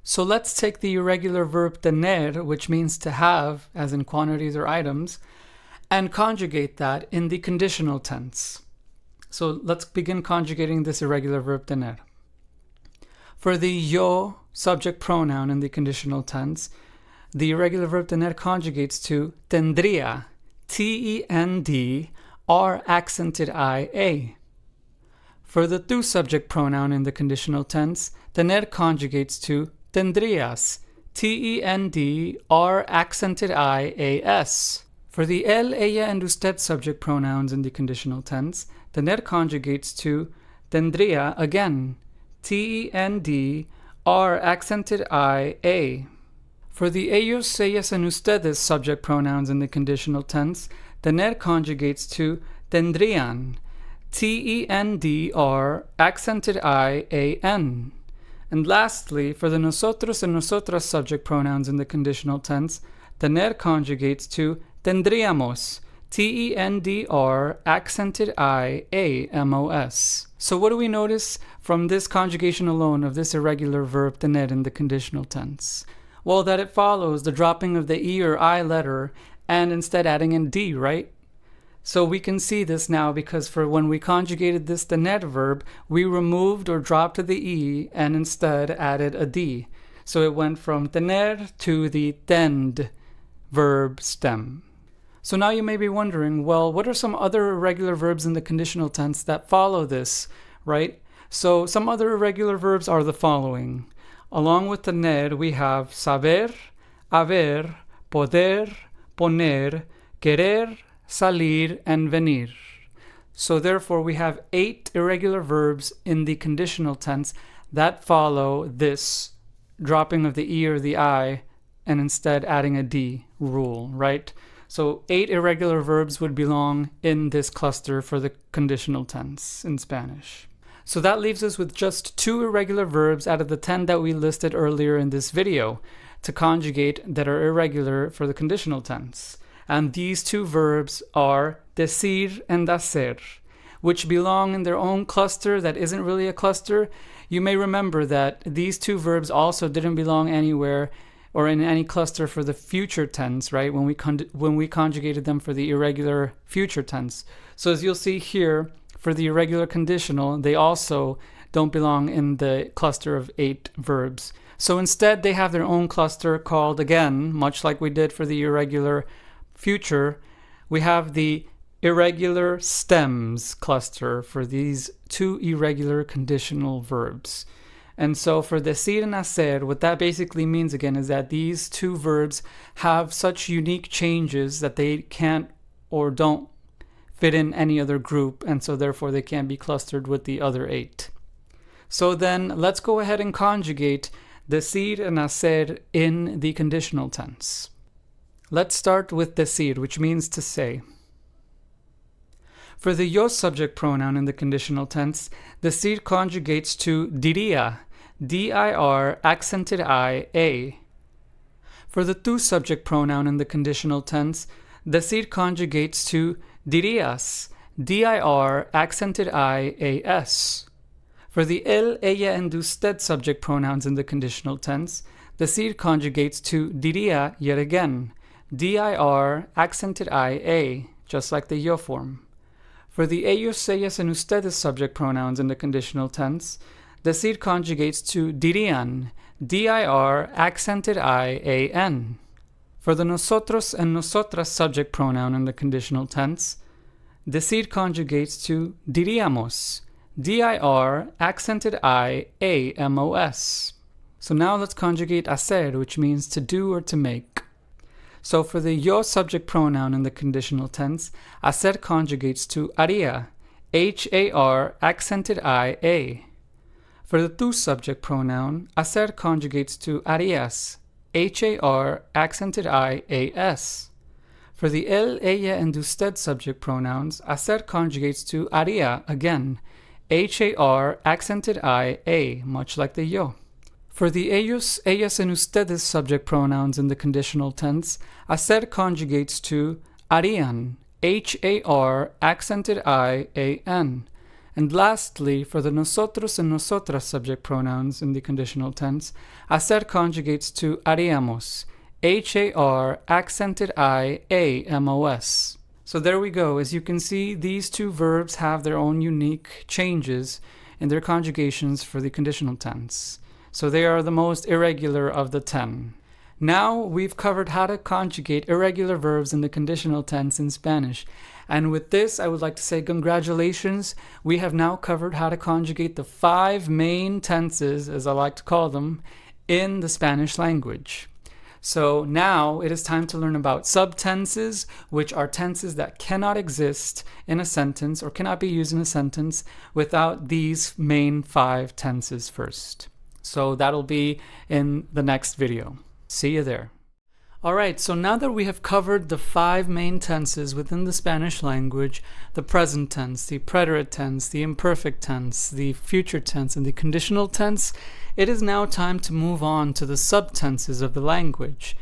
So let's take the irregular verb tener, which means to have, as in quantities or items, and conjugate that in the conditional tense. So let's begin conjugating this irregular verb tener. For the yo subject pronoun in the conditional tense, the irregular verb tener conjugates to tendría, T-E-N-D-R accented I-A. For the tu subject pronoun in the conditional tense, tener conjugates to tendrías, T-E-N-D-R accented I-A-S. For the él, ella, and usted subject pronouns in the conditional tense, tener conjugates to tendría again, T-E-N-D, R accented I-A. For the ellos, ellas, and ustedes subject pronouns in the conditional tense, tener conjugates to tendrían, T-E-N-D-R accented I-A-N. And lastly, for the nosotros and nosotras subject pronouns in the conditional tense, tener conjugates to tendríamos, T-E-N-D-R accented I-A-M-O-S. So what do we notice from this conjugation alone of this irregular verb tener in the conditional tense? Well, that it follows the dropping of the E or I letter and instead adding in D, right? So we can see this now because for when we conjugated this tener verb, we removed or dropped the E and instead added a D. So it went from tener to the tend verb stem. So now you may be wondering, well, what are some other irregular verbs in the conditional tense that follow this, right? So some other irregular verbs are the following. Along with tener, we have saber, haber, poder, poner, querer, salir, and venir. So therefore, we have 8 irregular verbs in the conditional tense that follow this dropping of the E or the I and instead adding a D rule, right? So 8 irregular verbs would belong in this cluster for the conditional tense in Spanish. So that leaves us with just 2 irregular verbs out of the 10 that we listed earlier in this video to conjugate that are irregular for the conditional tense. And these 2 verbs are decir and hacer, which belong in their own cluster that isn't really a cluster. You may remember that these 2 verbs also didn't belong anywhere or in any cluster for the future tense, right? When we conjugated them for the irregular future tense. So as you'll see here, for the irregular conditional, they also don't belong in the cluster of 8 verbs. So instead, they have their own cluster called, again, much like we did for the irregular future, we have the irregular stems cluster for these 2 irregular conditional verbs. And so for decir and hacer, what that basically means again is that these 2 verbs have such unique changes that they can't or don't fit in any other group, and so therefore they can't be clustered with the other 8. So then let's go ahead and conjugate decir and hacer in the conditional tense. Let's start with decir, which means to say. For the yo subject pronoun in the conditional tense, decir conjugates to diría, D-I-R accented I-A. For the tú subject pronoun in the conditional tense, decir conjugates to dirías, D-I-R accented I-A-S. For the él, ella, and usted subject pronouns in the conditional tense, decir conjugates to diría yet again, D-I-R accented I-A, just like the yo form. For the ellos, ellas, and ustedes subject pronouns in the conditional tense, decir conjugates to dirían, D-I-R accented I-A-N. For the nosotros and nosotras subject pronoun in the conditional tense, decir conjugates to diríamos, D-I-R accented I-A-M-O-S. So now let's conjugate hacer, which means to do or to make. So for the yo subject pronoun in the conditional tense, hacer conjugates to haría, H-A-R accented I-A. For the tú subject pronoun, hacer conjugates to harías, H-A-R accented I-A-S. For the él, ella, and usted subject pronouns, hacer conjugates to haría again, H-A-R accented I-A, much like the yo. For the ellos, ellas, and ustedes subject pronouns in the conditional tense, hacer conjugates to harían, H-A-R accented I-A-N. And lastly, for the nosotros and nosotras subject pronouns in the conditional tense, hacer conjugates to haríamos, H-A-R accented I-A-M-O-S. So there we go. As you can see, these 2 verbs have their own unique changes in their conjugations for the conditional tense. So they are the most irregular of the 10. Now we've covered how to conjugate irregular verbs in the conditional tense in Spanish. And with this, I would like to say congratulations. We have now covered how to conjugate the 5 main tenses, as I like to call them, in the Spanish language. So now it is time to learn about subtenses, which are tenses that cannot exist in a sentence or cannot be used in a sentence without these main 5 tenses first. So that'll be in the next video. See you there. Alright, so now that we have covered the 5 main tenses within the Spanish language, the present tense, the preterite tense, the imperfect tense, the future tense, and the conditional tense, it is now time to move on to the subtenses of the language.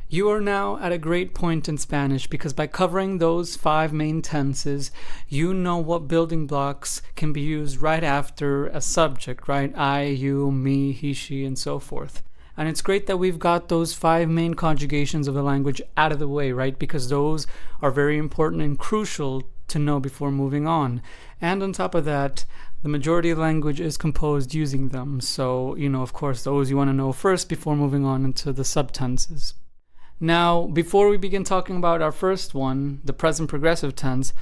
You are now at a great point in Spanish because by covering those 5 main tenses, you know what building blocks can be used right after a subject, right? I, you, me, he, she, and so forth. And it's great that we've got those 5 main conjugations of the language out of the way, right? Because those are very important and crucial to know before moving on. And on top of that, the majority of the language is composed using them. So, of course, those you want to know first before moving on into the subtenses. Now, before we begin talking about our first one, the present progressive tense,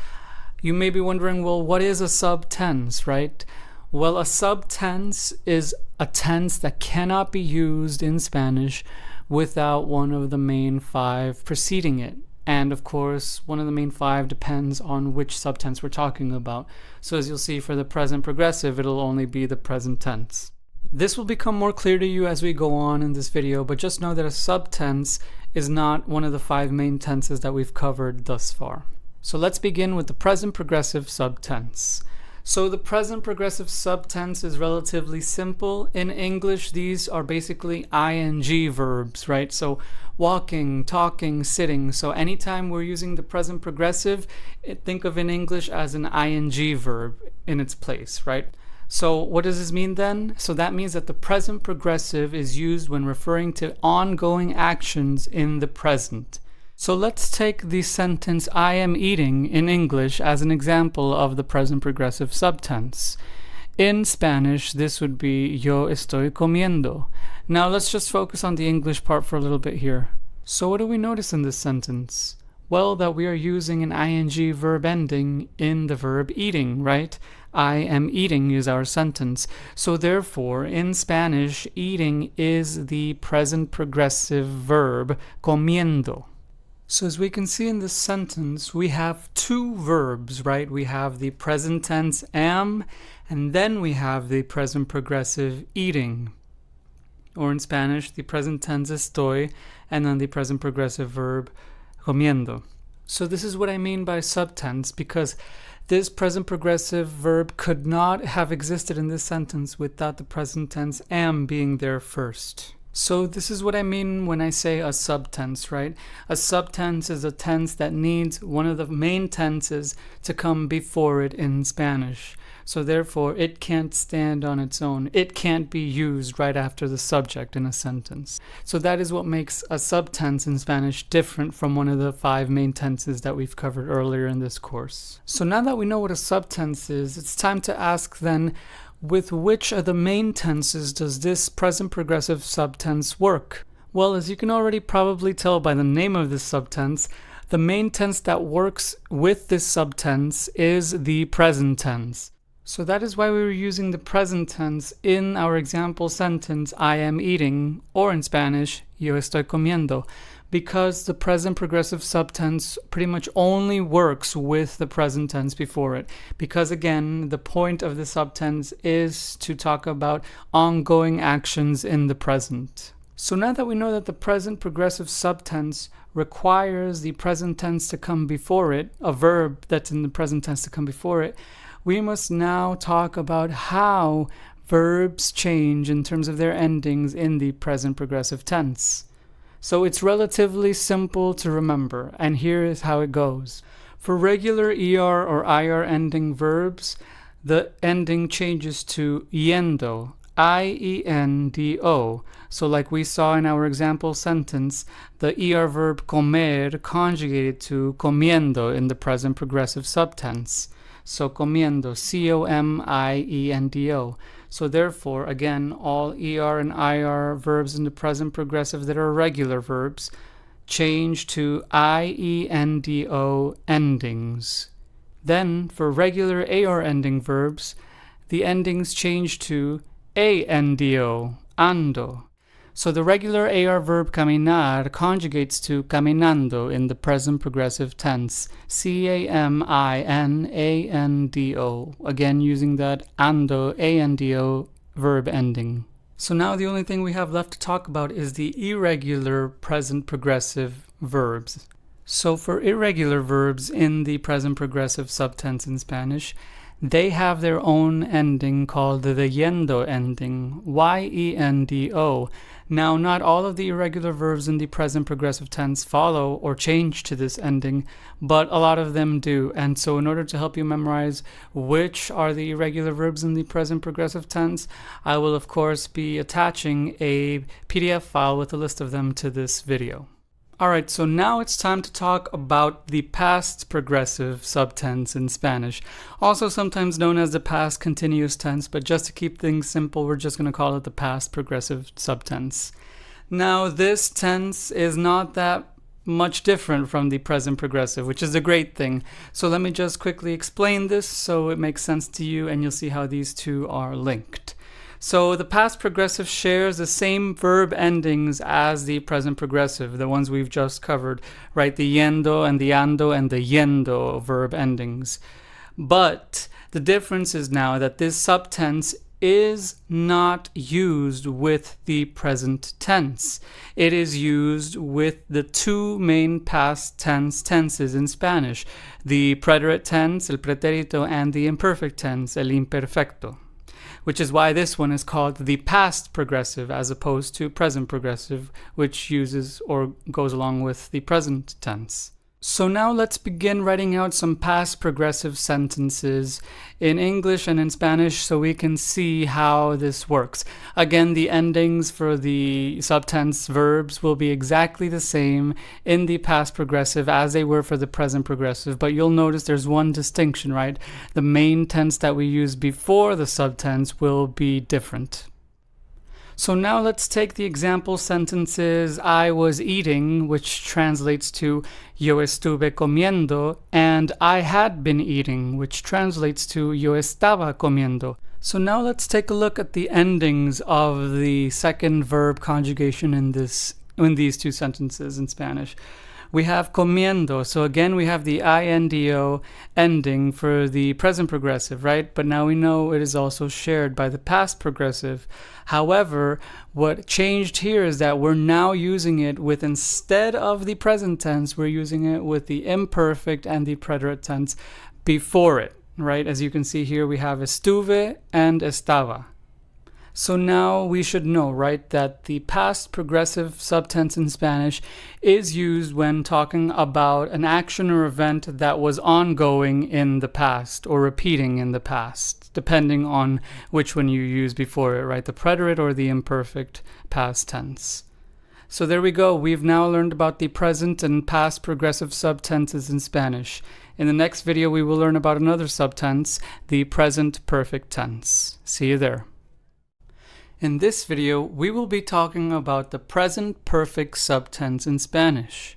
you may be wondering, well, what is a subtense, right? Well, a subtense is a tense that cannot be used in Spanish without one of the main 5 preceding it. And of course, one of the main 5 depends on which subtense we're talking about. So as you'll see for the present progressive, it'll only be the present tense. This will become more clear to you as we go on in this video, but just know that a subtense is not one of the 5 main tenses that we've covered thus far. So let's begin with the present progressive subtense. So the present progressive subtense is relatively simple. In English, these are basically ing verbs, right? So walking, talking, sitting. So anytime we're using the present progressive, think of in English as an ing verb in its place, right? So what does this mean then? So that means that the present progressive is used when referring to ongoing actions in the present. So let's take the sentence I am eating in English as an example of the present progressive subtense. In Spanish, this would be yo estoy comiendo. Now let's just focus on the English part for a little bit here. So what do we notice in this sentence? Well, that we are using an ing verb ending in the verb eating, right? I am eating is our sentence. So therefore, in Spanish, eating is the present progressive verb comiendo. So as we can see in this sentence, we have 2 verbs, right? We have the present tense am, and then we have the present progressive eating. Or in Spanish, the present tense estoy, and then the present progressive verb comiendo. So this is what I mean by subtense, because this present progressive verb could not have existed in this sentence without the present tense am being there first. So this is what I mean when I say a subtense, right? A subtense is a tense that needs one of the main tenses to come before it in Spanish. So therefore, it can't stand on its own. It can't be used right after the subject in a sentence. So that is what makes a subtense in Spanish different from one of the 5 main tenses that we've covered earlier in this course. So now that we know what a subtense is, it's time to ask then, with which of the main tenses does this present progressive subtense work? Well, as you can already probably tell by the name of this subtense, the main tense that works with this subtense is the present tense. So that is why we were using the present tense in our example sentence, I am eating, or in Spanish, yo estoy comiendo, because the present progressive subtense pretty much only works with the present tense before it. Because again, the point of the subtense is to talk about ongoing actions in the present. So now that we know that the present progressive subtense requires the present tense to come before it, a verb that's in the present tense to come before it, we must now talk about how verbs change in terms of their endings in the present progressive tense. So it's relatively simple to remember, and here is how it goes. For regular ER or IR ending verbs, the ending changes to yendo, I-E-N-D-O. So like we saw in our example sentence, the ER verb comer conjugated to comiendo in the present progressive subtense. So comiendo, C-O-M-I-E-N-D-O. So therefore, again, all ER and IR verbs in the present progressive that are regular verbs change to I-E-N-D-O endings. Then, for regular AR ending verbs, the endings change to A-N-D-O, ando. So the regular AR verb caminar conjugates to caminando in the present progressive tense. C-A-M-I-N-A-N-D-O. Again, using that ando, A-N-D-O verb ending. So now the only thing we have left to talk about is the irregular present progressive verbs. So for irregular verbs in the present progressive subtense in Spanish, they have their own ending called the yendo ending, Y-E-N-D-O. Now, not all of the irregular verbs in the present progressive tense follow or change to this ending, but a lot of them do. And so in order to help you memorize which are the irregular verbs in the present progressive tense, I will of course be attaching a PDF file with a list of them to this video. Alright, so now it's time to talk about the past progressive subtense in Spanish, also sometimes known as the past continuous tense, but just to keep things simple, we're just going to call it the past progressive subtense. Now, this tense is not that much different from the present progressive, which is a great thing. So let me just quickly explain this so it makes sense to you and you'll see how these two are linked. So the past progressive shares the same verb endings as the present progressive, the ones we've just covered, right? The yendo and the ando and the yendo verb endings. But the difference is now that this subtense is not used with the present tense. It is used with the two main past tense tenses in Spanish, the preterite tense, el pretérito, and the imperfect tense, el imperfecto. Which is why this one is called the past progressive as opposed to present progressive, which uses or goes along with the present tense. So now let's begin writing out some past progressive sentences in English and in Spanish so we can see how this works. Again, the endings for the subtense verbs will be exactly the same in the past progressive as they were for the present progressive, but you'll notice there's one distinction, right? The main tense that we use before the subtense will be different. So now let's take the example sentences I was eating, which translates to yo estuve comiendo, and I had been eating, which translates to yo estaba comiendo. So now let's take a look at the endings of the second verb conjugation in these two sentences in Spanish. We have comiendo, so again we have the INDO ending for the present progressive, right? But now we know it is also shared by the past progressive. However, what changed here is that we're now using it with, instead of the present tense, we're using it with the imperfect and the preterite tense before it, right? As you can see here, we have estuve and estaba. So now we should know, right, that the past progressive subtense in Spanish is used when talking about an action or event that was ongoing in the past or repeating in the past, depending on which one you use before it, right, the preterite or the imperfect past tense. So there we go. We've now learned about the present and past progressive subtenses in Spanish. In the next video, we will learn about another subtense, the present perfect tense. See you there. In this video, we will be talking about the present perfect subtense in Spanish.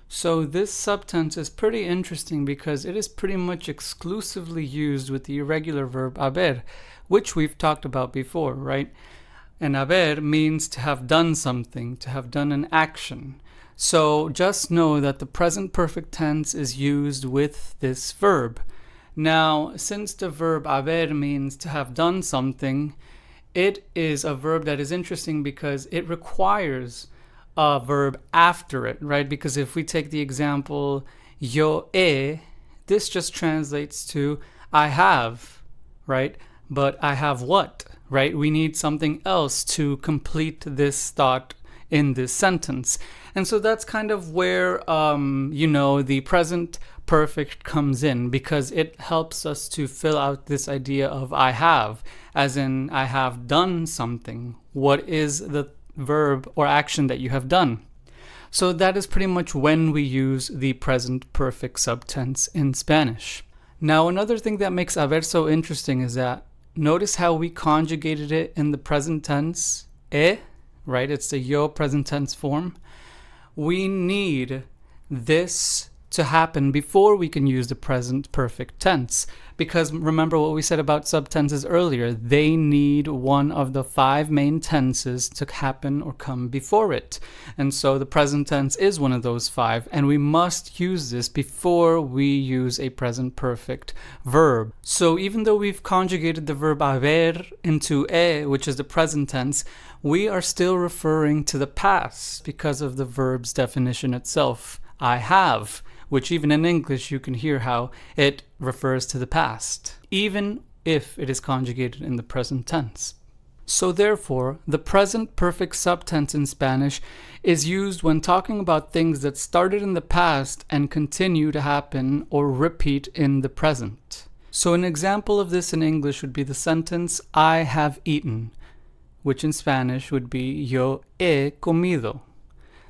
So this subtense is pretty interesting because it is pretty much exclusively used with the irregular verb haber, which we've talked about before, right? And haber means to have done something, to have done an action. So just know that the present perfect tense is used with this verb. Now, since the verb haber means to have done something, it is a verb that is interesting because it requires a verb after it, right? Because if we take the example yo he, this just translates to I have, right? But I have what, right? We need something else to complete this thought in this sentence. And so that's kind of where, the present perfect comes in, because it helps us to fill out this idea of I have, as in I have done something. What is the verb or action that you have done? So that is pretty much when we use the present perfect subtense in Spanish. Now, another thing that makes haber so interesting is that notice how we conjugated it in the present tense, right? It's the yo present tense form. We need this to happen before we can use the present perfect tense. Because remember what we said about subtenses earlier, they need one of the 5 main tenses to happen or come before it. And so the present tense is one of those 5, and we must use this before we use a present perfect verb. So even though we've conjugated the verb haber into which is the present tense, we are still referring to the past because of the verb's definition itself. I have, which even in English you can hear how it refers to the past, even if it is conjugated in the present tense. So therefore, the present perfect subtense in Spanish is used when talking about things that started in the past and continue to happen or repeat in the present. So an example of this in English would be the sentence, I have eaten, which in Spanish would be yo he comido.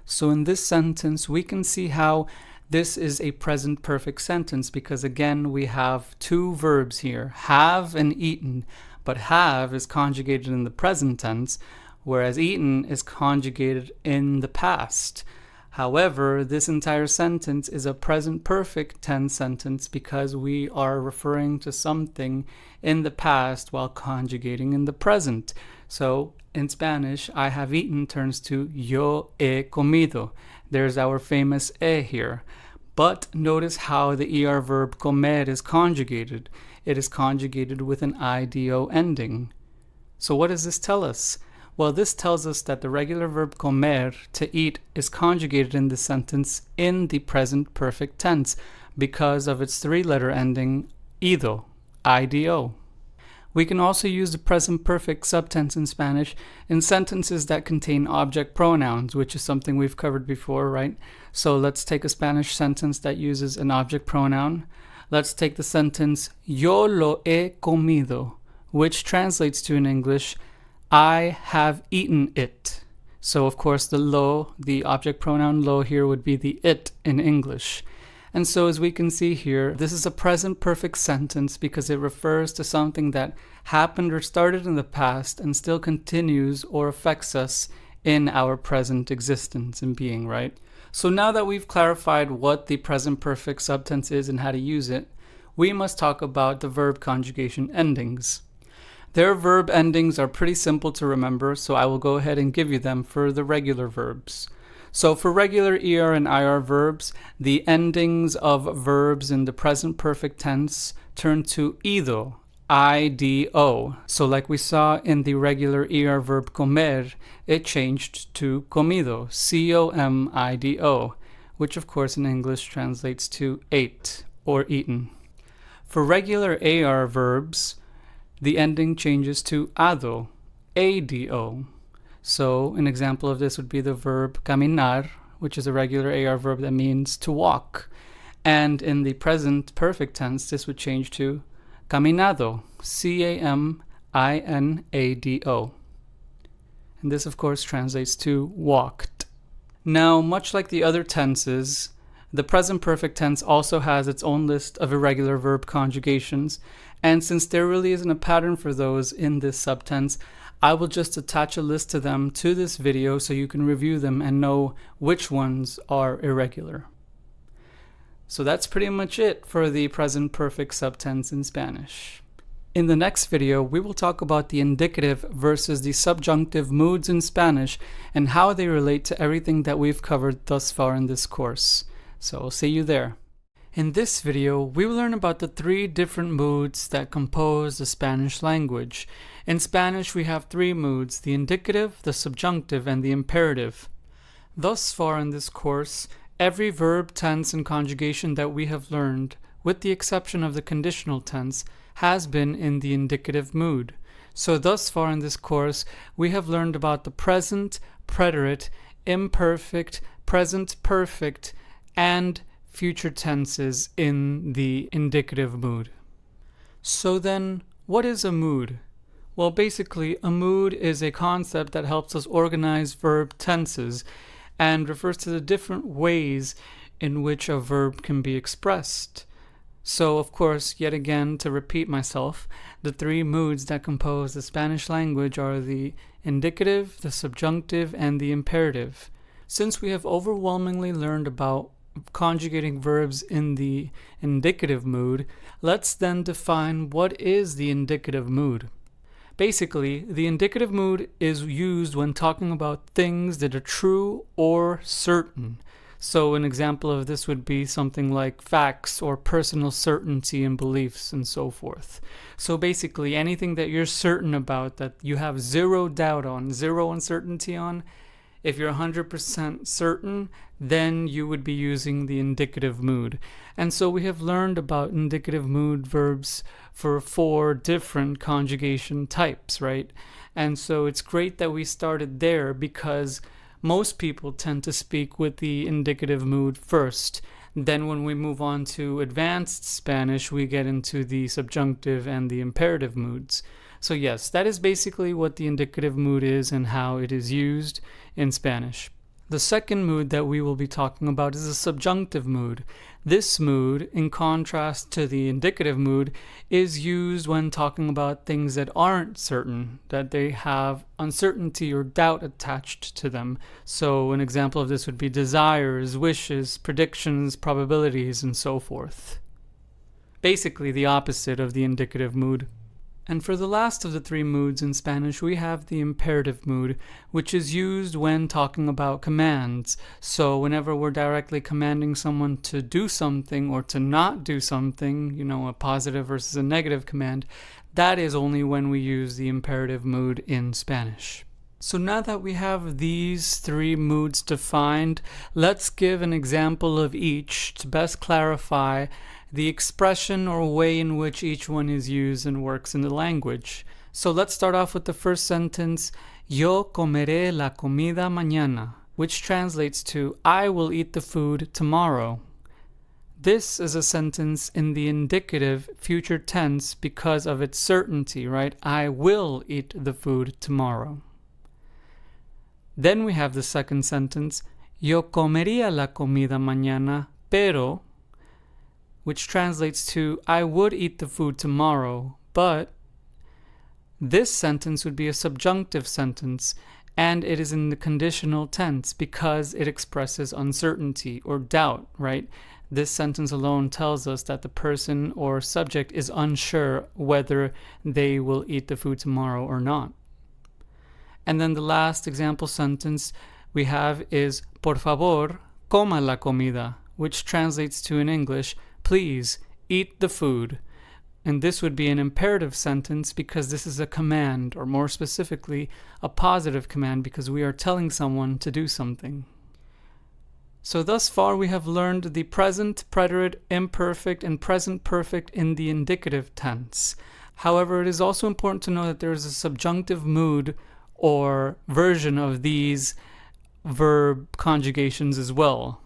So in this sentence, we can see how this is a present perfect sentence because again, we have 2 verbs here, have and eaten, but have is conjugated in the present tense, whereas eaten is conjugated in the past. However, this entire sentence is a present perfect tense sentence because we are referring to something in the past while conjugating in the present. So in Spanish, I have eaten turns to yo he comido. There's our famous here. But notice how the ER verb comer is conjugated. It is conjugated with an IDO ending. So what does this tell us? Well, this tells us that the regular verb comer, to eat, is conjugated in this sentence in the present perfect tense because of its 3-letter ending ido, IDO. We can also use the present perfect subtense in Spanish in sentences that contain object pronouns, which is something we've covered before, right? So let's take a Spanish sentence that uses an object pronoun. Let's take the sentence, yo lo he comido, which translates to in English, I have eaten it. So of course the object pronoun lo here would be the it in English. And so as we can see here, this is a present perfect sentence because it refers to something that happened or started in the past and still continues or affects us in our present existence and being, right? So now that we've clarified what the present perfect subtense is and how to use it, we must talk about the verb conjugation endings. Their verb endings are pretty simple to remember, so I will go ahead and give you them for the regular verbs. So for regular ER and IR verbs, the endings of verbs in the present perfect tense turn to ido, IDO. So like we saw in the regular ER verb comer, it changed to comido, COMIDO, which of course in English translates to ate or eaten. For regular AR verbs, the ending changes to ado, ADO. So an example of this would be the verb caminar, which is a regular AR verb that means to walk. And in the present perfect tense, this would change to caminado, CAMINADO. And this, of course, translates to walked. Now, much like the other tenses, the present perfect tense also has its own list of irregular verb conjugations. And since there really isn't a pattern for those in this subtense, I will just attach a list to them to this video so you can review them and know which ones are irregular. So that's pretty much it for the present perfect subtense in Spanish. In the next video, we will talk about the indicative versus the subjunctive moods in Spanish and how they relate to everything that we've covered thus far in this course. So I'll see you there. In this video, we will learn about the 3 different moods that compose the Spanish language. In Spanish, we have 3 moods, the indicative, the subjunctive, and the imperative. Thus far in this course, every verb, tense, and conjugation that we have learned, with the exception of the conditional tense, has been in the indicative mood. So thus far in this course, we have learned about the present, preterite, imperfect, present perfect, and future tenses in the indicative mood. So then, what is a mood? Well, basically, a mood is a concept that helps us organize verb tenses and refers to the different ways in which a verb can be expressed. So, of course, yet again, to repeat myself, the 3 moods that compose the Spanish language are the indicative, the subjunctive, and the imperative. Since we have overwhelmingly learned about conjugating verbs in the indicative mood, let's then define what is the indicative mood. Basically, the indicative mood is used when talking about things that are true or certain. So an example of this would be something like facts or personal certainty in beliefs and so forth. So basically, anything that you're certain about, that you have zero doubt on, zero uncertainty on, if you're 100% certain, then you would be using the indicative mood. And so we have learned about indicative mood verbs for 4 different conjugation types, right? And so it's great that we started there because most people tend to speak with the indicative mood first. Then when we move on to advanced Spanish, we get into the subjunctive and the imperative moods. So yes, that is basically what the indicative mood is and how it is used in Spanish. The second mood that we will be talking about is the subjunctive mood. This mood, in contrast to the indicative mood, is used when talking about things that aren't certain, that they have uncertainty or doubt attached to them. So an example of this would be desires, wishes, predictions, probabilities, and so forth. Basically the opposite of the indicative mood. And for the last of the 3 moods in Spanish, we have the imperative mood, which is used when talking about commands. So whenever we're directly commanding someone to do something or to not do something, a positive versus a negative command, that is only when we use the imperative mood in Spanish. So now that we have these 3 moods defined, let's give an example of each to best clarify the expression or way in which each one is used and works in the language. So let's start off with the first sentence, Yo comeré la comida mañana, which translates to I will eat the food tomorrow. This is a sentence in the indicative future tense because of its certainty, right? I will eat the food tomorrow. Then we have the second sentence, Yo comería la comida mañana, pero, which translates to I would eat the food tomorrow, but this sentence would be a subjunctive sentence, and it is in the conditional tense because it expresses uncertainty or doubt, right? This sentence alone tells us that the person or subject is unsure whether they will eat the food tomorrow or not. And then the last example sentence we have is Por favor, coma la comida, which translates to in English, please eat the food. And this would be an imperative sentence because this is a command, or more specifically, a positive command because we are telling someone to do something. So thus far we have learned the present, preterite, imperfect, and present perfect in the indicative tense. However, it is also important to know that there is a subjunctive mood or version of these verb conjugations as well,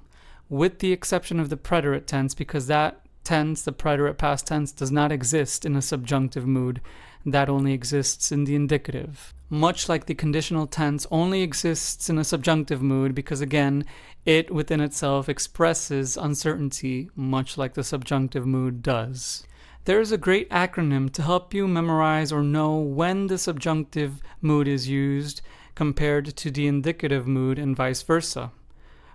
with the exception of the preterite tense, because that tense, the preterite past tense, does not exist in a subjunctive mood. That only exists in the indicative. Much like the conditional tense only exists in a subjunctive mood because, again, it within itself expresses uncertainty, much like the subjunctive mood does. There is a great acronym to help you memorize or know when the subjunctive mood is used compared to the indicative mood and vice versa.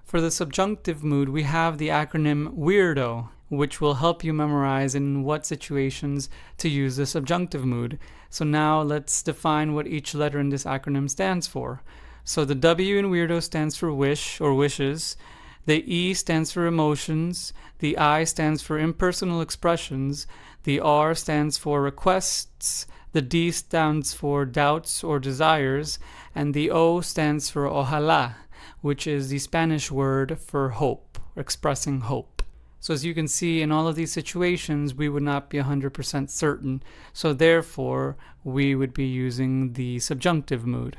For the subjunctive mood, we have the acronym WEIRDO, which will help you memorize in what situations to use the subjunctive mood. So now let's define what each letter in this acronym stands for. So the W in WEIRDO stands for wish or wishes. The E stands for emotions. The I stands for impersonal expressions. The R stands for requests. The D stands for doubts or desires. And the O stands for ojalá, which is the Spanish word for hope, expressing hope. So as you can see, in all of these situations, we would not be 100% certain. So therefore, we would be using the subjunctive mood.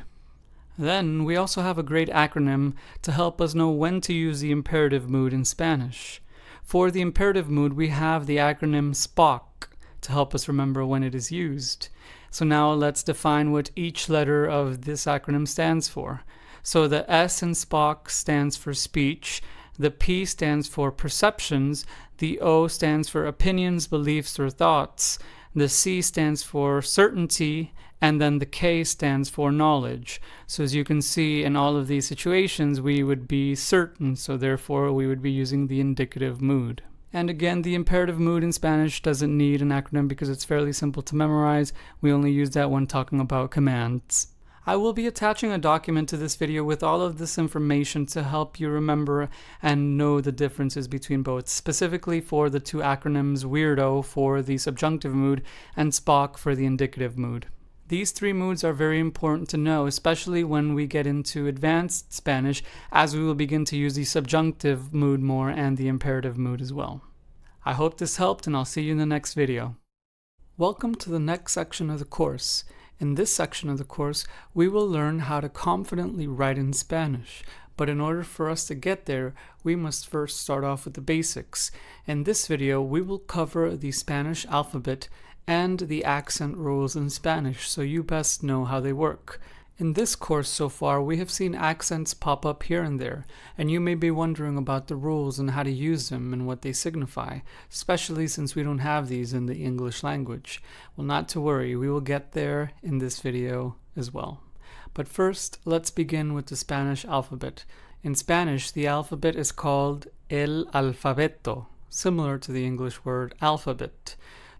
Then we also have a great acronym to help us know when to use the imperative mood in Spanish. For the imperative mood, we have the acronym SPOC to help us remember when it is used. So now let's define what each letter of this acronym stands for. So the S in SPOC stands for speech. The P stands for perceptions, the O stands for opinions, beliefs, or thoughts, The C stands for certainty, and then the K stands for knowledge. So as you can see, in all of these situations, we would be certain, so therefore we would be using the indicative mood. And again, the imperative mood in Spanish doesn't need an acronym because it's fairly simple to memorize. We only use that when talking about commands. I will be attaching a document to this video with all of this information to help you remember and know the differences between both, specifically for the two acronyms weirdo for the subjunctive mood and Spock for the indicative mood. These three moods are very important to know, especially when we get into advanced Spanish, as we will begin to use the subjunctive mood more and the imperative mood as well. I hope this helped, and I'll see you in the next video. Welcome to the next section of the course. In this section of the course, we will learn how to confidently write in Spanish. But in order for us to get there, we must first start off with the basics. In this video, we will cover the Spanish alphabet and the accent rules in Spanish, so you best know how they work. In this course so far, we have seen accents pop up here and there, and you may be wondering about the rules and how to use them and what they signify, especially since we don't have these in the English language. Well, not to worry, we will get there in this video as well. But first, let's begin with the Spanish alphabet. In Spanish, the alphabet is called el alfabeto, similar to the English word alphabet.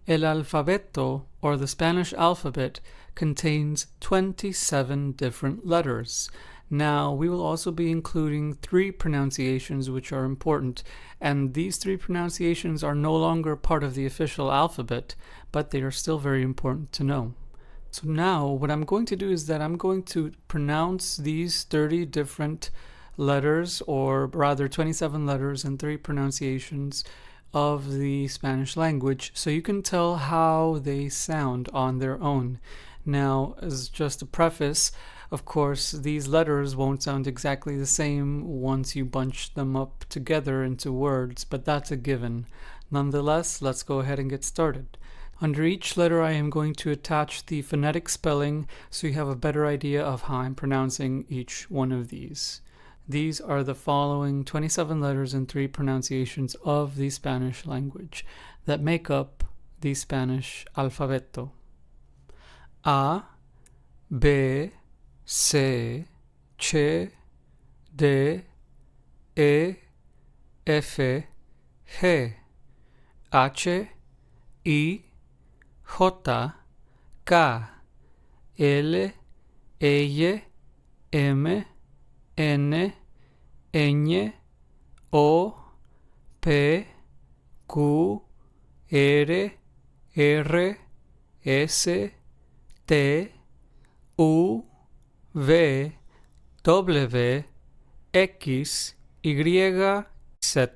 El alfabeto, or the Spanish alphabet, contains 27 different letters. Now, we will also be including 3 pronunciations which are important, and these 3 pronunciations are no longer part of the official alphabet, but they are still very important to know. So now, what I'm going to do is that I'm going to pronounce these 30 different letters, or rather 27 letters and 3 pronunciations of the Spanish language, so you can tell how they sound on their own. Now, as just a preface, of course, these letters won't sound exactly the same once you bunch them up together into words, but that's a given. Nonetheless, let's go ahead and get started. Under each letter, I am going to attach the phonetic spelling so you have a better idea of how I'm pronouncing each one of these. These are the following 27 letters and 3 pronunciations of the Spanish language that make up the Spanish alfabeto. A, B, C, Ch, D, E, F, G, H, I, J, K, L, L, M, N, Ñ, O, P, Q, R, R, S, T, U, V, W, X, Y, Z.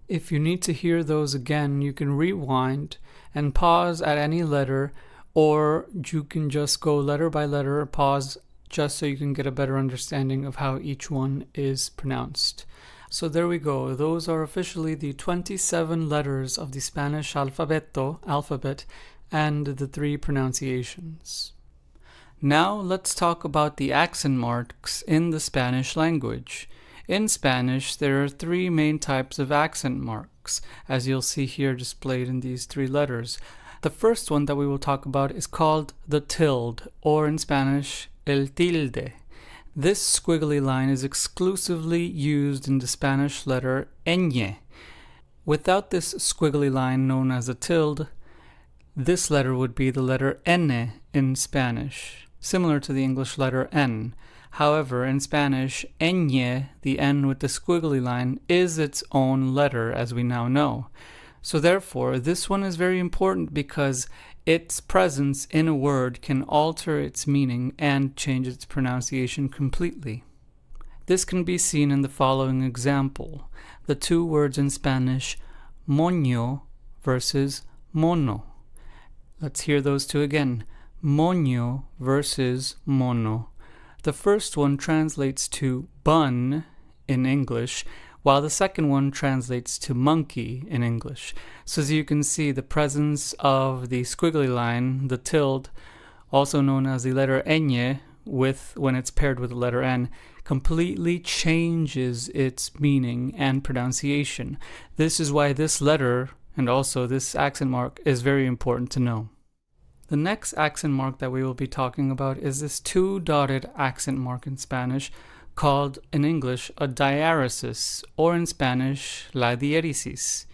If you need to hear those again, you can rewind and pause at any letter, or you can just go letter by letter, pause, just so you can get a better understanding of how each one is pronounced. So there we go. Those are officially the 27 letters of the Spanish alphabet, and the 3 pronunciations. Now let's talk about the accent marks in the Spanish language. In Spanish, there are 3 main types of accent marks, as you'll see here displayed in these 3 letters. The first one that we will talk about is called the tilde, or in Spanish, el tilde. This squiggly line is exclusively used in the Spanish letter ñ. Without this squiggly line known as a tilde, this letter would be the letter N in Spanish, similar to the English letter N. However, in Spanish, ñ, the N with the squiggly line, is its own letter, as we now know. So therefore, this one is very important because its presence in a word can alter its meaning and change its pronunciation completely. This can be seen in the following example. The 2 words in Spanish, moño versus mono. Let's hear those 2 again. Moño versus mono. The first one translates to bun in English, while the second one translates to monkey in English. So as you can see, the presence of the squiggly line, the tilde, also known as the letter ñ, when it's paired with the letter N, completely changes its meaning and pronunciation. This is why this letter And also, this accent mark is very important to know. The next accent mark that we will be talking about is this two-dotted accent mark in Spanish, called in English a diaresis, or in Spanish, la diéresis.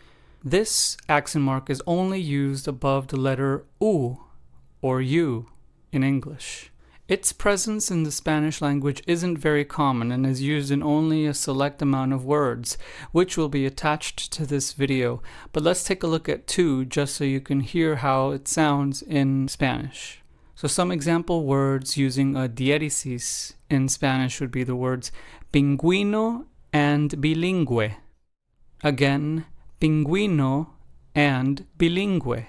This accent mark is only used above the letter U, or U, in English. Its presence in the Spanish language isn't very common and is used in only a select amount of words, which will be attached to this video. But let's take a look at two just so you can hear how it sounds in Spanish. So some example words using a diéresis in Spanish would be the words pingüino and bilingüe. Again, pingüino and bilingüe.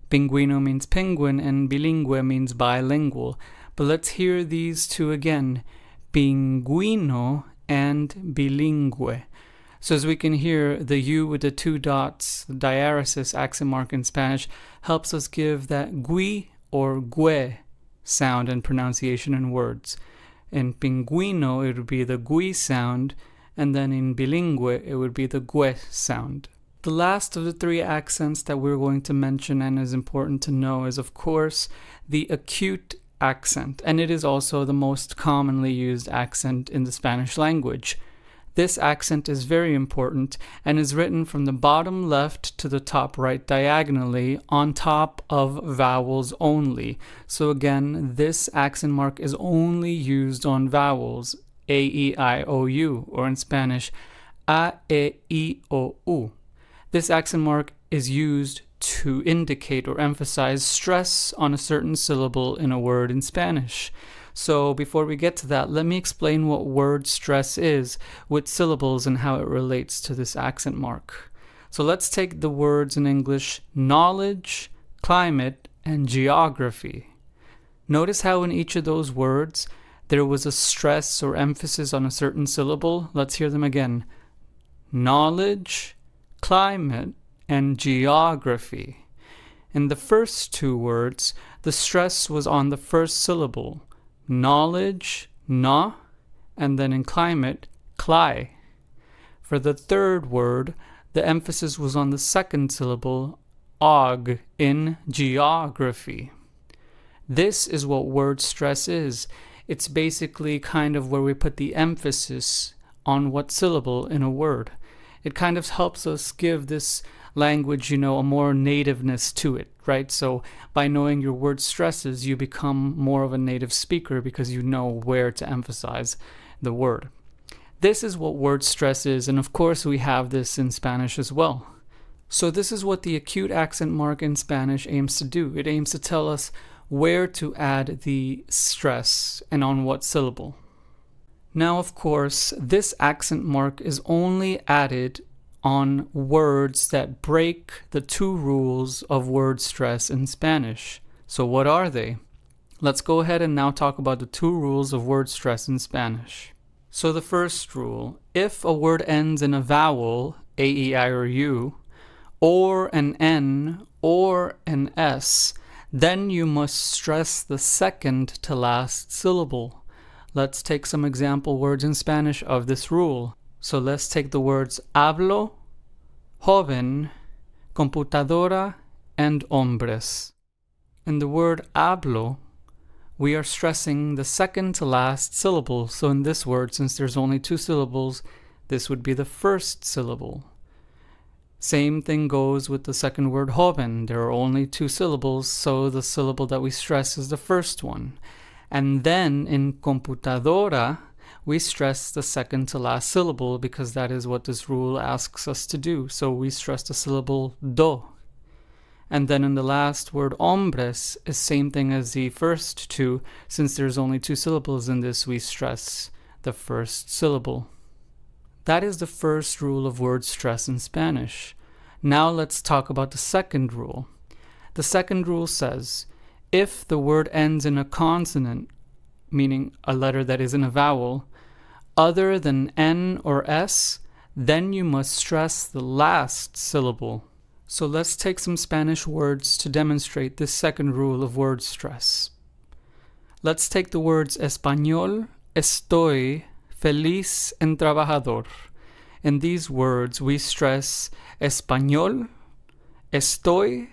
Pingüino means penguin and bilingüe means bilingual. But let's hear these two again. Pingüino and bilingüe. So as we can hear, the U with the two dots, the diaresis accent mark in Spanish, helps us give that gui or gue sound and pronunciation in words. In pingüino, it would be the gui sound, and then in bilingüe, it would be the gue sound. The last of the three accents that we're going to mention and is important to know is, of course, the acute accent, and it is also the most commonly used accent in the Spanish language. This accent is very important and is written from the bottom left to the top right diagonally on top of vowels only. So again, this accent mark is only used on vowels, A, E, I, O, U, or in Spanish, A, E, I, O, U. This accent mark is used to indicate or emphasize stress on a certain syllable in a word in Spanish. So before we get to that, let me explain what word stress is with syllables and how it relates to this accent mark. So let's take the words in English knowledge, climate, and geography. Notice how in each of those words there was a stress or emphasis on a certain syllable. Let's hear them again. Knowledge, climate, and geography. In the first two words, the stress was on the first syllable, knowledge, na, and then in climate, cli. For the third word, the emphasis was on the second syllable, og, in geography. This is what word stress is. It's basically kind of where we put the emphasis on what syllable in a word. It kind of helps us give this language, a more nativeness to it, right? So by knowing your word stresses, you become more of a native speaker because you know where to emphasize the word. This is what word stress is, and of course we have this in Spanish as well. So this is what the acute accent mark in Spanish aims to do. It aims to tell us where to add the stress and on what syllable. Now, of course, this accent mark is only added on words that break the two rules of word stress in Spanish. So what are they? Let's go ahead and now talk about the two rules of word stress in Spanish. So the first rule, if a word ends in a vowel, A, E, I, or U, or an N, or an S, then you must stress the second to last syllable. Let's take some example words in Spanish of this rule. So let's take the words hablo, joven, computadora, and hombres. In the word hablo, we are stressing the second to last syllable. So in this word, since there's only two syllables, this would be the first syllable. Same thing goes with the second word joven. There are only two syllables, so the syllable that we stress is the first one. And then in computadora, we stress the second to last syllable because that is what this rule asks us to do. So we stress the syllable do. And then in the last word hombres is same thing as the first two. Since there's only two syllables in this, we stress the first syllable. That is the first rule of word stress in Spanish. Now let's talk about the second rule. The second rule says, if the word ends in a consonant, meaning a letter that isn't a vowel, other than N or S, then you must stress the last syllable. So let's take some Spanish words to demonstrate this second rule of word stress. Let's take the words español, estoy, feliz, and trabajador. In these words, we stress español Estoy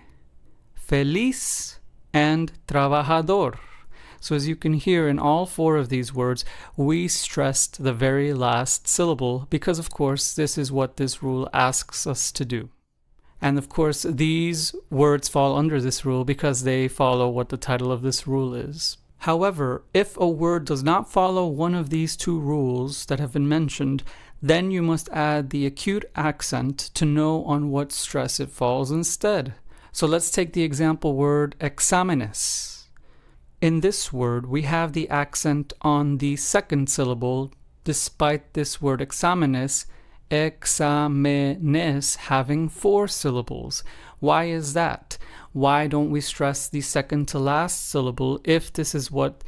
feliz and trabajador. So as you can hear in all four of these words, we stressed the very last syllable because, of course, this is what this rule asks us to do. And of course, these words fall under this rule because they follow what the title of this rule is. However, if a word does not follow one of these two rules that have been mentioned, then you must add the acute accent to know on what stress it falls instead. So let's take the example word exámenes. In this word, we have the accent on the second syllable, despite this word exámenes having 4 syllables. Why is that? Why don't we stress the second to last syllable if this is what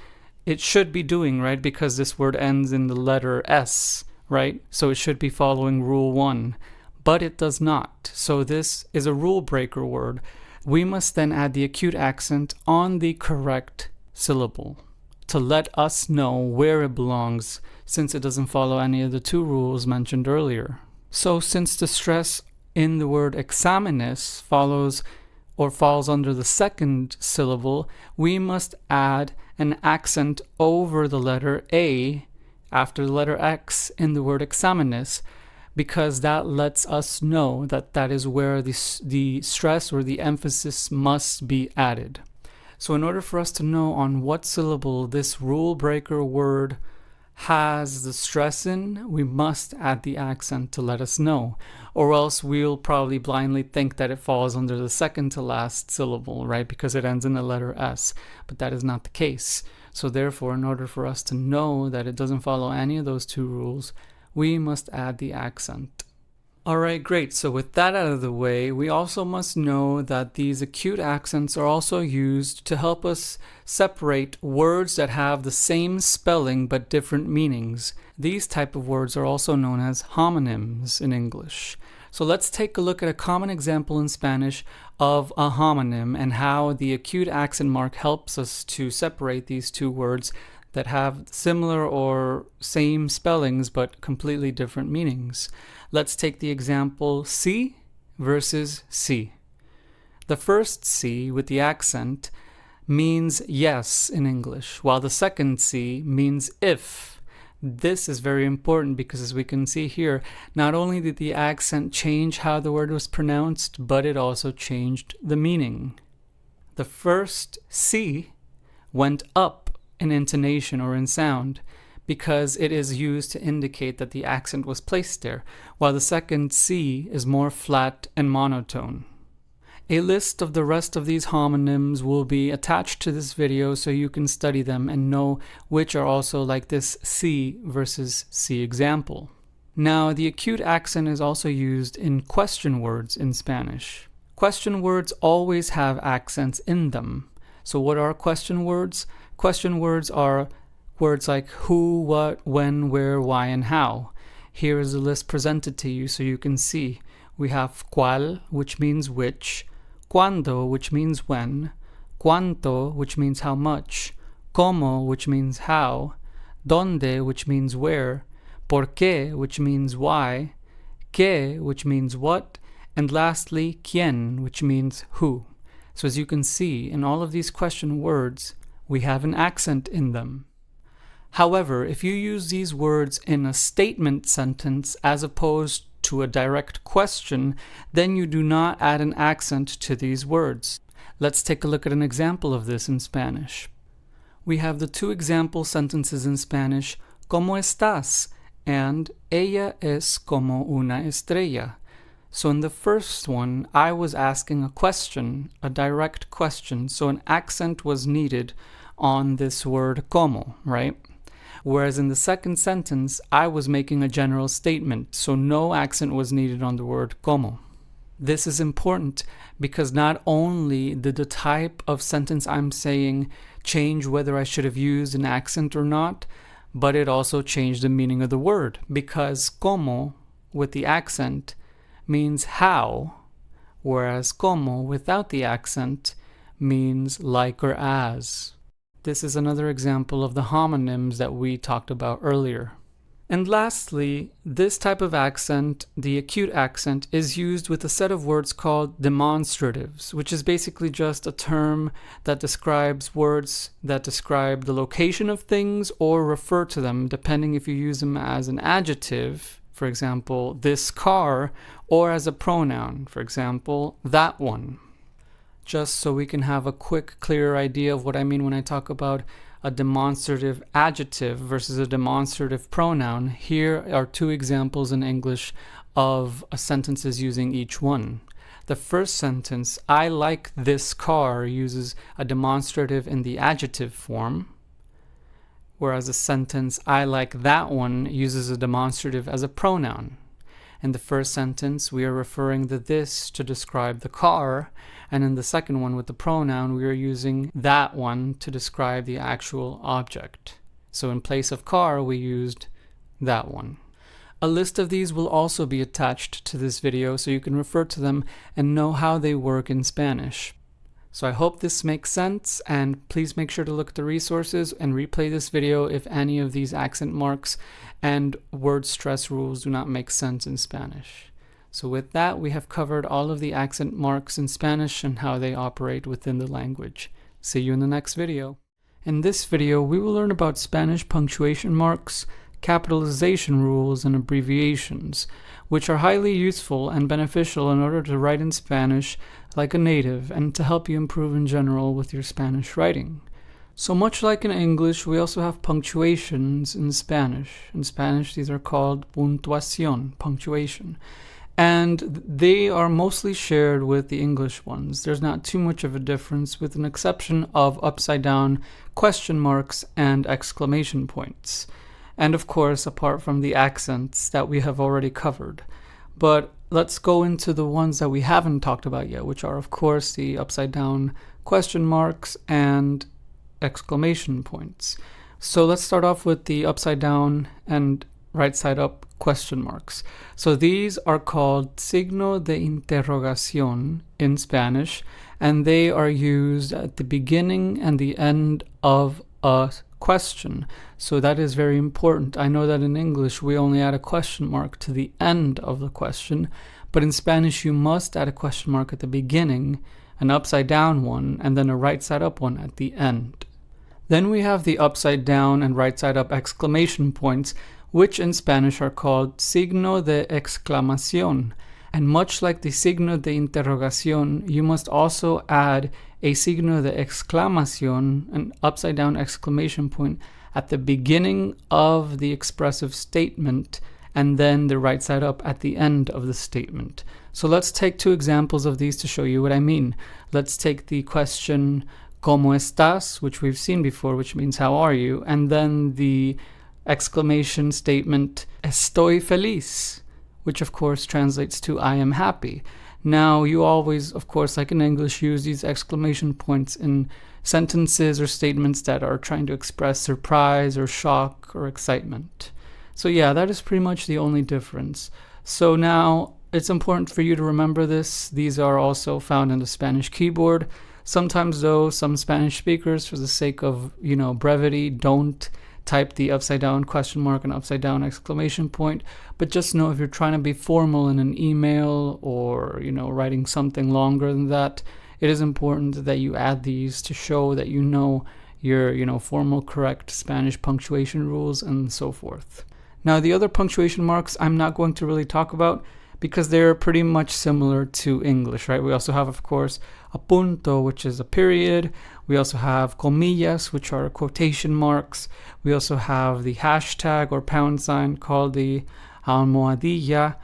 it should be doing, right? Because this word ends in the letter S, right? So it should be following rule 1, but it does not. So this is a rule breaker word. We must then add the acute accent on the correct syllable to let us know where it belongs, since it doesn't follow any of the 2 rules mentioned earlier. So since the stress in the word exámenes follows or falls under the second syllable, we must add an accent over the letter A after the letter X in the word exámenes, because that lets us know that that is where the stress or the emphasis must be added. So in order for us to know on what syllable this rule breaker word has the stress in, we must add the accent to let us know, or else we'll probably blindly think that it falls under the second to last syllable, right? Because it ends in the letter S, but that is not the case. So therefore, in order for us to know that it doesn't follow any of those 2 rules, we must add the accent. Alright, great. So with that out of the way, we also must know that these acute accents are also used to help us separate words that have the same spelling but different meanings. These type of words are also known as homonyms in English. So let's take a look at a common example in Spanish of a homonym and how the acute accent mark helps us to separate these 2 words that have similar or same spellings but completely different meanings. Let's take the example sí versus sí. The first sí with the accent means yes in English, while the second sí means if. This is very important because, as we can see here, not only did the accent change how the word was pronounced, but it also changed the meaning. The first sí went up in intonation or in sound, because it is used to indicate that the accent was placed there, while the second C is more flat and monotone. A list of the rest of these homonyms will be attached to this video so you can study them and know which are also like this C versus C example. Now, the acute accent is also used in question words in Spanish. Question words always have accents in them. So what are question words? Question words are words like who, what, when, where, why, and how. Here is the list presented to you so you can see. We have cuál, which means which, cuándo, which means when, cuánto, which means how much, cómo, which means how, dónde, which means where, por qué, which means why, qué, which means what, and lastly, quién, which means who. So as you can see, in all of these question words, we have an accent in them. However, if you use these words in a statement sentence as opposed to a direct question, then you do not add an accent to these words. Let's take a look at an example of this in Spanish. We have the 2 example sentences in Spanish, ¿Cómo estás? And ella es como una estrella. So in the first one, I was asking a question, a direct question, so an accent was needed on this word como, right? Whereas in the second sentence, I was making a general statement, so no accent was needed on the word como. This is important because not only did the type of sentence I'm saying change whether I should have used an accent or not, but it also changed the meaning of the word, because como with the accent means how, whereas como without the accent means like or as. This is another example of the homonyms that we talked about earlier. And lastly, this type of accent, the acute accent, is used with a set of words called demonstratives, which is basically just a term that describes words that describe the location of things or refer to them, depending if you use them as an adjective, for example, this car, or as a pronoun, for example, that one. Just so we can have a quick, clearer idea of what I mean when I talk about a demonstrative adjective versus a demonstrative pronoun, here are two examples in English of sentences using each one. The first sentence, I like this car, uses a demonstrative in the adjective form, whereas the sentence, I like that one, uses a demonstrative as a pronoun. In the first sentence, we are referring to this to describe the car, and in the second one with the pronoun, we are using that one to describe the actual object. So in place of car, we used that one. A list of these will also be attached to this video so you can refer to them and know how they work in Spanish. So I hope this makes sense, and please make sure to look at the resources and replay this video if any of these accent marks and word stress rules do not make sense in Spanish. So with that, we have covered all of the accent marks in Spanish and how they operate within the language. See you in the next video. In this video, we will learn about Spanish punctuation marks, capitalization rules, and abbreviations, which are highly useful and beneficial in order to write in Spanish like a native and to help you improve in general with your Spanish writing. So much like in English, we also have punctuations in Spanish. In Spanish, these are called puntuación, punctuation. And they are mostly shared with the English ones. There's not too much of a difference, with an exception of upside down question marks and exclamation points. And of course, apart from the accents that we have already covered. But let's go into the ones that we haven't talked about yet, which are of course the upside down question marks and exclamation points. So let's start off with the upside down and right side up question marks. So these are called signo de interrogación in Spanish, and they are used at the beginning and the end of a question. So that is very important. I know that in English we only add a question mark to the end of the question, but in Spanish you must add a question mark at the beginning, an upside down one, and then a right side up one at the end. Then we have the upside down and right side up exclamation points, which in Spanish are called signo de exclamación. And much like the signo de interrogación, you must also add a signo de exclamación, an upside down exclamation point, at the beginning of the expressive statement, and then the right side up at the end of the statement. So let's take two examples of these to show you what I mean. Let's take the question, ¿Cómo estás?, which we've seen before, which means how are you? And then the exclamation statement, Estoy feliz, which of course translates to I am happy. Now, you always, of course, like in English, use these exclamation points in sentences or statements that are trying to express surprise or shock or excitement. So yeah, that is pretty much the only difference. So now, it's important for you to remember this. These are also found in the Spanish keyboard. Sometimes though, some Spanish speakers, for the sake of, brevity, don't type the upside down question mark and upside down exclamation point. But just know, if you're trying to be formal in an email or, writing something longer than that, it is important that you add these to show that you know your, formal, correct Spanish punctuation rules and so forth. Now, the other punctuation marks I'm not going to really talk about because they're pretty much similar to English, right? We also have, of course, a punto, which is a period. We also have comillas, which are quotation marks. We also have the hashtag or pound sign called the almohadilla.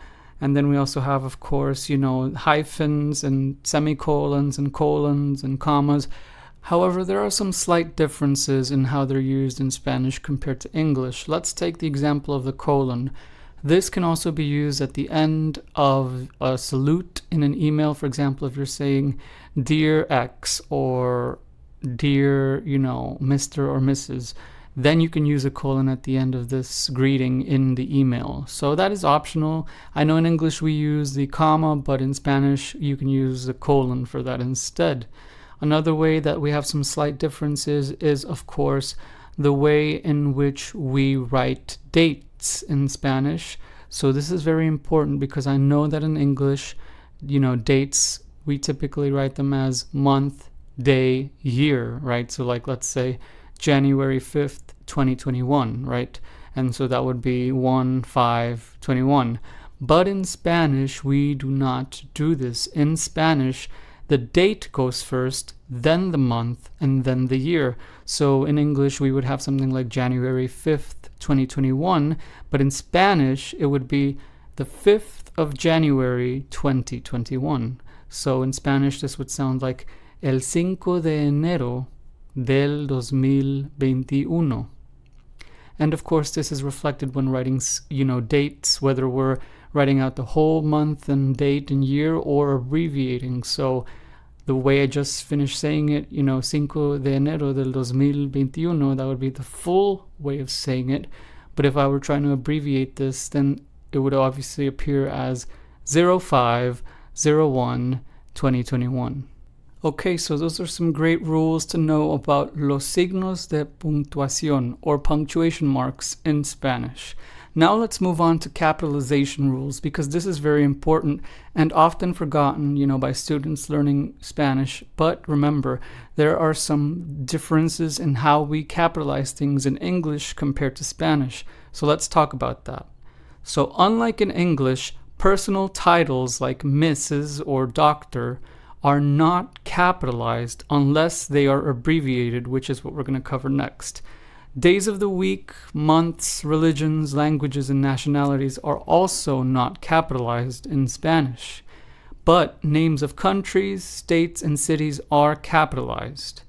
And then we also have, of course, hyphens and semicolons and colons and commas. However, there are some slight differences in how they're used in Spanish compared to English. Let's take the example of the colon. This can also be used at the end of a salute in an email. For example, if you're saying, Dear X, or Dear, Mr. or Mrs., then you can use a colon at the end of this greeting in the email. So that is optional. I know in English we use the comma, but in Spanish you can use the colon for that instead. Another way that we have some slight differences is, of course, the way in which we write dates in Spanish. So this is very important because I know that in English, dates, we typically write them as month, day, year, right? So like, let's say January 5th, 2021, right? And so that would be 1/5/21. But in Spanish, we do not do this. In Spanish, the date goes first, then the month, and then the year. So in English, we would have something like January 5th, 2021, but in Spanish, it would be the 5th of January, 2021. So in Spanish, this would sound like el 5 de enero del 2021. And of course, this is reflected when writing, dates, whether we're writing out the whole month and date and year or abbreviating. So the way I just finished saying it, 5 de enero del 2021, that would be the full way of saying it. But if I were trying to abbreviate this, then it would obviously appear as 05/01/2021. Okay, so those are some great rules to know about los signos de puntuación, or punctuation marks in Spanish. Now let's move on to capitalization rules, because this is very important and often forgotten, by students learning Spanish. But remember, there are some differences in how we capitalize things in English compared to Spanish. So let's talk about that. So unlike in English, personal titles like Mrs. or Doctor are not capitalized unless they are abbreviated, which is what we're going to cover next. Days of the week, months, religions, languages, and nationalities are also not capitalized in Spanish. But names of countries, states, and cities are capitalized.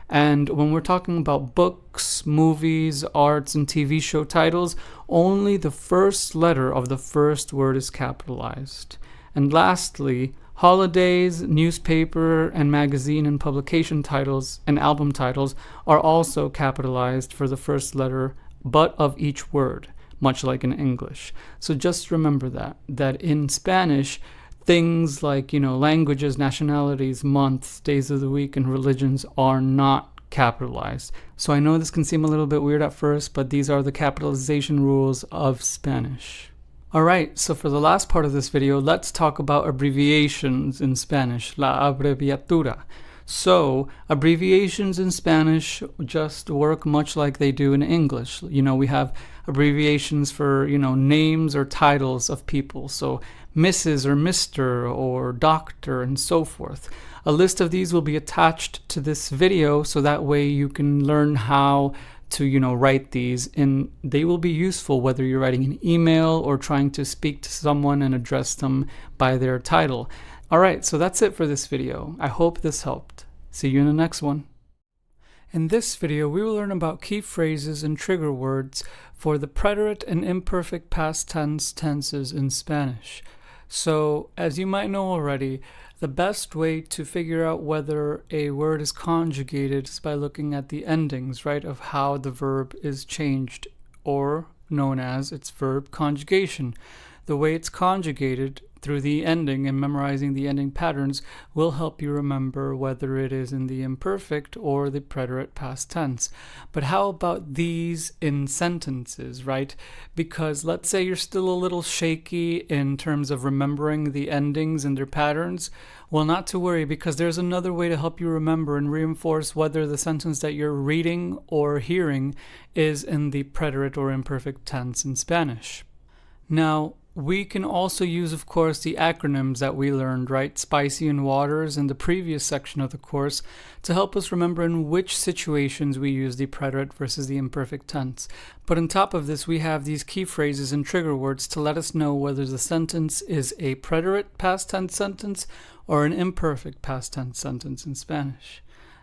And when we're talking about books, movies, arts, and TV show titles, only the first letter of the first word is capitalized. And lastly, holidays, newspaper and magazine and publication titles and album titles are also capitalized for the first letter, but of each word, much like in English. So just remember that in Spanish, things like, languages, nationalities, months, days of the week, and religions are not capitalized. So I know this can seem a little bit weird at first, but these are the capitalization rules of Spanish. Alright, so for the last part of this video, let's talk about abbreviations in Spanish, la abreviatura. So, abbreviations in Spanish just work much like they do in English. We have abbreviations for, names or titles of people. So, Mrs. or Mr. or Doctor and so forth. A list of these will be attached to this video, so that way you can learn how to write these, and they will be useful whether you're writing an email or trying to speak to someone and address them by their title. Alright, so that's it for this video. I hope this helped. See you in the next one. In this video, we will learn about key phrases and trigger words for the preterite and imperfect past tense tenses in Spanish. So, as you might know already, the best way to figure out whether a word is conjugated is by looking at the endings, right, of how the verb is changed, or known as its verb conjugation. The way it's conjugated through the ending and memorizing the ending patterns will help you remember whether it is in the imperfect or the preterite past tense. But how about these in sentences, right? Because let's say you're still a little shaky in terms of remembering the endings and their patterns. Well, not to worry, because there's another way to help you remember and reinforce whether the sentence that you're reading or hearing is in the preterite or imperfect tense in Spanish. Now, we can also use, of course, the acronyms that we learned, right? Spicy and Waters in the previous section of the course to help us remember in which situations we use the preterite versus the imperfect tense. But on top of this, we have these key phrases and trigger words to let us know whether the sentence is a preterite past tense sentence or an imperfect past tense sentence in Spanish.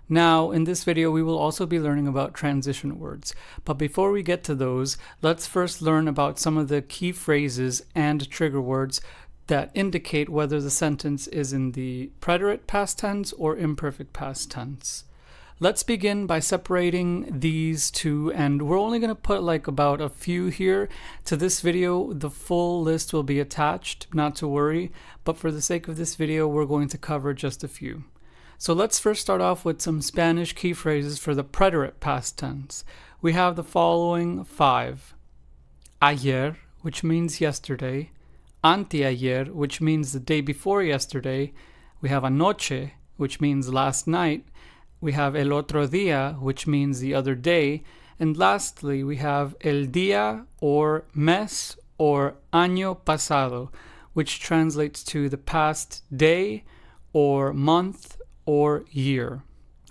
Now, in this video, we will also be learning about transition words. But before we get to those, let's first learn about some of the key phrases and trigger words that indicate whether the sentence is in the preterite past tense or imperfect past tense. Let's begin by separating these two, and we're only going to put like about a few here. To this video, the full list will be attached, not to worry, but for the sake of this video, we're going to cover just a few. So let's first start off with some Spanish key phrases for the preterite past tense. we have the following 5. Ayer, which means yesterday. Anteayer, which means the day before yesterday. We have anoche, which means last night. We have el otro día, which means the other day. And lastly, we have el día or mes or año pasado, which translates to the past day or month or year.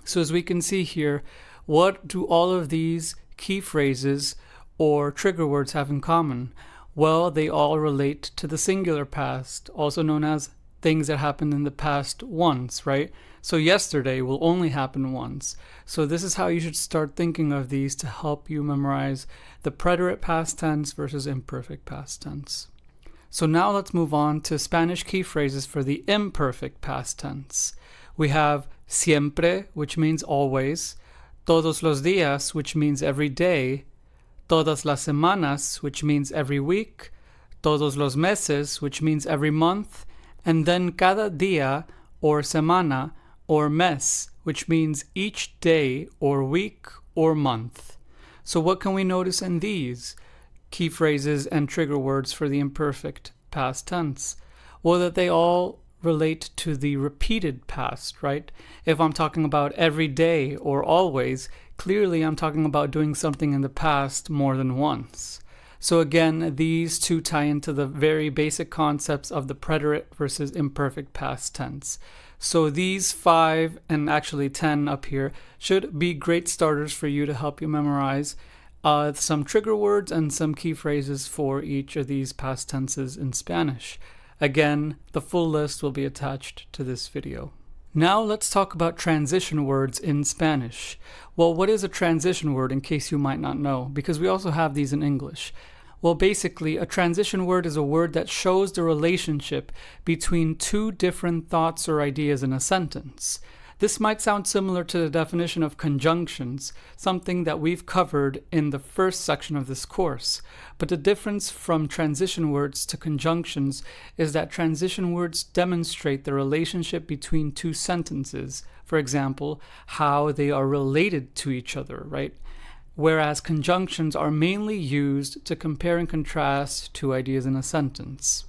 So as we can see here, what do all of these key phrases or trigger words have in common? Well, they all relate to the singular past, also known as things that happened in the past once, right? So yesterday will only happen once. So this is how you should start thinking of these to help you memorize the preterite past tense versus imperfect past tense. So now let's move on to Spanish key phrases for the imperfect past tense. We have siempre, which means always, todos los días, which means every day, todas las semanas, which means every week, todos los meses, which means every month, and then cada día or semana or mes, which means each day or week or month. So what can we notice in these key phrases and trigger words for the imperfect past tense? Well, that they all relate to the repeated past, right? If I'm talking about every day or always, clearly I'm talking about doing something in the past more than once. So again, these two tie into the very basic concepts of the preterite versus imperfect past tense. So these 5 and actually 10 up here should be great starters for you to help you memorize some trigger words and some key phrases for each of these past tenses in Spanish. Again, the full list will be attached to this video. Now let's talk about transition words in Spanish. Well, what is a transition word in case you might not know? Because we also have these in English. Well, basically, a transition word is a word that shows the relationship between two different thoughts or ideas in a sentence. This might sound similar to the definition of conjunctions, something that we've covered in the first section of this course. But the difference from transition words to conjunctions is that transition words demonstrate the relationship between two sentences. For example, how they are related to each other, right? Whereas conjunctions are mainly used to compare and contrast two ideas in a sentence.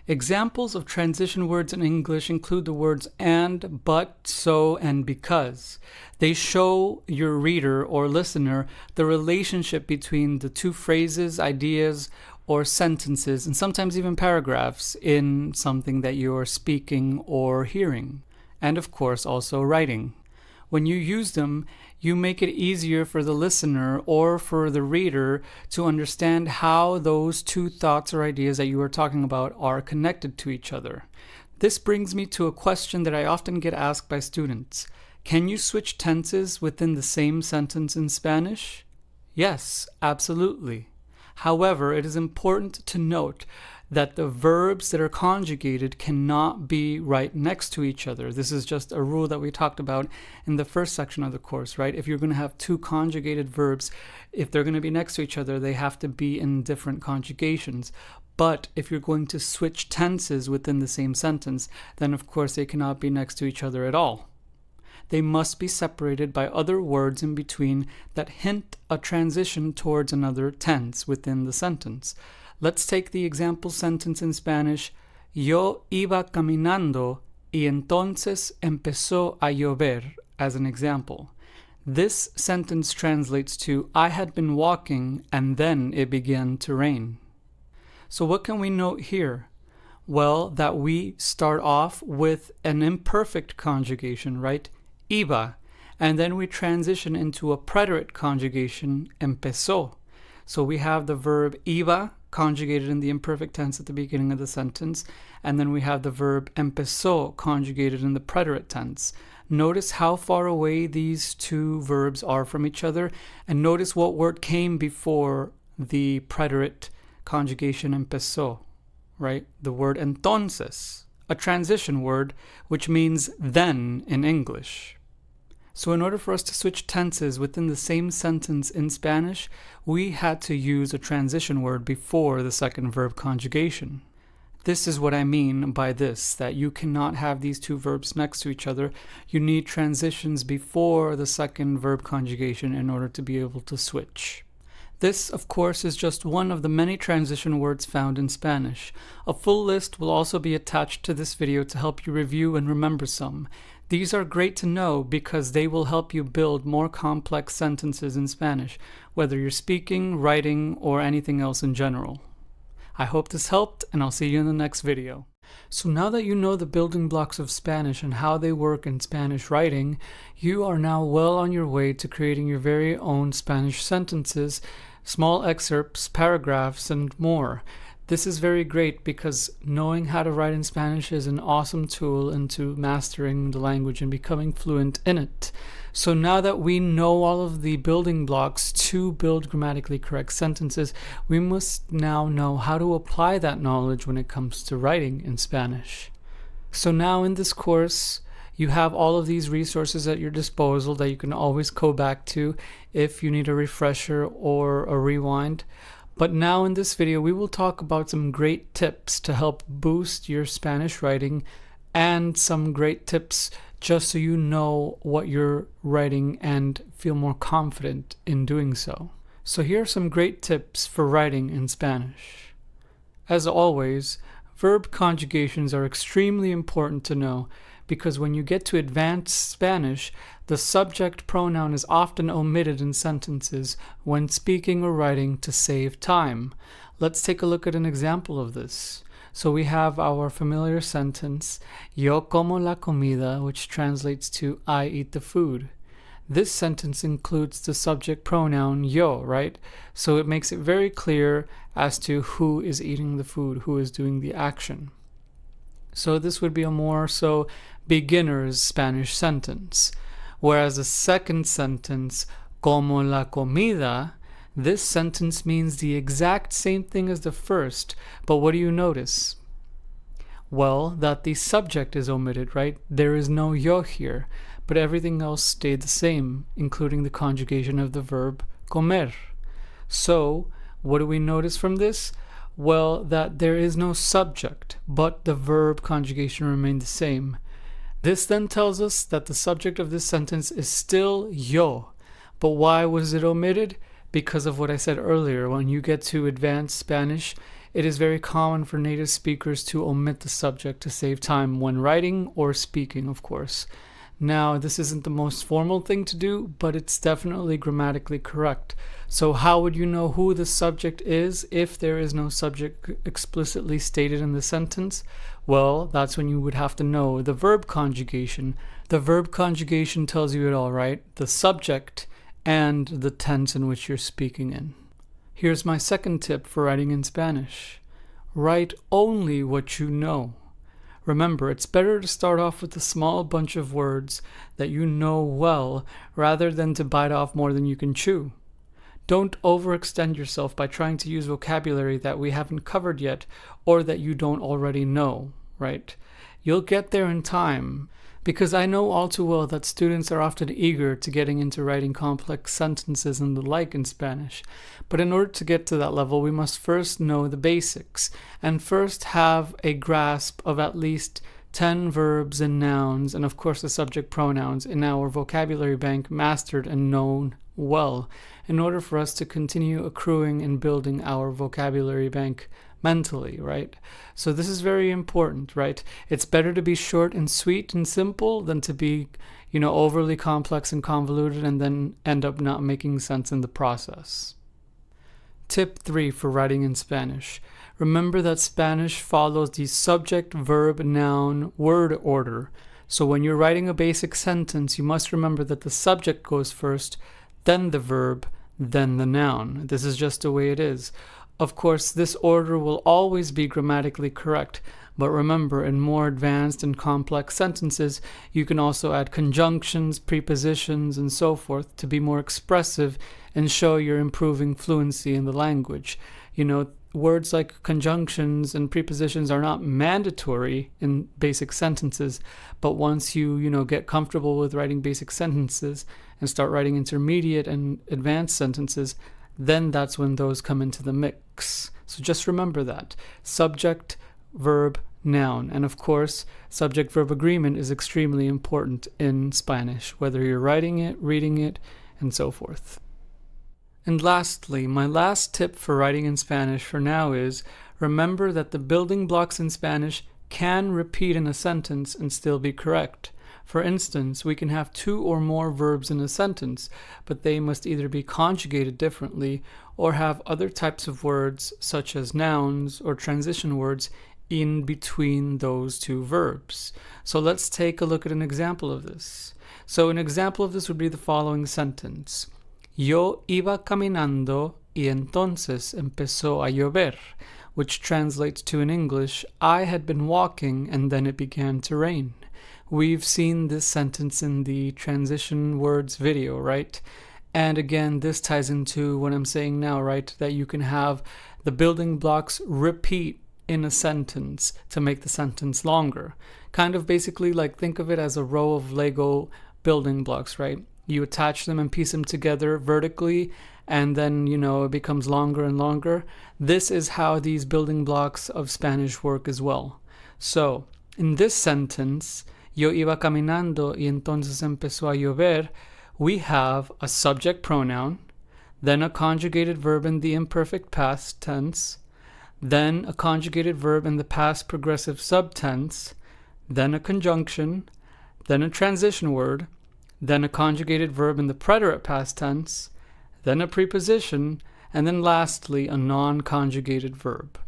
Examples of transition words in English include the words and, but, so, and because. They show your reader or listener the relationship between the two phrases, ideas, or sentences, and sometimes even paragraphs in something that you are speaking or hearing, and of course also writing. When you use them, you make it easier for the listener or for the reader to understand how those two thoughts or ideas that you are talking about are connected to each other. This brings me to a question that I often get asked by students. Can you switch tenses within the same sentence in Spanish? Yes, absolutely. However, it is important to note that the verbs that are conjugated cannot be right next to each other. This is just a rule that we talked about in the first section of the course, right? If you're going to have two conjugated verbs, if they're going to be next to each other, they have to be in different conjugations. But if you're going to switch tenses within the same sentence, then of course they cannot be next to each other at all. They must be separated by other words in between that hint a transition towards another tense within the sentence. Let's take the example sentence in Spanish, Yo iba caminando y entonces empezó a llover, as an example. This sentence translates to, I had been walking and then it began to rain. So what can we note here? Well, that we start off with an imperfect conjugation, right? Iba. And then we transition into a preterite conjugation, empezó. So we have the verb iba conjugated in the imperfect tense at the beginning of the sentence, and then we have the verb empezó conjugated in the preterite tense. Notice how far away these two verbs are from each other, and notice what word came before the preterite conjugation empezó, right? The word entonces, a transition word which means then in English. So in order for us to switch tenses within the same sentence in Spanish, we had to use a transition word before the second verb conjugation. This is what I mean by this, that you cannot have these two verbs next to each other. You need transitions before the second verb conjugation in order to be able to switch. This, of course, is just one of the many transition words found in Spanish. A full list will also be attached to this video to help you review and remember some. These are great to know because they will help you build more complex sentences in Spanish, whether you're speaking, writing, or anything else in general. I hope this helped, and I'll see you in the next video. So now that you know the building blocks of Spanish and how they work in Spanish writing, you are now well on your way to creating your very own Spanish sentences, small excerpts, paragraphs, and more. This is very great because knowing how to write in Spanish is an awesome tool into mastering the language and becoming fluent in it. So now that we know all of the building blocks to build grammatically correct sentences, we must now know how to apply that knowledge when it comes to writing in Spanish. So now in this course, you have all of these resources at your disposal that you can always go back to if you need a refresher or a rewind. But now in this video, we will talk about some great tips to help boost your Spanish writing and some great tips just so you know what you're writing and feel more confident in doing so. So here are some great tips for writing in Spanish. As always, verb conjugations are extremely important to know because when you get to advanced Spanish, the subject pronoun is often omitted in sentences when speaking or writing to save time. Let's take a look at an example of this. So we have our familiar sentence, Yo como la comida, which translates to I eat the food. This sentence includes the subject pronoun yo, right? So it makes it very clear as to who is eating the food, who is doing the action. So this would be a more so beginner's Spanish sentence. Whereas the second sentence, como la comida, this sentence means the exact same thing as the first, but what do you notice? Well, that the subject is omitted, right? There is no yo here, but everything else stayed the same, including the conjugation of the verb comer. So, what do we notice from this? Well, that there is no subject, but the verb conjugation remained the same. This then tells us that the subject of this sentence is still yo, but why was it omitted? Because of what I said earlier, when you get to advanced Spanish, it is very common for native speakers to omit the subject to save time when writing or speaking, of course. Now, this isn't the most formal thing to do, but it's definitely grammatically correct. So how would you know who the subject is if there is no subject explicitly stated in the sentence? Well, that's when you would have to know the verb conjugation. The verb conjugation tells you it all, right? The subject and the tense in which you're speaking in. Here's my second tip for writing in Spanish. Write only what you know. Remember, it's better to start off with a small bunch of words that you know well rather than to bite off more than you can chew. Don't overextend yourself by trying to use vocabulary that we haven't covered yet or that you don't already know, right? You'll get there in time. Because I know all too well that students are often eager to getting into writing complex sentences and the like in Spanish. But in order to get to that level, we must first know the basics, and first have a grasp of at least 10 verbs and nouns, and of course the subject pronouns in our vocabulary bank mastered and known well, in order for us to continue accruing and building our vocabulary bank mentally, right? So this is very important, right? It's better to be short and sweet and simple than to be, overly complex and convoluted and then end up not making sense in the process. Tip 3 for writing in Spanish. Remember that Spanish follows the subject, verb, noun, word order. So when you're writing a basic sentence, you must remember that the subject goes first, then the verb, then the noun. This is just the way it is. Of course, this order will always be grammatically correct, but remember, in more advanced and complex sentences, you can also add conjunctions, prepositions, and so forth to be more expressive and show you're improving fluency in the language. Words like conjunctions and prepositions are not mandatory in basic sentences, but once you get comfortable with writing basic sentences and start writing intermediate and advanced sentences, then that's when those come into the mix. So just remember that. Subject, verb, noun. And of course, subject-verb agreement is extremely important in Spanish, whether you're writing it, reading it, and so forth. And lastly, my last tip for writing in Spanish for now is remember that the building blocks in Spanish can repeat in a sentence and still be correct. For instance, we can have 2 or more verbs in a sentence, but they must either be conjugated differently or have other types of words, such as nouns or transition words, in between those 2 verbs. So let's take a look at an example of this. So an example of this would be the following sentence. Yo iba caminando y entonces empezó a llover, which translates to in English, I had been walking and then it began to rain. We've seen this sentence in the transition words video, right? And again, this ties into what I'm saying now, right? That you can have the building blocks repeat in a sentence to make the sentence longer. Kind of basically like think of it as a row of Lego building blocks, right? You attach them and piece them together vertically, and then, it becomes longer and longer. This is how these building blocks of Spanish work as well. So, in this sentence, yo iba caminando y entonces empezó a llover, we have a subject pronoun, then a conjugated verb in the imperfect past tense, then a conjugated verb in the past progressive subtense, then a conjunction, then a transition word, then a conjugated verb in the preterite past tense, then a preposition, and then lastly a non-conjugated verb.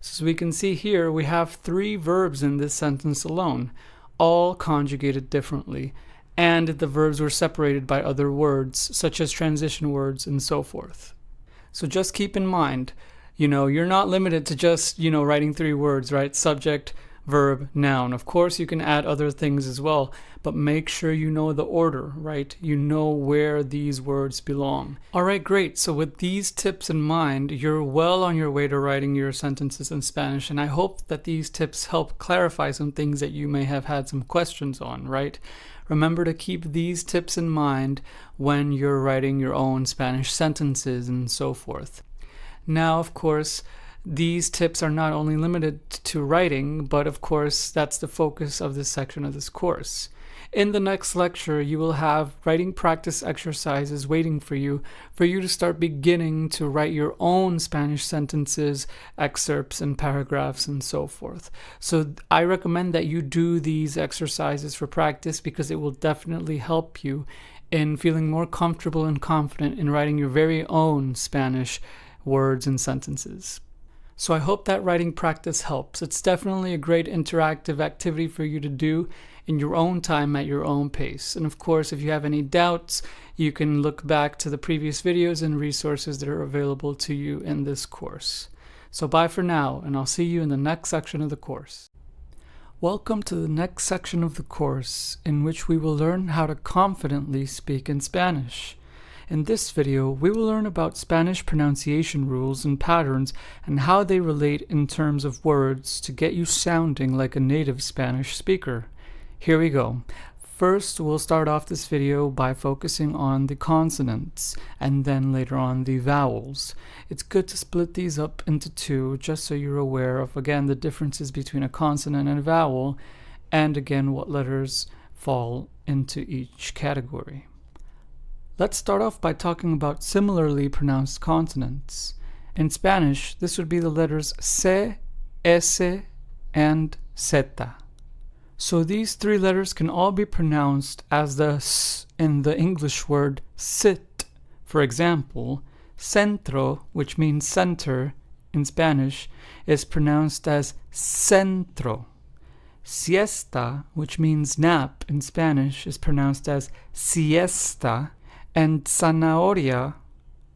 So as we can see here, we have 3 verbs in this sentence alone, all conjugated differently, and the verbs were separated by other words, such as transition words and so forth. So just keep in mind, you're not limited to just, writing 3 words, right? Subject, verb, noun. Of course, you can add other things as well, but make sure you know the order, right? You know where these words belong. All right, great. So with these tips in mind, you're well on your way to writing your sentences in Spanish, and I hope that these tips help clarify some things that you may have had some questions on, right? Remember to keep these tips in mind when you're writing your own Spanish sentences and so forth. Now, of course, these tips are not only limited to writing, but of course, that's the focus of this section of this course. In the next lecture, you will have writing practice exercises waiting for you to start beginning to write your own Spanish sentences, excerpts, and paragraphs, and so forth. So I recommend that you do these exercises for practice because it will definitely help you in feeling more comfortable and confident in writing your very own Spanish words and sentences. So I hope that writing practice helps. It's definitely a great interactive activity for you to do in your own time at your own pace. And of course, if you have any doubts, you can look back to the previous videos and resources that are available to you in this course. So bye for now, and I'll see you in the next section of the course. Welcome to the next section of the course, in which we will learn how to confidently speak in Spanish. In this video, we will learn about Spanish pronunciation rules and patterns and how they relate in terms of words to get you sounding like a native Spanish speaker. Here we go. First, we'll start off this video by focusing on the consonants and then later on the vowels. It's good to split these up into 2 just so you're aware of, again, the differences between a consonant and a vowel, and again, what letters fall into each category. Let's start off by talking about similarly pronounced consonants. In Spanish, this would be the letters C, S, and Z. So these 3 letters can all be pronounced as the S in the English word sit. For example, centro, which means center in Spanish, is pronounced as centro. Siesta, which means nap in Spanish, is pronounced as siesta. And zanahoria,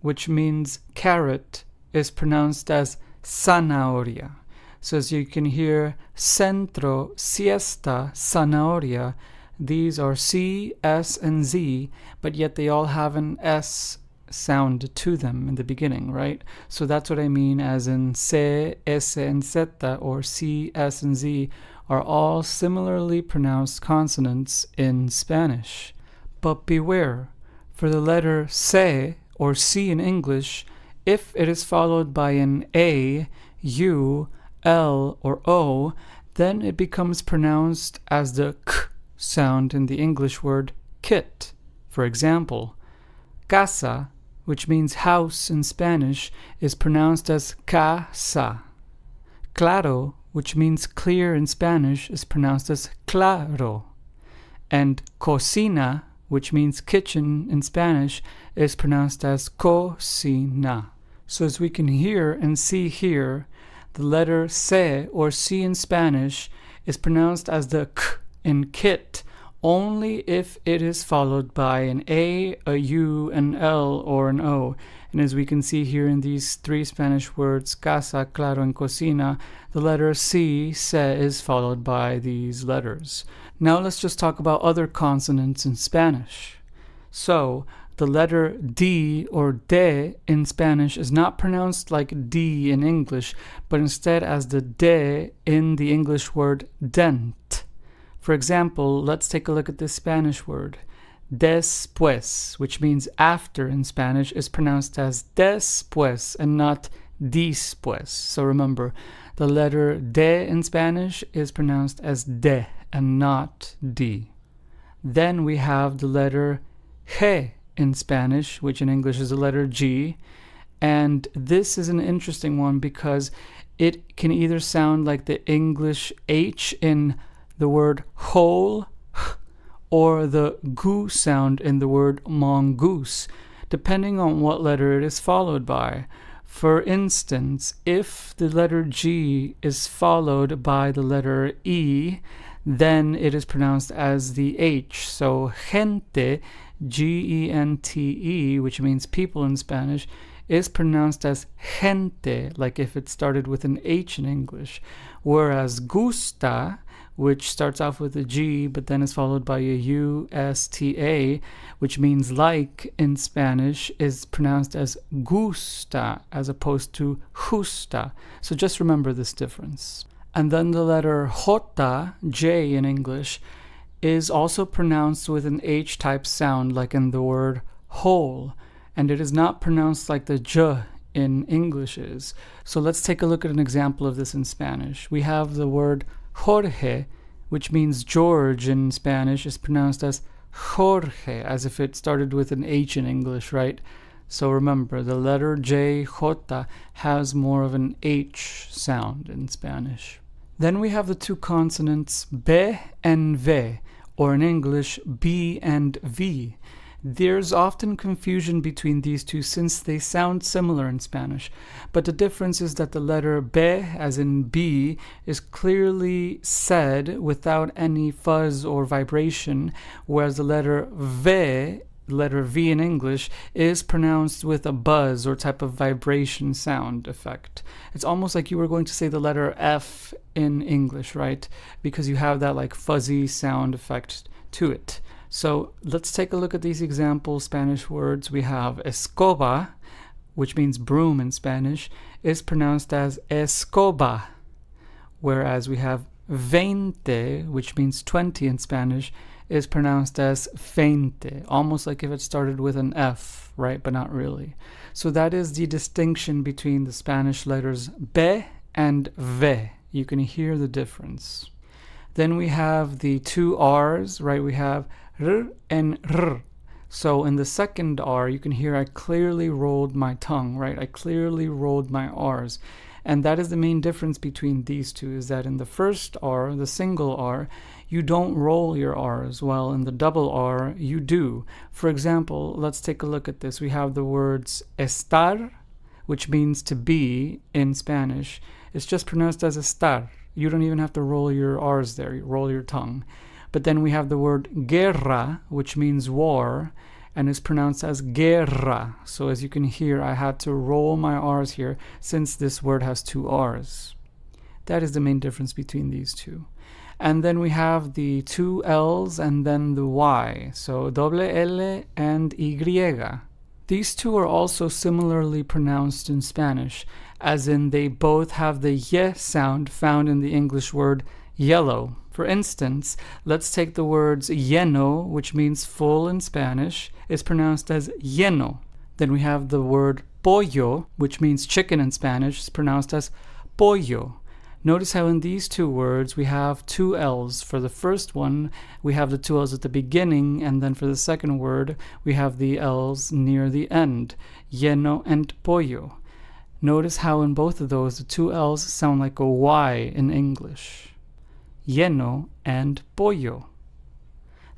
which means carrot, is pronounced as zanahoria. So as you can hear, centro, siesta, zanahoria, these are C, S, and Z, but yet they all have an S sound to them in the beginning, right? So that's what I mean as in C, S, and Z, or C, S, and Z, are all similarly pronounced consonants in Spanish. But beware. For the letter C, or C in English, if it is followed by an A, U, L, or O, then it becomes pronounced as the K sound in the English word kit. For example, casa, which means house in Spanish, is pronounced as casa. Claro, which means clear in Spanish, is pronounced as claro. And cocina, which means kitchen in Spanish, is pronounced as cocina. So as we can hear and see here, the letter C or C in Spanish is pronounced as the K in kit only if it is followed by an A, a U, an L, or an O. And as we can see here in these three Spanish words, casa, claro, and cocina, the letter C, se, is followed by these letters. Now let's just talk about other consonants in Spanish. So, the letter D or de in Spanish is not pronounced like D in English, but instead as the de in the English word dent. For example, let's take a look at this Spanish word. Después, which means after in Spanish, is pronounced as después and not después. So remember, the letter de in Spanish is pronounced as de and not d. Then we have the letter G in Spanish, which in English is the letter G. And this is an interesting one because it can either sound like the English H in the word whole or the gu sound in the word mongoose, depending on what letter it is followed by. For instance, if the letter G is followed by the letter E, then it is pronounced as the H. So gente, Gente, which means people in Spanish, is pronounced as gente, like if it started with an H in English. Whereas gusta, which starts off with a G but then is followed by a U-S-T-A, which means like in Spanish, is pronounced as gusta as opposed to justa. So just remember this difference. And then the letter J, J in English, is also pronounced with an H-type sound like in the word whole, and it is not pronounced like the J in English is. So let's take a look at an example of this in Spanish. We have the word Jorge, which means George in Spanish, is pronounced as Jorge, as if it started with an H in English, right? So remember, the letter J, J, has more of an H sound in Spanish. Then we have the two consonants B and V, or in English, B and V. There's often confusion between these two since they sound similar in Spanish, but the difference is that the letter B, as in B, is clearly said without any fuzz or vibration, whereas the letter V in English, is pronounced with a buzz or type of vibration sound effect. It's almost like you were going to say the letter F in English, right? Because you have that like fuzzy sound effect to it. So let's take a look at these example Spanish words. We have escoba, which means broom in Spanish, is pronounced as escoba, whereas we have veinte, which means 20 in Spanish, is pronounced as feinte, almost like if it started with an F, right? But not really. So that is the distinction between the Spanish letters B and V. You can hear the difference. Then we have the two R's, right? We have R and R. So in the second R, you can hear I clearly rolled my tongue, right? I clearly rolled my R's. And that is the main difference between these two, is that in the first R, the single R, you don't roll your R's, while in the double R, you do. For example, let's take a look at this. We have the words estar, which means to be in Spanish. It's just pronounced as estar. You don't even have to roll your R's there, you roll your tongue. But then we have the word guerra, which means war, and is pronounced as guerra. So as you can hear, I had to roll my R's here since this word has two R's. That is the main difference between these two. And then we have the two L's and then the Y. So doble L and Y. These two are also similarly pronounced in Spanish, as in they both have the Y sound found in the English word yellow. For instance, let's take the words lleno, which means full in Spanish, is pronounced as lleno. Then we have the word pollo, which means chicken in Spanish, is pronounced as pollo. Notice how in these two words we have two L's. For the first one, we have the two L's at the beginning, and then for the second word, we have the L's near the end. Lleno and pollo. Notice how in both of those, the two L's sound like a Y in English. Lleno and pollo.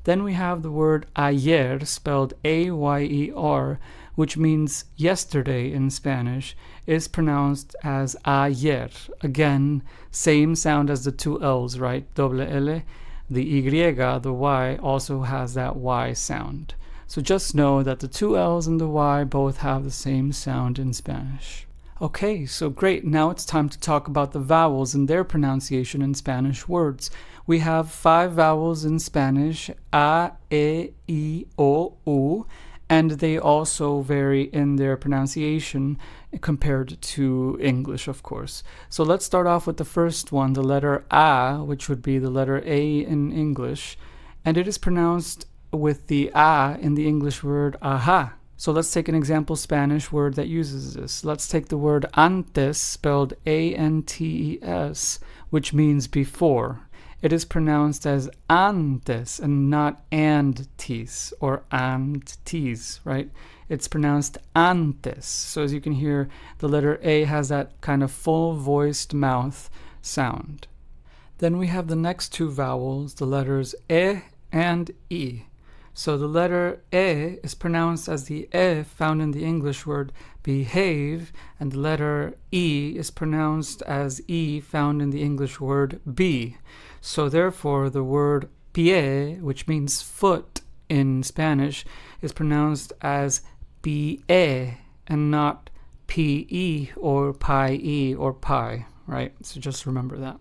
Then we have the word ayer, spelled A-Y-E-R, which means yesterday in Spanish, is pronounced as ayer. Again, same sound as the two L's, right? Doble L. The Y, the Y, also has that Y sound. So just know that the two L's and the Y both have the same sound in Spanish. Okay, so great. Now it's time to talk about the vowels and their pronunciation in Spanish words. We have 5 vowels in Spanish, a, e, I, o, u, and they also vary in their pronunciation compared to English, of course. So let's start off with the first one, the letter A, which would be the letter A in English, and it is pronounced with the A in the English word aha. So let's take an example Spanish word that uses this. Let's take the word antes, spelled A-N-T-E-S, which means before. It is pronounced as antes and not and-tis or and-tis, right? It's pronounced antes. So as you can hear, the letter A has that kind of full-voiced mouth sound. Then we have the next two vowels, the letters E and I. So the letter E is pronounced as the E found in the English word behave, and the letter I is pronounced as I found in the English word be. So therefore the word pie, which means foot in Spanish, is pronounced as pie and not pe or pie or pie, right? So just remember that.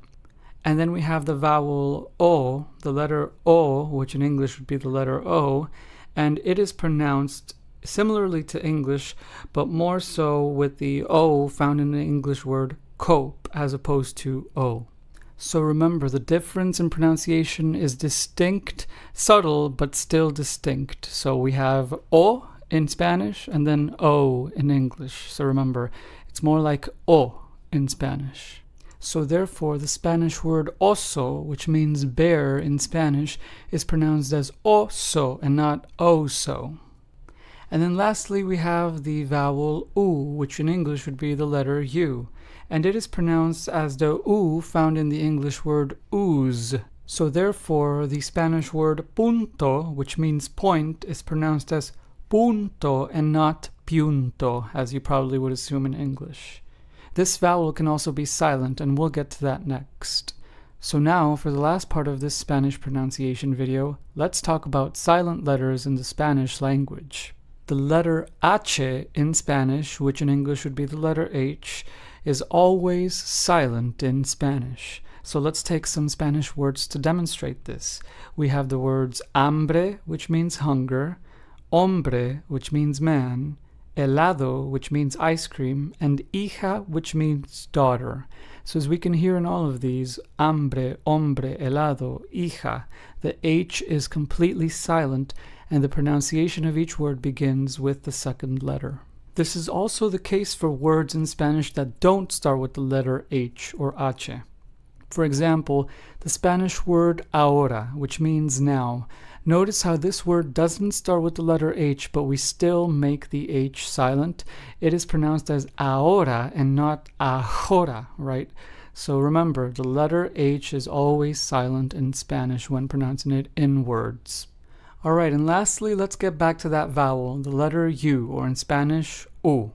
And then we have the vowel O, the letter O, which in English would be the letter O, and it is pronounced similarly to English, but more so with the O found in the English word cope as opposed to O. So remember, the difference in pronunciation is distinct, subtle, but still distinct. So we have O in Spanish and then O in English. So remember, it's more like O in Spanish. So therefore, the Spanish word oso, which means bear in Spanish, is pronounced as oso and not oso. And then lastly, we have the vowel U, which in English would be the letter U. And it is pronounced as the U found in the English word ooze. So therefore, the Spanish word punto, which means point, is pronounced as punto and not punto, as you probably would assume in English. This vowel can also be silent, and we'll get to that next. So now, for the last part of this Spanish pronunciation video, let's talk about silent letters in the Spanish language. The letter H in Spanish, which in English would be the letter H, is always silent in Spanish. So let's take some Spanish words to demonstrate this. We have the words hambre, which means hunger, hombre, which means man, helado, which means ice cream, and hija, which means daughter. So as we can hear in all of these, hambre, hombre, helado, hija, the H is completely silent, and the pronunciation of each word begins with the second letter. This is also the case for words in Spanish that don't start with the letter H or H. For example, the Spanish word ahora, which means now. Notice how this word doesn't start with the letter H, but we still make the H silent. It is pronounced as ahora and not ahora, right? So remember, the letter H is always silent in Spanish when pronouncing it in words. Alright, and lastly, let's get back to that vowel, the letter U, or in Spanish, U.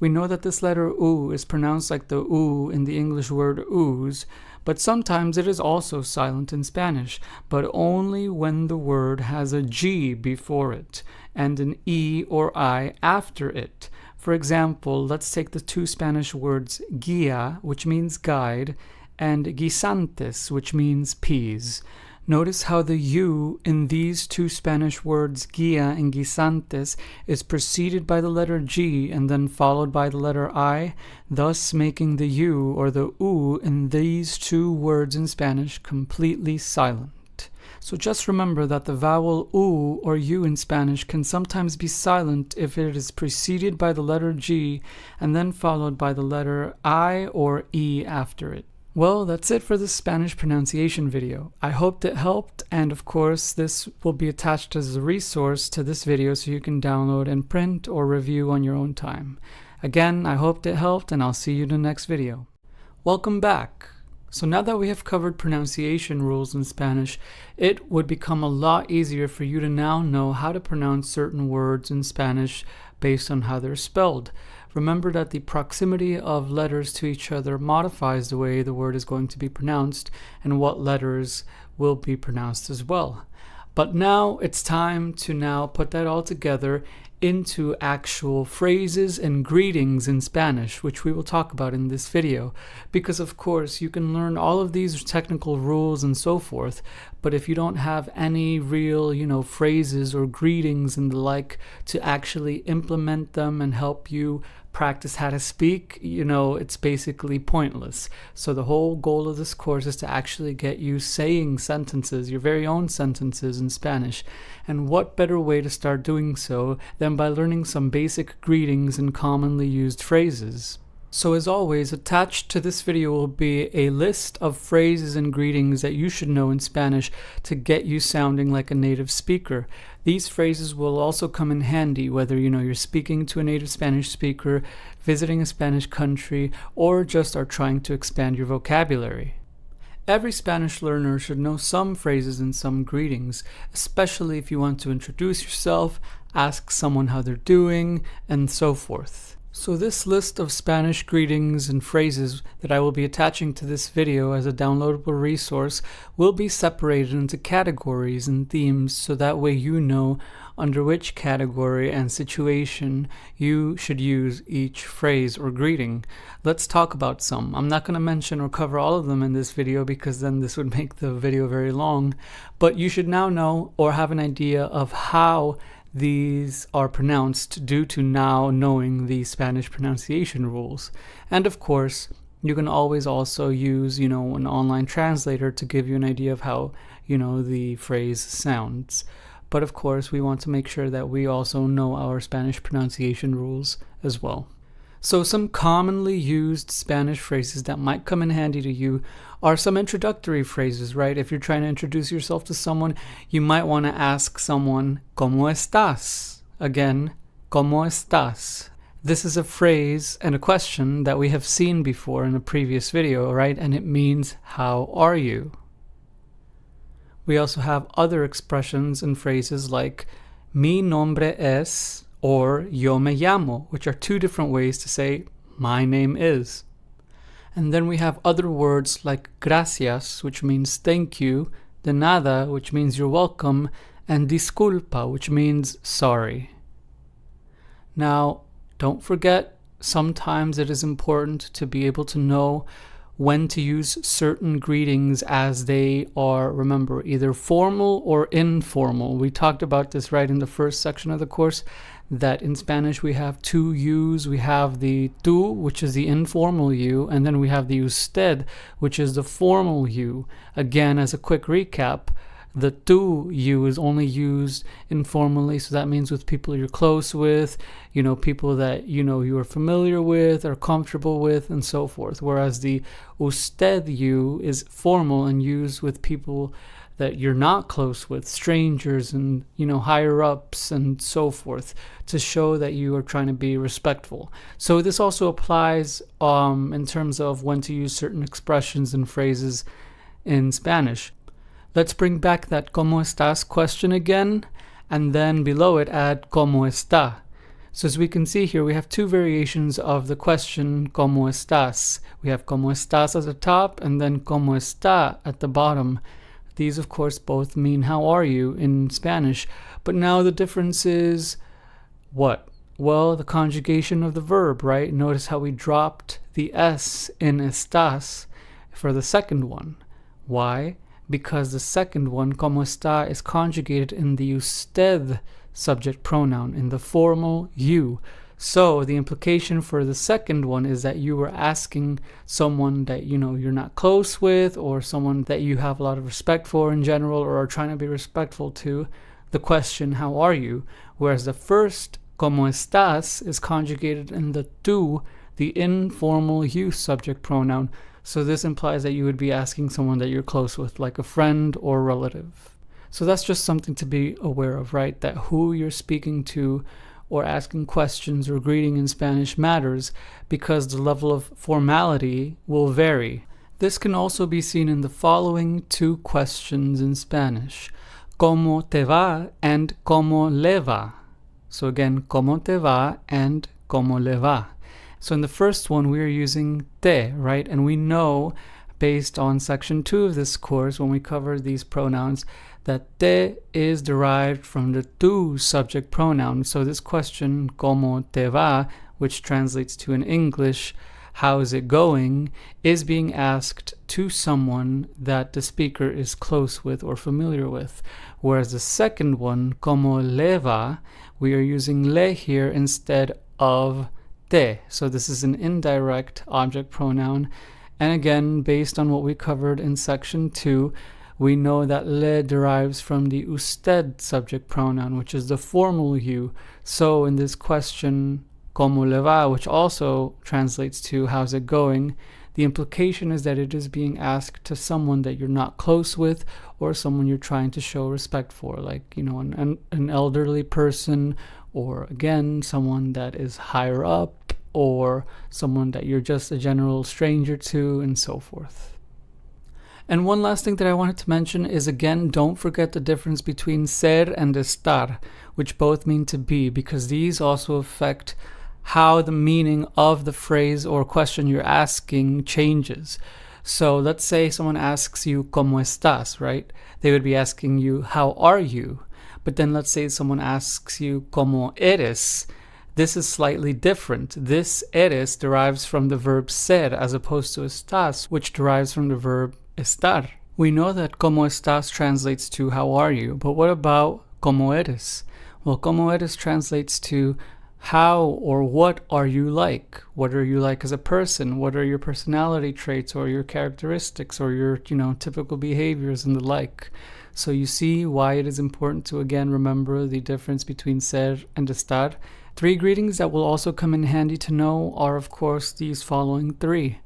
We know that this letter U is pronounced like the U in the English word ooze, but sometimes it is also silent in Spanish, but only when the word has a G before it and an E or I after it. For example, let's take the two Spanish words guía, which means guide, and guisantes, which means peas. Notice how the U in these two Spanish words, guía and guisantes, is preceded by the letter G and then followed by the letter I, thus making the U or the U in these two words in Spanish completely silent. So just remember that the vowel U or U in Spanish can sometimes be silent if it is preceded by the letter G and then followed by the letter I or E after it. Well, that's it for this Spanish pronunciation video. I hoped it helped, and of course this will be attached as a resource to this video so you can download and print or review on your own time. Again, I hoped it helped, and I'll see you in the next video. Welcome back. So now that we have covered pronunciation rules in Spanish, it would become a lot easier for you to now know how to pronounce certain words in Spanish based on how they're spelled. Remember that the proximity of letters to each other modifies the way the word is going to be pronounced and what letters will be pronounced as well. But now it's time to now put that all together into actual phrases and greetings in Spanish, which we will talk about in this video. Because of course you can learn all of these technical rules and so forth, but if you don't have any real, phrases or greetings and the like to actually implement them and help you practice how to speak, it's basically pointless. So the whole goal of this course is to actually get you saying sentences, your very own sentences in Spanish. And what better way to start doing so than by learning some basic greetings and commonly used phrases. So as always, attached to this video will be a list of phrases and greetings that you should know in Spanish to get you sounding like a native speaker. These phrases will also come in handy whether you're speaking to a native Spanish speaker, visiting a Spanish country, or just are trying to expand your vocabulary. Every Spanish learner should know some phrases and some greetings, especially if you want to introduce yourself, ask someone how they're doing, and so forth. So this list of Spanish greetings and phrases that I will be attaching to this video as a downloadable resource will be separated into categories and themes so that way you know under which category and situation you should use each phrase or greeting. Let's talk about some. I'm not going to mention or cover all of them in this video because then this would make the video very long, but you should now know or have an idea of how these are pronounced due to now knowing the Spanish pronunciation rules. And of course, you can always also use, an online translator to give you an idea of how, the phrase sounds. But of course, we want to make sure that we also know our Spanish pronunciation rules as well. So some commonly used Spanish phrases that might come in handy to you are some introductory phrases, right? If you're trying to introduce yourself to someone, you might want to ask someone, ¿Cómo estás? Again, ¿Cómo estás? This is a phrase and a question that we have seen before in a previous video, right? And it means, how are you? We also have other expressions and phrases like, mi nombre es, or yo me llamo, which are two different ways to say my name is. And then we have other words like gracias, which means thank you, de nada, which means you're welcome, and disculpa, which means sorry. Now, don't forget, sometimes it is important to be able to know when to use certain greetings as they are, remember, either formal or informal. We talked about this right in the first section of the course, that in Spanish we have two yous. We have the tú, which is the informal you, and then we have the usted, which is the formal you. Again, as a quick recap, the tú you is only used informally, so that means with people you're close with, people that you are familiar with, are comfortable with, and so forth. Whereas the usted you is formal and used with people that you're not close with, strangers and higher ups and so forth, to show that you are trying to be respectful. So this also applies in terms of when to use certain expressions and phrases in Spanish. Let's bring back that ¿Cómo estás? Question again, and then below it add ¿Cómo está? So as we can see here, we have two variations of the question ¿Cómo estás? We have ¿Cómo estás? At the top, and then ¿Cómo está? At the bottom. These, of course, both mean how are you in Spanish. But now the difference is what? Well, the conjugation of the verb, right? Notice how we dropped the S in estás for the second one. Why? Because the second one, ¿Cómo está?, is conjugated in the usted subject pronoun, in the formal you. So the implication for the second one is that you were asking someone that you're not close with, or someone that you have a lot of respect for in general, or are trying to be respectful to, the question, how are you? Whereas the first Como estás is conjugated in the tú, the informal you subject pronoun. So this implies that you would be asking someone that you're close with, like a friend or relative. So that's just something to be aware of, right? That who you're speaking to or asking questions or greeting in Spanish matters because the level of formality will vary. This can also be seen in the following two questions in Spanish: ¿Cómo te va and cómo le va? So again, ¿Cómo te va and cómo le va? So in the first one, we are using te, right? And we know, based on section 2 of this course, when we cover these pronouns, that te is derived from the tú subject pronoun. So this question, ¿Cómo te va?, which translates to in English, how is it going, is being asked to someone that the speaker is close with or familiar with. Whereas the second one, ¿Cómo le va?, we are using le here instead of te. So this is an indirect object pronoun. And again, based on what we covered in section 2, we know that le derives from the usted subject pronoun, which is the formal you. So in this question, ¿Cómo le va?, which also translates to how's it going, the implication is that it is being asked to someone that you're not close with or someone you're trying to show respect for, like, an elderly person, or again, someone that is higher up, or someone that you're just a general stranger to, and so forth. And one last thing that I wanted to mention is, again, don't forget the difference between ser and estar, which both mean to be, because these also affect how the meaning of the phrase or question you're asking changes. So let's say someone asks you, ¿Cómo estás?, right? They would be asking you, how are you? But then let's say someone asks you, ¿Cómo eres?. This is slightly different. This eres derives from the verb ser as opposed to estás, which derives from the verb estar. We know that ¿Cómo estás?, translates to how are you, but what about ¿Cómo eres?. Well, ¿Cómo eres?, translates to how or what are you like? What are you like as a person? What are your personality traits or your characteristics or your, typical behaviors and the like? So you see why it is important to, again, remember the difference between ser and estar. 3 greetings that will also come in handy to know are, of course, these following 3.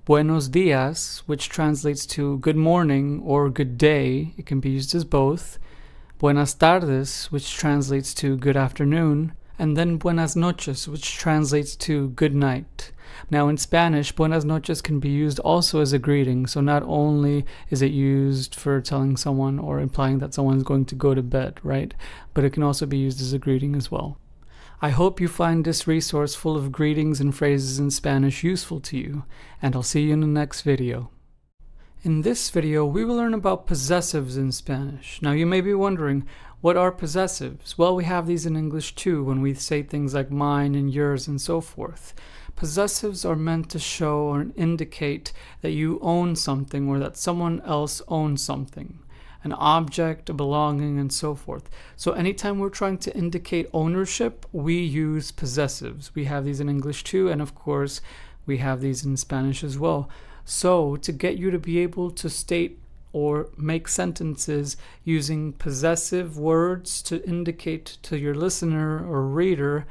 Buenos dias, which translates to good morning or good day. It can be used as both. Buenas tardes, which translates to good afternoon. And then buenas noches, which translates to good night. Now in Spanish, buenas noches can be used also as a greeting. So not only is it used for telling someone or implying that someone's going to go to bed, right? But it can also be used as a greeting as well. I hope you find this resource full of greetings and phrases in Spanish useful to you, and I'll see you in the next video. In this video, we will learn about possessives in Spanish. Now you may be wondering, what are possessives? Well, we have these in English too when we say things like mine and yours and so forth. Possessives are meant to show or indicate that you own something or that someone else owns something. An object, a belonging, and so forth. So anytime we're trying to indicate ownership, we use possessives. We have these in English too, and of course, we have these in Spanish as well. So to get you to be able to state or make sentences using possessive words to indicate to your listener or reader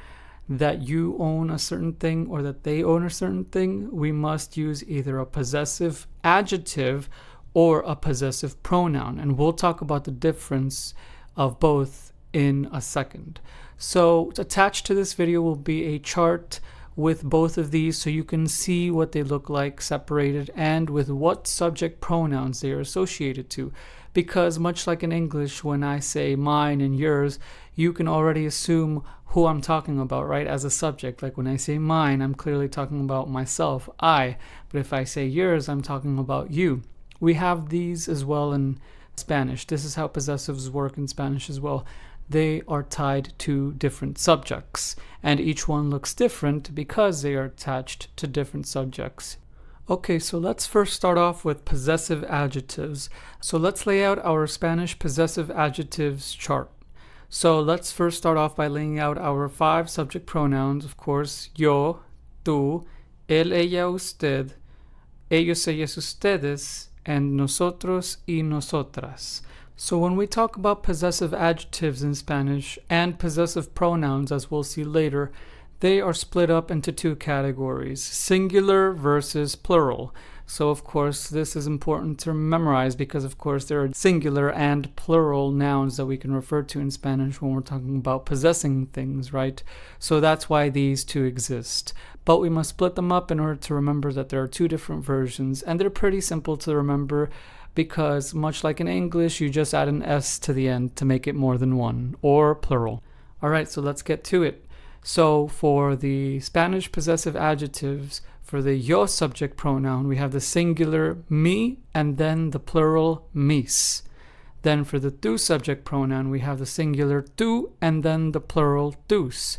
that you own a certain thing or that they own a certain thing, we must use either a possessive adjective or a possessive pronoun. And we'll talk about the difference of both in a second. So attached to this video will be a chart with both of these so you can see what they look like separated and with what subject pronouns they are associated to. Because much like in English, when I say mine and yours, you can already assume who I'm talking about, right, as a subject. Like when I say mine, I'm clearly talking about myself, I. But if I say yours, I'm talking about you. We have these as well in Spanish. This is how possessives work in Spanish as well. They are tied to different subjects, and each one looks different because they are attached to different subjects. Okay, so let's first start off with possessive adjectives. So let's lay out our Spanish possessive adjectives chart. So let's first start off by laying out our 5 subject pronouns, of course, yo, tú, él, ella, usted, ellos, ellas, ustedes, and nosotros y nosotras. So when we talk about possessive adjectives in Spanish and possessive pronouns, as we'll see later, they are split up into two categories, singular versus plural. So of course this is important to memorize because of course there are singular and plural nouns that we can refer to in Spanish when we're talking about possessing things, right? So that's why these two exist. But we must split them up in order to remember that there are two different versions, and they're pretty simple to remember because much like in English, you just add an S to the end to make it more than one, or plural. Alright, so let's get to it. So for the Spanish possessive adjectives, for the yo subject pronoun, we have the singular mi and then the plural mis. Then for the tu subject pronoun, we have the singular tu and then the plural tus.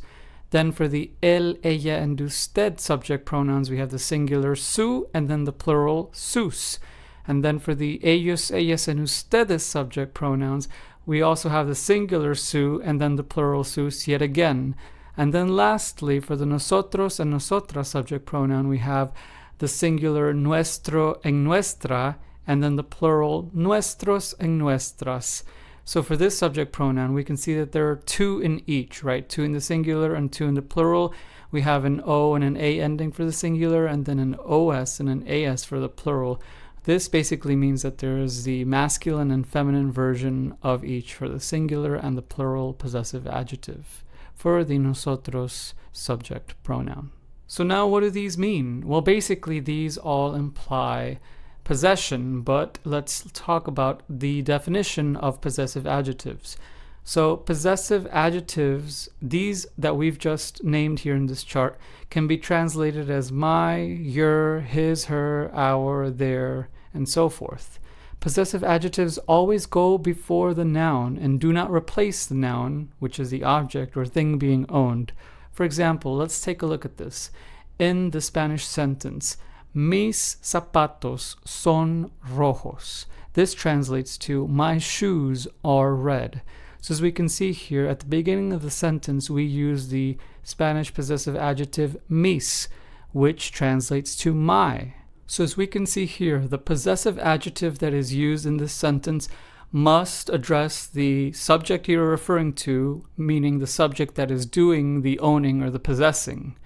Then for the él, ella, and usted subject pronouns, we have the singular su and then the plural sus. And then for the ellos, ellas, and ustedes subject pronouns, we also have the singular su and then the plural sus yet again. And then lastly, for the nosotros and nosotras subject pronoun, we have the singular nuestro and nuestra, and then the plural nuestros and nuestras. So for this subject pronoun, we can see that there are two in each, right? Two in the singular and two in the plural. We have an O and an A ending for the singular, and then an OS and an AS for the plural. This basically means that there is the masculine and feminine version of each for the singular and the plural possessive adjective for the nosotros subject pronoun. So now what do these mean? Well, basically these all imply possession, but let's talk about the definition of possessive adjectives. So possessive adjectives, these that we've just named here in this chart, can be translated as my, your, his, her, our, their, and so forth. Possessive adjectives always go before the noun and do not replace the noun, which is the object or thing being owned. For example, let's take a look at this. In the Spanish sentence, mis zapatos son rojos. This translates to my shoes are red. So as we can see here, at the beginning of the sentence, we use the Spanish possessive adjective mis, which translates to my. So as we can see here, the possessive adjective that is used in this sentence must address the subject you're referring to, meaning the subject that is doing the owning or the possessing.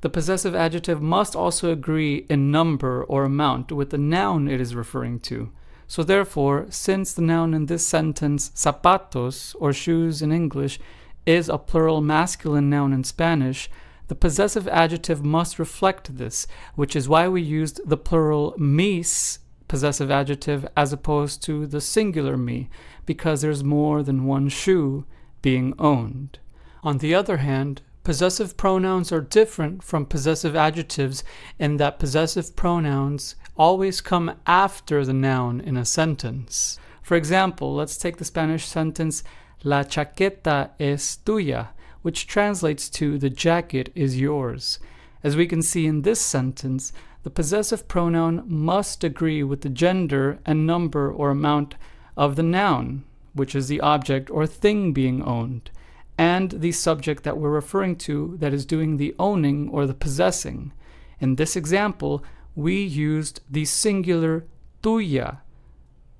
The possessive adjective must also agree in number or amount with the noun it is referring to. So therefore, since the noun in this sentence, zapatos, or shoes in English, is a plural masculine noun in Spanish, the possessive adjective must reflect this, which is why we used the plural mis possessive adjective as opposed to the singular mi, because there's more than one shoe being owned. On the other hand, possessive pronouns are different from possessive adjectives in that possessive pronouns always come after the noun in a sentence. For example, let's take the Spanish sentence, la chaqueta es tuya, which translates to the jacket is yours. As we can see in this sentence, the possessive pronoun must agree with the gender and number or amount of the noun, which is the object or thing being owned, and the subject that we're referring to that is doing the owning or the possessing. In this example, we used the singular tuya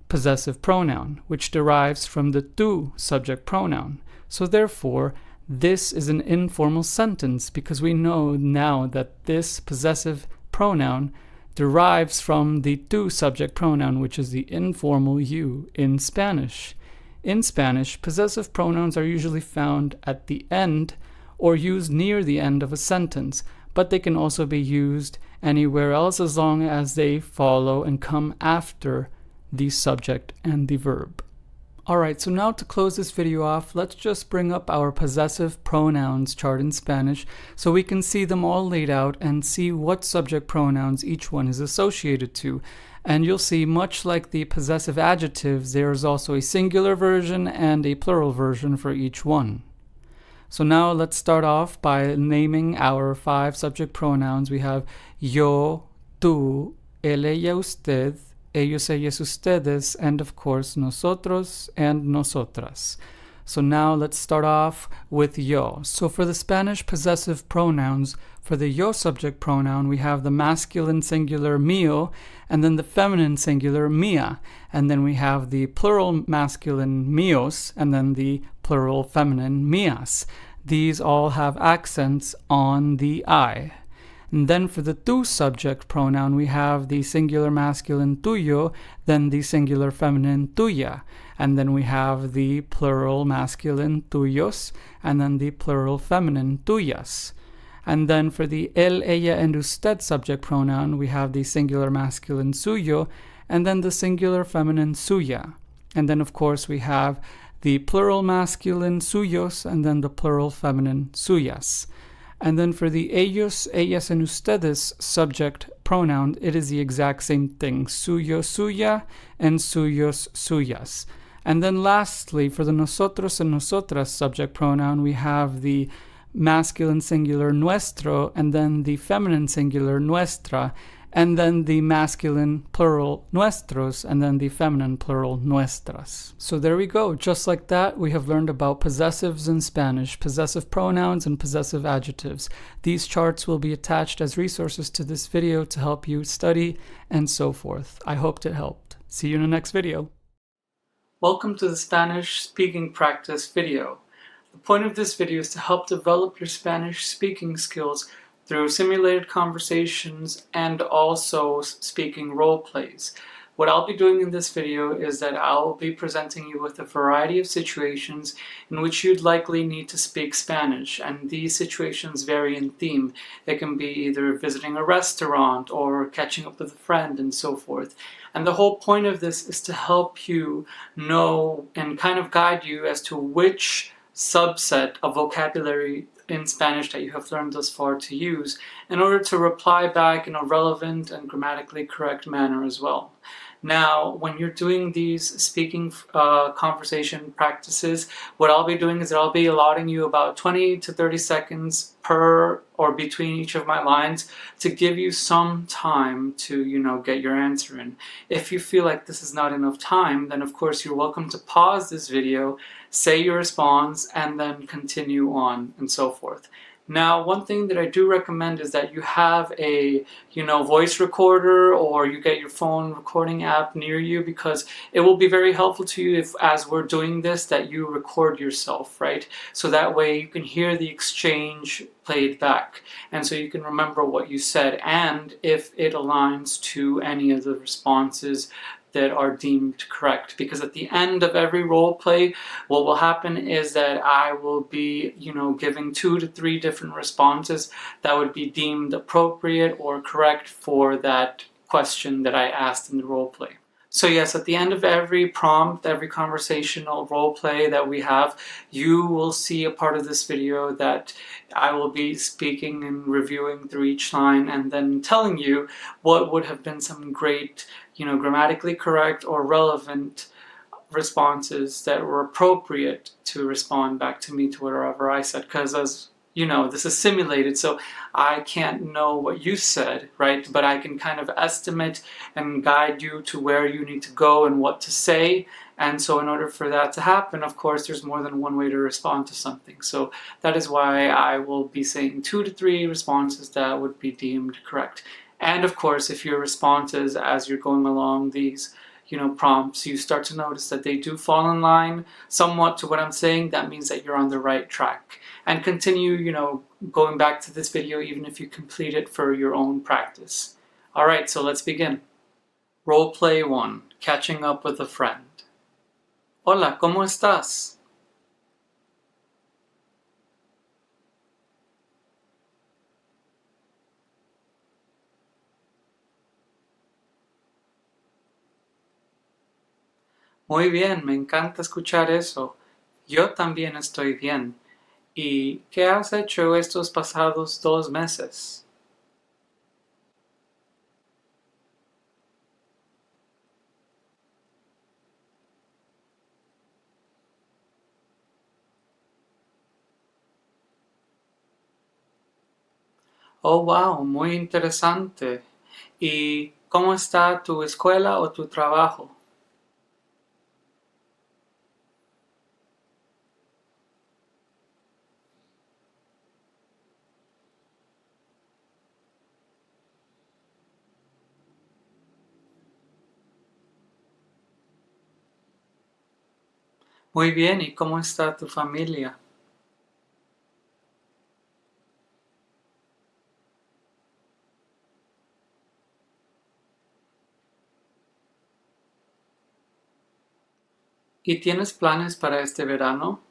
possessive pronoun, which derives from the tu subject pronoun. So therefore, this is an informal sentence because we know now that this possessive pronoun derives from the tu subject pronoun, which is the informal you in Spanish. In Spanish, possessive pronouns are usually found at the end or used near the end of a sentence, but they can also be used anywhere else as long as they follow and come after the subject and the verb. Alright, so now to close this video off, let's just bring up our possessive pronouns chart in Spanish so we can see them all laid out and see what subject pronouns each one is associated to. And you'll see, much like the possessive adjectives, there is also a singular version and a plural version for each one. So now let's start off by naming our 5 subject pronouns. We have yo, tú, él, ella, usted, ellos, ellas, ustedes, and of course nosotros and nosotras. So now let's start off with yo. So for the Spanish possessive pronouns, for the yo subject pronoun, we have the masculine singular mío, and then the feminine singular mía. And then we have the plural masculine míos, and then the plural feminine mías. These all have accents on the I. And then for the tú subject pronoun, we have the singular masculine tuyo, then the singular feminine tuya. And then we have the plural masculine tuyos, and then the plural feminine tuyas. And then for the él, ella, and usted subject pronoun, we have the singular masculine suyo, and then the singular feminine suya. And then, of course, we have the plural masculine suyos, and then the plural feminine suyas. And then for the ellos, ellas, and ustedes subject pronoun, it is the exact same thing. Suyo, suya, and suyos, suyas. And then lastly, for the nosotros and nosotras subject pronoun, we have the masculine singular nuestro, and then the feminine singular nuestra, and then the masculine plural nuestros, and then the feminine plural nuestras. So there we go. Just like that, we have learned about possessives in Spanish, possessive pronouns, and possessive adjectives. These charts will be attached as resources to this video to help you study and so forth. I hoped it helped. See you in the next video. Welcome to the Spanish speaking practice video. The point of this video is to help develop your Spanish speaking skills through simulated conversations and also speaking role plays. What I'll be doing in this video is that I'll be presenting you with a variety of situations in which you'd likely need to speak Spanish, and these situations vary in theme. They can be either visiting a restaurant or catching up with a friend and so forth. And the whole point of this is to help you know and kind of guide you as to which subset of vocabulary in Spanish that you have learned thus far to use in order to reply back in a relevant and grammatically correct manner as well. Now, when you're doing these speaking conversation practices, what I'll be doing is that I'll be allotting you about 20 to 30 seconds per or between each of my lines to give you some time to, get your answer in. If you feel like this is not enough time, then of course you're welcome to pause this video, say your response, and then continue on and so forth. Now, one thing that I do recommend is that you have a, voice recorder, or you get your phone recording app near you, because it will be very helpful to you if, as we're doing this, that you record yourself, right? So that way you can hear the exchange played back, and so you can remember what you said, and if it aligns to any of the responses that are deemed correct. Because at the end of every role play, what will happen is that I will be, giving 2 to 3 different responses that would be deemed appropriate or correct for that question that I asked in the role play. So yes, at the end of every prompt, every conversational role play that we have, you will see a part of this video that I will be speaking and reviewing through each line and then telling you what would have been some great, grammatically correct or relevant responses that were appropriate to respond back to me to whatever I said. Because as this is simulated, so I can't know what you said, right? But I can kind of estimate and guide you to where you need to go and what to say. And so in order for that to happen, of course, there's more than one way to respond to something. So that is why I will be saying 2 to 3 responses that would be deemed correct. And of course, if your responses as you're going along these prompts, you start to notice that they do fall in line somewhat to what I'm saying, that means that you're on the right track. And continue, going back to this video even if you complete it for your own practice. Alright, so let's begin. Role play 1. Catching up with a friend. Hola, ¿cómo estás? Muy bien, me encanta escuchar eso. Yo también estoy bien. ¿Y qué has hecho estos pasados 2 meses? Oh, wow, muy interesante. ¿Y cómo está tu escuela o tu trabajo? Muy bien, ¿y cómo está tu familia? ¿Y tienes planes para este verano?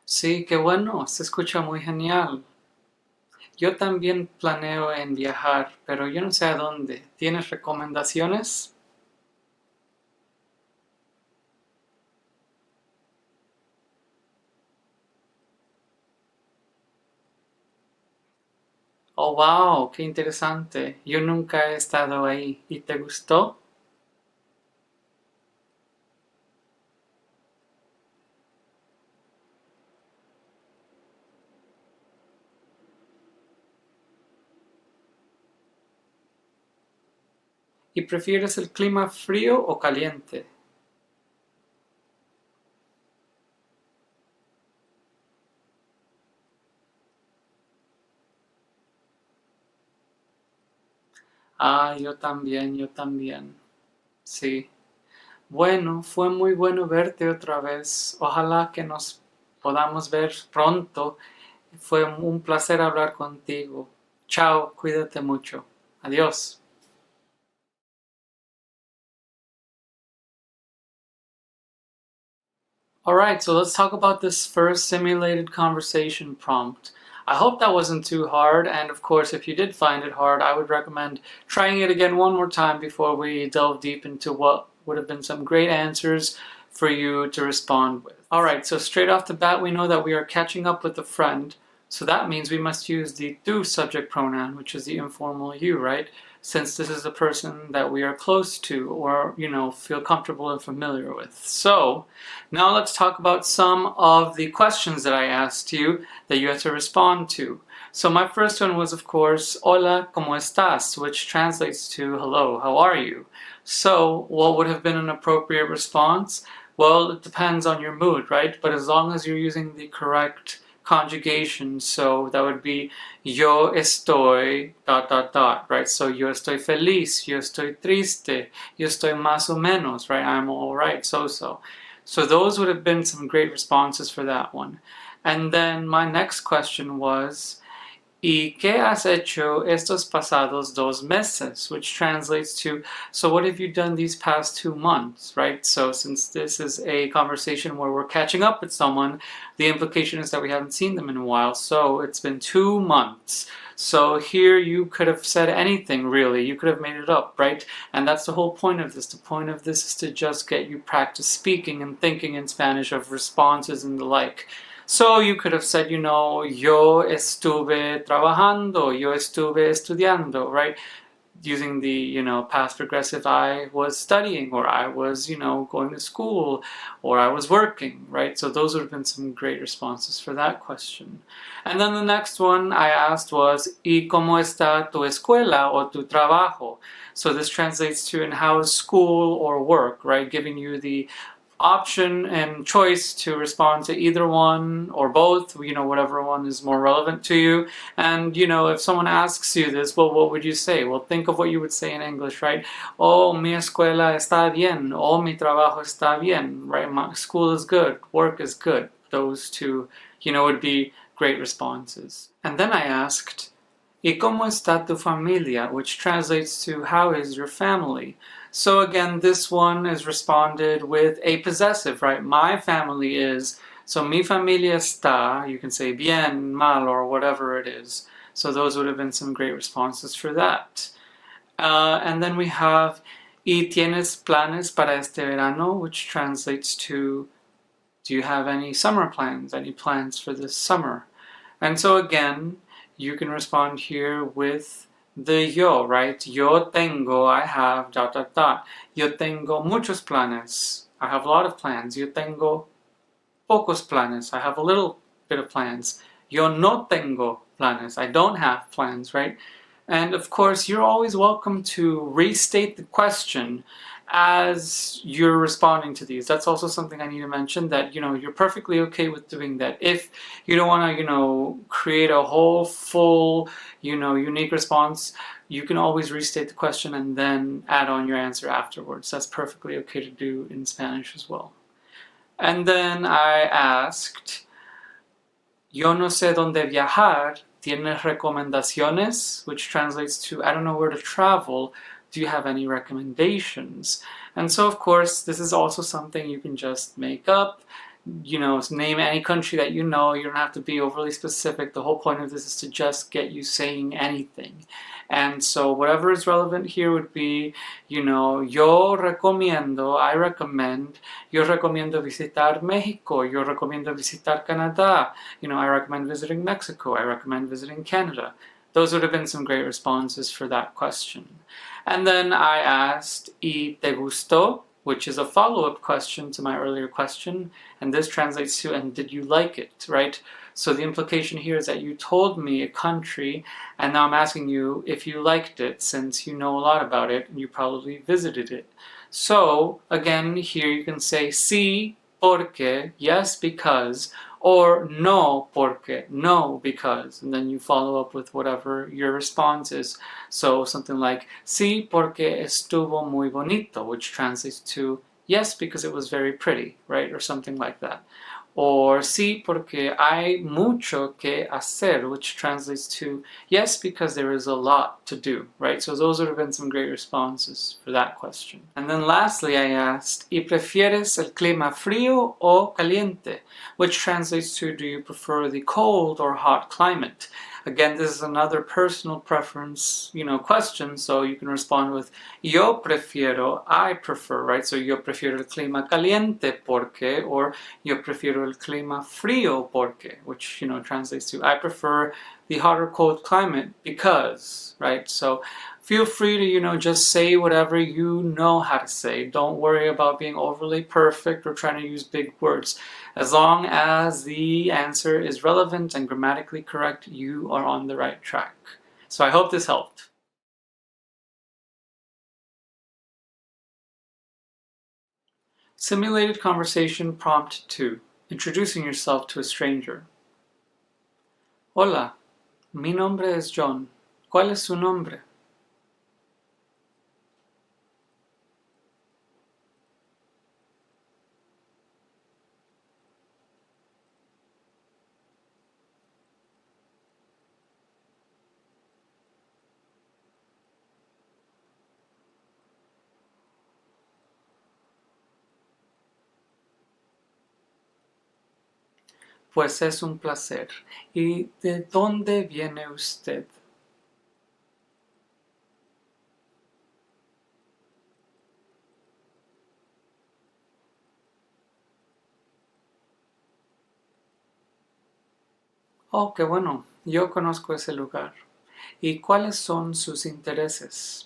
Sí, qué bueno, se escucha muy genial. Yo también planeo en viajar, pero yo no sé a dónde. ¿Tienes recomendaciones? Oh, wow, qué interesante. Yo nunca he estado ahí. ¿Y te gustó? ¿Y prefieres el clima frío o caliente? Ah, yo también, yo también. Sí. Bueno, fue muy bueno verte otra vez. Ojalá que nos podamos ver pronto. Fue un placer hablar contigo. Chao, cuídate mucho. Adiós. Alright, so let's talk about this first simulated conversation prompt. I hope that wasn't too hard, and of course, if you did find it hard, I would recommend trying it again one more time before we delve deep into what would have been some great answers for you to respond with. Alright, so straight off the bat, we know that we are catching up with a friend, so that means we must use the tu subject pronoun, which is the informal you, right? Since this is a person that we are close to or, feel comfortable and familiar with. So, now let's talk about some of the questions that I asked you that you had to respond to. So my first one was, of course, Hola, ¿cómo estás? Which translates to hello, how are you? So what would have been an appropriate response? Well, it depends on your mood, right? But as long as you're using the correct conjugation, so that would be yo estoy dot dot dot, right? So yo estoy feliz, yo estoy triste, yo estoy más o menos, right? I'm all right, so. So those would have been some great responses for that one. And then my next question was, ¿Y qué has hecho estos pasados 2 meses? Which translates to, so what have you done these past 2 months, right? So since this is a conversation where we're catching up with someone, the implication is that we haven't seen them in a while. So it's been 2 months. So here you could have said anything, really. You could have made it up, right? And that's the whole point of this. The point of this is to just get you practice speaking and thinking in Spanish of responses and the like. So you could have said, yo estuve trabajando, yo estuve estudiando, right? Using the, past progressive, I was studying, or I was, going to school, or I was working, right? So those would have been some great responses for that question. And then the next one I asked was, ¿Y cómo está tu escuela o tu trabajo? So this translates to, and how is school or work, right? Giving you the option and choice to respond to either one or both, whatever one is more relevant to you. And, if someone asks you this, well, what would you say? Well, think of what you would say in English, right? Oh, mi escuela está bien. Oh, mi trabajo está bien, right? My school is good. Work is good. Those two, would be great responses. And then I asked, ¿Y cómo está tu familia? Which translates to, how is your family? So again, this one is responded with a possessive, right? My family is, so mi familia está, you can say bien, mal, or whatever it is. So those would have been some great responses for that. And then we have, ¿Y tienes planes para este verano? Which translates to, do you have any summer plans? Any plans for this summer? And so again, you can respond here with the yo, right? Yo tengo, I have, dot, dot, dot. Yo tengo muchos planes. I have a lot of plans. Yo tengo pocos planes. I have a little bit of plans. Yo no tengo planes. I don't have plans, right? And of course, you're always welcome to restate the question as you're responding to these. That's also something I need to mention, that you're perfectly okay with doing that. If you don't want to create a whole full unique response, you can always restate the question and then add on your answer afterwards. That's perfectly okay to do in Spanish as well. And then I asked, yo no sé dónde viajar, ¿tienes recomendaciones? Which translates to, I don't know where to travel, do you have any recommendations? And so, of course, this is also something you can just make up. Name any country that you know. You don't have to be overly specific. The whole point of this is to just get you saying anything. And so whatever is relevant here would be, yo recomiendo, I recommend, yo recomiendo visitar Mexico, yo recomiendo visitar Canadá, I recommend visiting Mexico, I recommend visiting Canada. Those would have been some great responses for that question. And then I asked, ¿y te gustó? Which is a follow-up question to my earlier question, and this translates to, and did you like it, right? So the implication here is that you told me a country, and now I'm asking you if you liked it, since you know a lot about it, and you probably visited it. So, again, here you can say sí, porque, yes, because, or no, porque, no, because, and then you follow up with whatever your response is. So something like, sí, porque estuvo muy bonito, which translates to, yes, because it was very pretty, right? Or something like that. Or sí, porque hay mucho que hacer, which translates to, yes, because there is a lot to do, right? So those would have been some great responses for that question. And then lastly, I asked, ¿y prefieres el clima frío o caliente? Which translates to, do you prefer the cold or hot climate? Again, this is another personal preference, question, so you can respond with yo prefiero, I prefer, right? So yo prefiero el clima caliente porque, or yo prefiero el clima frío porque, which, translates to I prefer the hot or cold climate because, right? So feel free to, just say whatever you know how to say. Don't worry about being overly perfect or trying to use big words. As long as the answer is relevant and grammatically correct, you are on the right track. So I hope this helped. Simulated conversation prompt 2. Introducing yourself to a stranger. Hola, mi nombre es John. ¿Cuál es su nombre? Pues es un placer. ¿Y de dónde viene usted? Oh, qué bueno. Yo conozco ese lugar. ¿Y cuáles son sus intereses?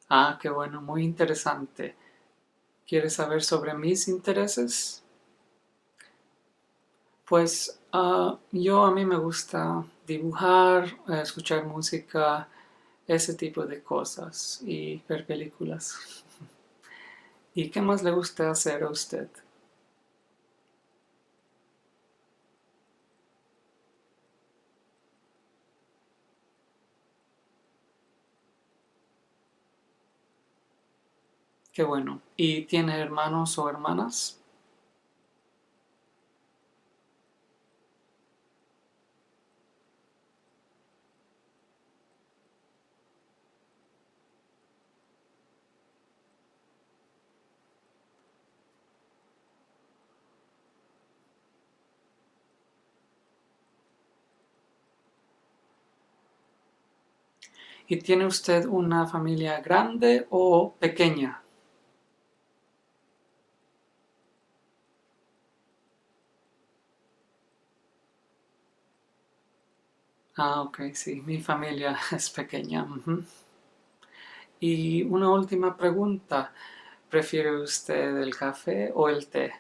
Ah, qué bueno, muy interesante. ¿Quieres saber sobre mis intereses? Pues a mí me gusta dibujar, escuchar música, ese tipo de cosas y ver películas. ¿Y qué más le gusta hacer a usted? Qué bueno. ¿Y tiene hermanos o hermanas? ¿Y tiene usted una familia grande o pequeña? Ah, ok, sí, mi familia es pequeña. Ujú. Y una última pregunta. ¿Prefiere usted el café o el té?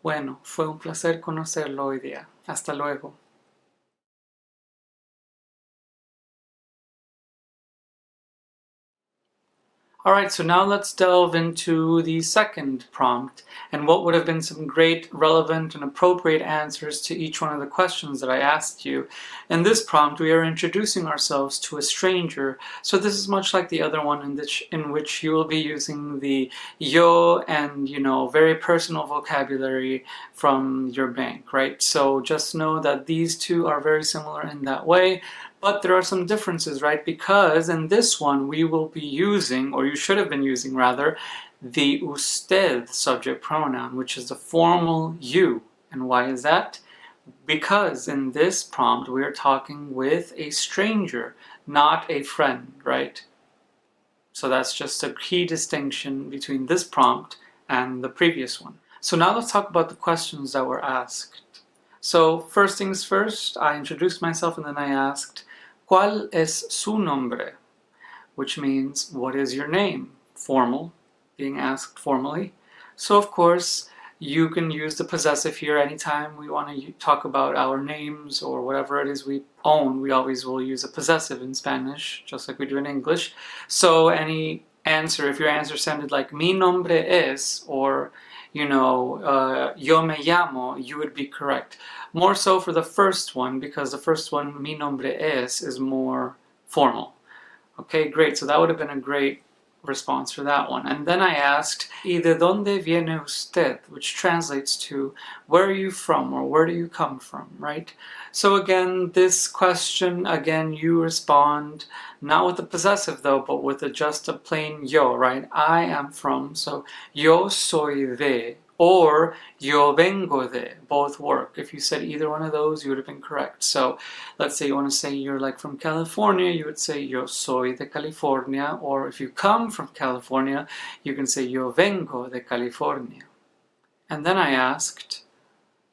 Bueno, fue un placer conocerlo hoy día. Hasta luego. Alright, so now let's delve into the second prompt and what would have been some great, relevant, and appropriate answers to each one of the questions that I asked you. In this prompt, we are introducing ourselves to a stranger, so this is much like the other one in which you will be using the yo and, very personal vocabulary from your bank, right? So just know that these two are very similar in that way. But there are some differences, right? Because in this one we will be using, or you should have been using rather, the usted subject pronoun, which is the formal you. And why is that? Because in this prompt we are talking with a stranger, not a friend, right? So that's just a key distinction between this prompt and the previous one. So now let's talk about the questions that were asked. So first things first, I introduced myself and then I asked, ¿Cuál es su nombre? Which means, what is your name? Formal, being asked formally. So of course, you can use the possessive here anytime we want to talk about our names or whatever it is we own. We always will use a possessive in Spanish, just like we do in English. So any answer, if your answer sounded like mi nombre es, or yo me llamo, you would be correct. More so for the first one, because the first one, mi nombre is more formal. Okay, great. So that would have been a great response for that one. And then I asked, ¿Y de dónde viene usted? Which translates to, where are you from, or where do you come from, right? So again, this question, again, you respond not with the possessive though, but with just a plain yo, right? I am from, so yo soy de, or yo vengo de, both work. If you said either one of those, you would have been correct. So let's say you want to say you're like from California, you would say yo soy de California, or if you come from California, you can say yo vengo de California. And then I asked,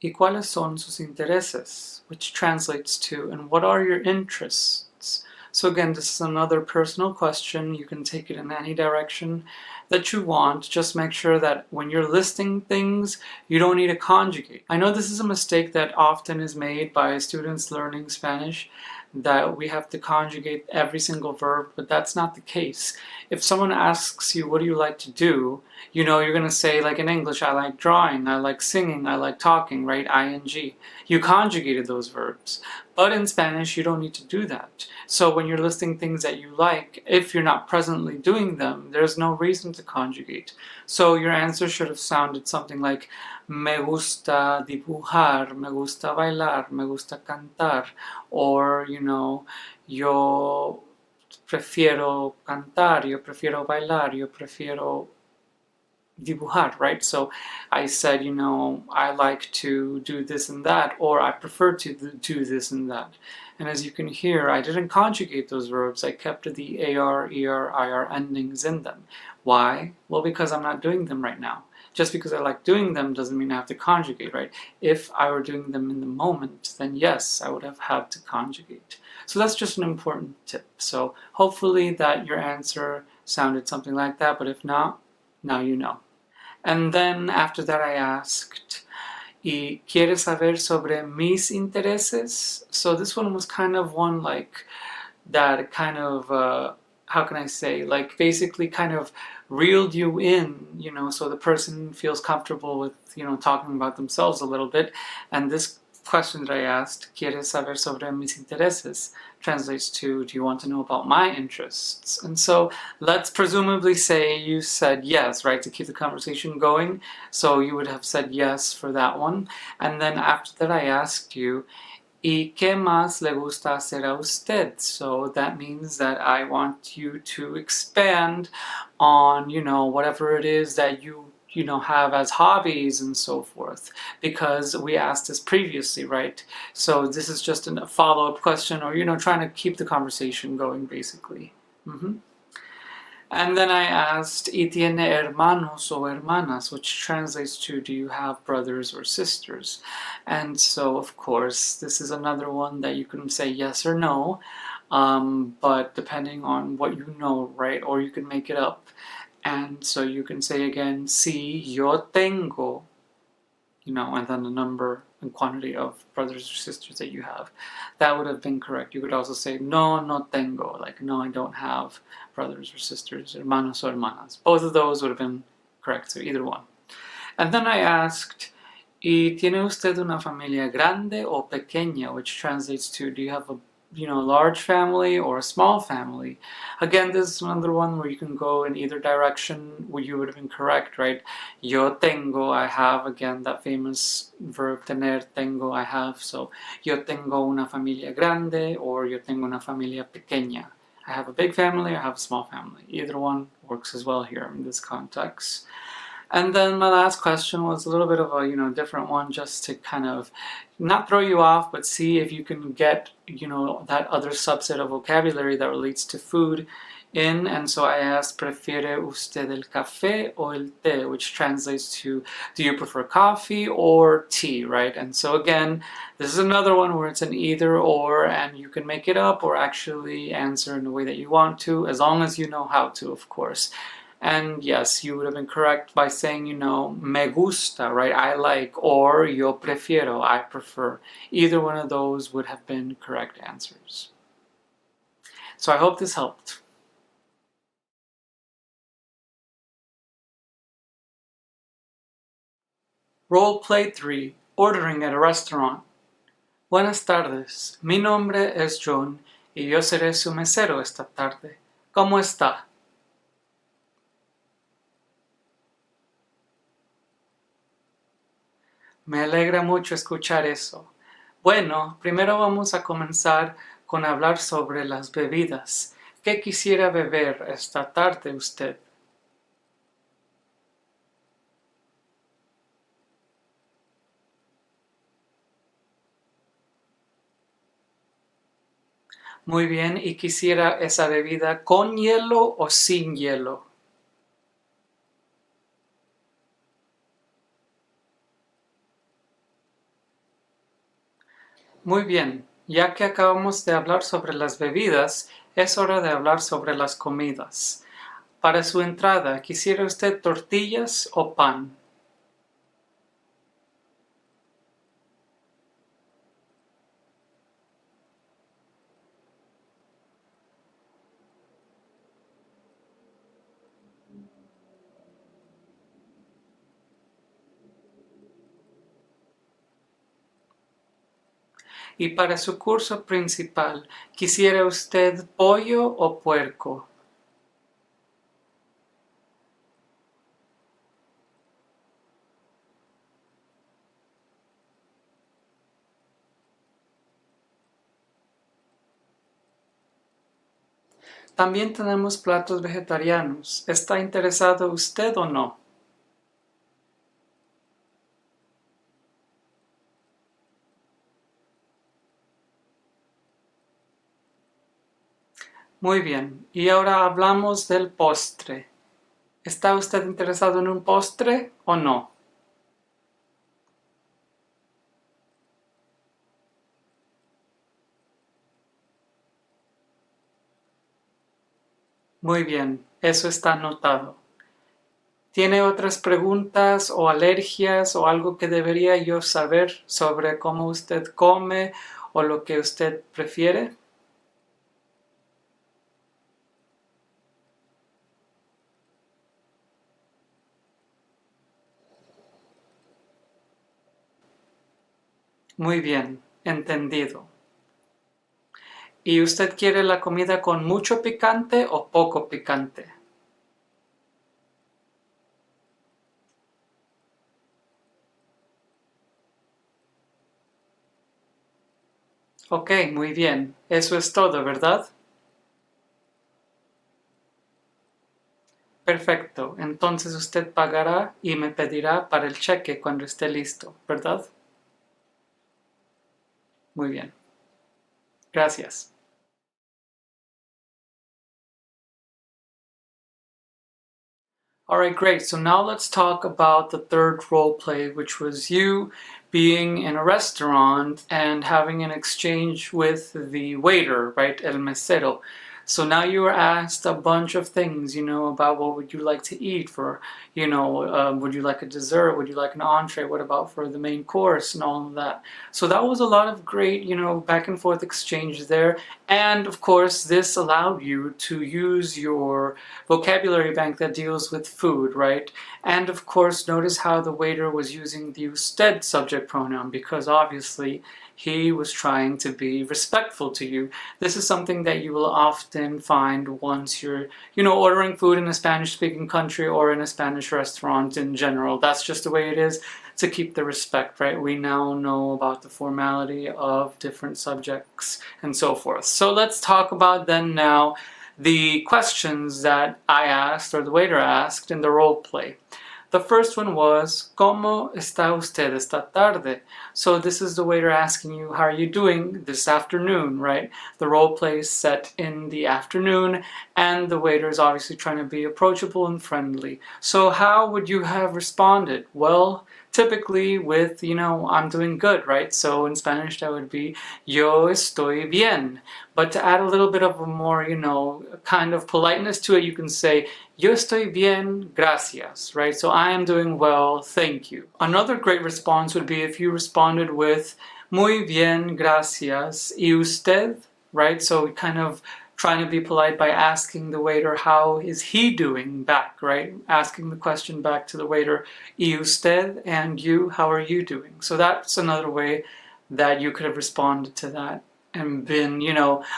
¿Y cuáles son sus intereses? Which translates to, and what are your interests? So again, this is another personal question. You can take it in any direction that you want. Just make sure that when you're listing things, you don't need a conjugate. I know this is a mistake that often is made by students learning Spanish, that we have to conjugate every single verb, but that's not the case. If someone asks you, what do you like to do? You're going to say, like in English, I like drawing, I like singing, I like talking, right? ing. You conjugated those verbs. But in Spanish, you don't need to do that. So when you're listing things that you like, if you're not presently doing them, there's no reason to conjugate. So your answer should have sounded something like, me gusta dibujar, me gusta bailar, me gusta cantar, or, yo prefiero cantar, yo prefiero bailar, yo prefiero dibujar, right? So I said, I like to do this and that, or I prefer to do this and that. And as you can hear, I didn't conjugate those verbs. I kept the AR, ER, IR endings in them. Why? Well, because I'm not doing them right now. Just because I like doing them doesn't mean I have to conjugate, right? If I were doing them in the moment, then yes, I would have had to conjugate. So that's just an important tip. So hopefully that your answer sounded something like that, but if not, now you know. And then after that I asked, ¿Y quieres saber sobre mis intereses? So this one was kind of one like that kind of, how can I say, like basically kind of reeled you in, so the person feels comfortable with, talking about themselves a little bit. And this question that I asked, ¿Quieres saber sobre mis intereses? Translates to, do you want to know about my interests? And so let's presumably say you said yes, right, to keep the conversation going. So you would have said yes for that one. And then after that I asked you, ¿Y qué más le gusta hacer a usted? So that means that I want you to expand on, whatever it is that you have as hobbies and so forth, because we asked this previously, right? So this is just a follow-up question, or, trying to keep the conversation going, basically. And then I asked, ¿Y tiene hermanos o hermanas? Which translates to, do you have brothers or sisters? And so, of course, this is another one that you can say yes or no, but depending on what you know, right? Or you can make it up. And so you can say again, sí, yo tengo, and then the number and quantity of brothers or sisters that you have. That would have been correct. You could also say, no, no tengo, like, no, I don't have brothers or sisters, hermanos o hermanas. Both of those would have been correct, so either one. And then I asked, ¿Y tiene usted una familia grande o pequeña? Which translates to, do you have a large family or a small family? Again, this is another one where you can go in either direction where you would have been correct, right? Yo tengo, I have, again, that famous verb tener, tengo, I have. So, yo tengo una familia grande or yo tengo una familia pequeña. I have a big family, I have a small family. Either one works as well here in this context. And then my last question was a little bit of a different one, just to kind of not throw you off, but see if you can get that other subset of vocabulary that relates to food in. And so I asked, ¿Prefiere usted el café o el té? Which translates to, do you prefer coffee or tea, right? And so again, this is another one where it's an either or, and you can make it up or actually answer in the way that you want to, as long as you know how to, of course. And yes, you would have been correct by saying, me gusta, right? I like, or yo prefiero, I prefer. Either one of those would have been correct answers. So I hope this helped. Role play 3, ordering at a restaurant. Buenas tardes, mi nombre es John y yo seré su mesero esta tarde. ¿Cómo está? Me alegra mucho escuchar eso. Bueno, primero vamos a comenzar con hablar sobre las bebidas. ¿Qué quisiera beber esta tarde usted? Muy bien, ¿y quisiera esa bebida con hielo o sin hielo? Muy bien, ya que acabamos de hablar sobre las bebidas, es hora de hablar sobre las comidas. Para su entrada, ¿quisiera usted tortillas o pan? Y para su curso principal, ¿quisiera usted pollo o puerco? También tenemos platos vegetarianos. ¿Está interesado usted o no? Muy bien, y ahora hablamos del postre. ¿Está usted interesado en un postre o no? Muy bien, eso está anotado. ¿Tiene otras preguntas o alergias o algo que debería yo saber sobre cómo usted come o lo que usted prefiere? Muy bien, entendido. ¿Y usted quiere la comida con mucho picante o poco picante? Ok, muy bien. Eso es todo, ¿verdad? Perfecto. Entonces usted pagará y me pedirá para el cheque cuando esté listo, ¿verdad? Muy bien. Gracias. All right, great. So now let's talk about the third role play, which was you being in a restaurant and having an exchange with the waiter, right? El mesero. So now you were asked a bunch of things, about what would you like to eat for, would you like a dessert? Would you like an entree? What about for the main course and all of that? So that was a lot of great, back and forth exchange there. And of course, this allowed you to use your vocabulary bank that deals with food, right? And of course, notice how the waiter was using the usted subject pronoun because obviously he was trying to be respectful to you. This is something that you will often find once you're, ordering food in a Spanish-speaking country or in a Spanish restaurant in general. That's just the way it is to keep the respect, right? We now know about the formality of different subjects and so forth. So let's talk about then now the questions that I asked or the waiter asked in the role play. The first one was, ¿Cómo está usted esta tarde? So this is the waiter asking you, how are you doing this afternoon, right? The role play is set in the afternoon, and the waiter is obviously trying to be approachable and friendly. So how would you have responded? Well, typically with, I'm doing good, right? So in Spanish that would be, yo estoy bien. But to add a little bit of a more, kind of politeness to it, you can say, yo estoy bien, gracias, right? So I am doing well, thank you. Another great response would be if you responded with muy bien, gracias, y usted, right? So kind of trying to be polite by asking the waiter how is he doing back, right? Asking the question back to the waiter, y usted, and you, how are you doing? So that's another way that you could have responded to that and been,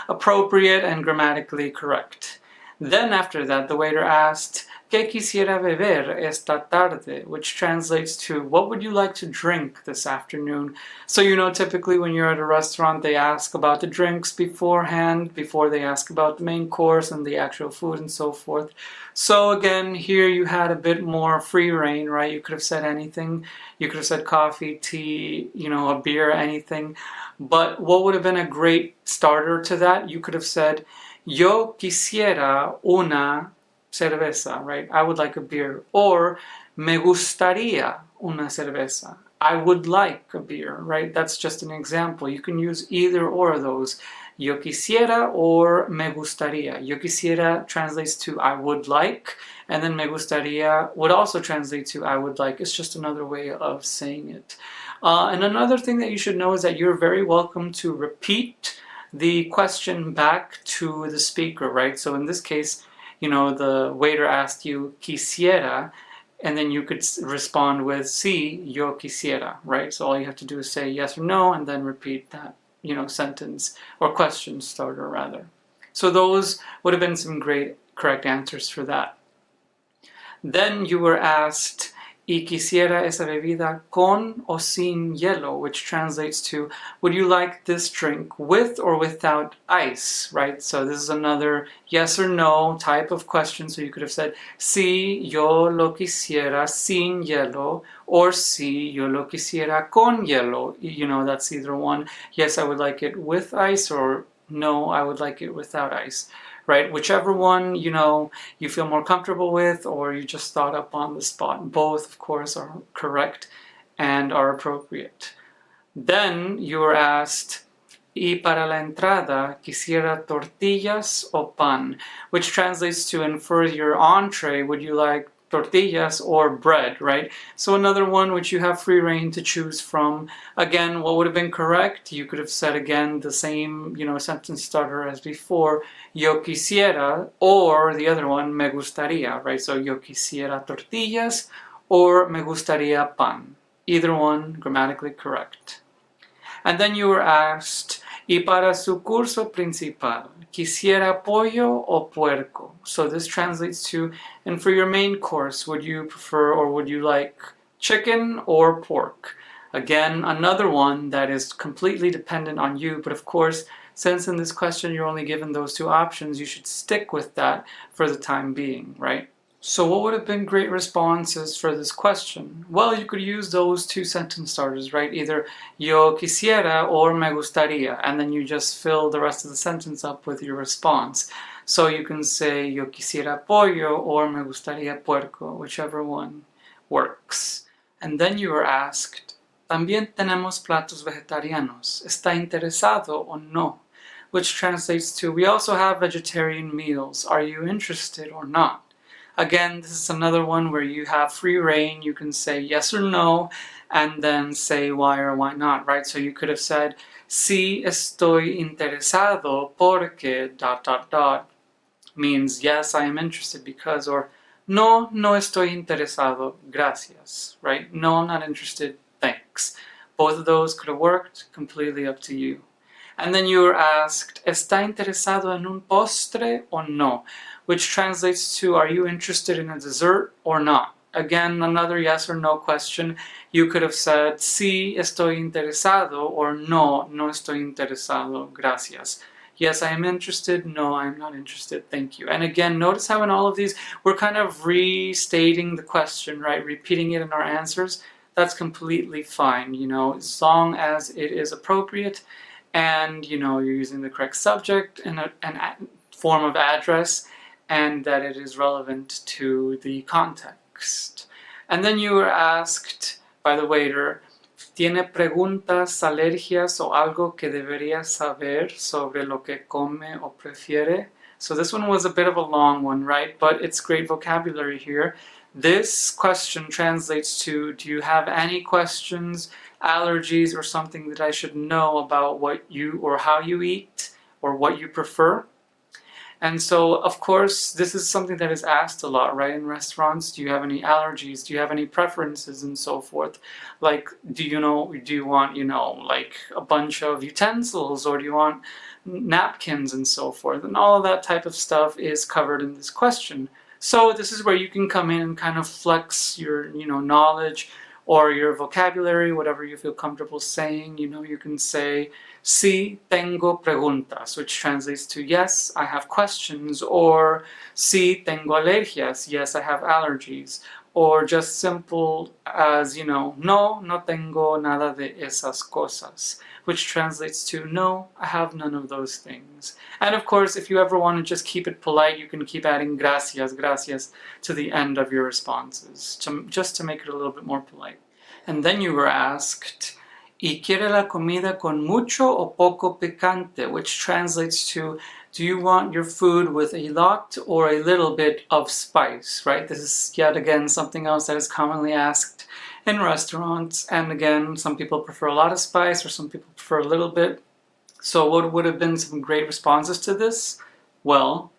appropriate and grammatically correct. Then after that, the waiter asked, ¿Qué quisiera beber esta tarde? Which translates to, what would you like to drink this afternoon? So, typically when you're at a restaurant, they ask about the drinks beforehand, before they ask about the main course and the actual food and so forth. So again, here you had a bit more free reign, right? You could have said anything. You could have said coffee, tea, a beer, anything. But what would have been a great starter to that? You could have said, yo quisiera una cerveza, right? I would like a beer. Or me gustaría una cerveza. I would like a beer, right? That's just an example. You can use either or of those. Yo quisiera or me gustaría. Yo quisiera translates to I would like, and then me gustaría would also translate to I would like. It's just another way of saying it. And another thing that you should know is that you're very welcome to repeat the question back to the speaker, right? So in this case, the waiter asked you quisiera, and then you could respond with sí, yo quisiera, right? So all you have to do is say yes or no, and then repeat that, sentence or question starter rather. So those would have been some great correct answers for that. Then you were asked, y quisiera esa bebida con o sin hielo, which translates to, would you like this drink with or without ice, right? So this is another yes or no type of question. So you could have said, sí, yo lo quisiera sin hielo, or sí, yo lo quisiera con hielo. That's either one. Yes, I would like it with ice, or no, I would like it without ice. Right? Whichever one, you feel more comfortable with, or you just thought up on the spot. Both, of course, are correct and are appropriate. Then you were asked, y para la entrada quisiera tortillas o pan, which translates to, and for your entree, would you like tortillas or bread, right? So another one which you have free reign to choose from. Again, what would have been correct? You could have said again the same, sentence starter as before, yo quisiera, or the other one, me gustaría, right? So yo quisiera tortillas or me gustaría pan. Either one grammatically correct. And then you were asked, y para su curso principal, quisiera pollo o puerco? So this translates to, and for your main course, would you prefer or would you like chicken or pork? Again, another one that is completely dependent on you, but of course, since in this question you're only given those two options, you should stick with that for the time being, right? So what would have been great responses for this question? Well, you could use those two sentence starters, right? Either yo quisiera or me gustaría, and then you just fill the rest of the sentence up with your response. So you can say yo quisiera pollo or me gustaría puerco, whichever one works. And then you are asked, también tenemos platos vegetarianos. ¿Está interesado o no? Which translates to, we also have vegetarian meals. Are you interested or not? Again, this is another one where you have free reign. You can say yes or no, and then say why or why not, right? So you could have said, sí estoy interesado porque ... means yes, I am interested because, or no, no estoy interesado, gracias, right? No, I'm not interested, thanks. Both of those could have worked, completely up to you. And then you were asked, ¿está interesado en un postre o no? Which translates to, are you interested in a dessert or not? Again, another yes or no question. You could have said, sí, estoy interesado, or no, no estoy interesado, gracias. Yes, I am interested. No, I'm not interested. Thank you. And again, notice how in all of these, we're kind of restating the question, right? Repeating it in our answers. That's completely fine, you know, as long as it is appropriate and, you know, you're using the correct subject and a form of address and that it is relevant to the context. And then you were asked by the waiter, ¿tiene preguntas, alergias o algo que debería saber sobre lo que come o prefiere? So this one was a bit of a long one, right? But it's great vocabulary here. This question translates to, do you have any questions, allergies, or something that I should know about what you or how you eat or what you prefer? And so, of course, this is something that is asked a lot, right, in restaurants. Do you have any allergies? Do you have any preferences and so forth? Like, do you want, like a bunch of utensils, or do you want napkins and so forth? And all of that type of stuff is covered in this question. So this is where you can come in and kind of flex your, knowledge or your vocabulary, whatever you feel comfortable saying. You can say, sí, tengo preguntas, which translates to yes, I have questions, or sí, tengo alergias, yes, I have allergies, or just simple as, no, no tengo nada de esas cosas, which translates to no, I have none of those things. And of course, if you ever want to just keep it polite, you can keep adding gracias, gracias to the end of your responses, just to make it a little bit more polite. And then you were asked, ¿y quiere la comida con mucho o poco picante? Which translates to, do you want your food with a lot or a little bit of spice, right? This is yet again something else that is commonly asked in restaurants. And again, some people prefer a lot of spice or some people prefer a little bit. So what would have been some great responses to this? Well,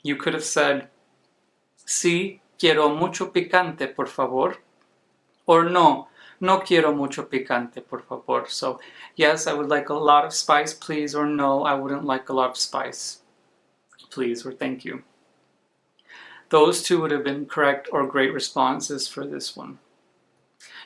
you could have said, sí, quiero mucho picante, por favor. Or no, no quiero mucho picante, por favor. So, yes, I would like a lot of spice, please, or no, I wouldn't like a lot of spice, please, or thank you. Those two would have been correct or great responses for this one.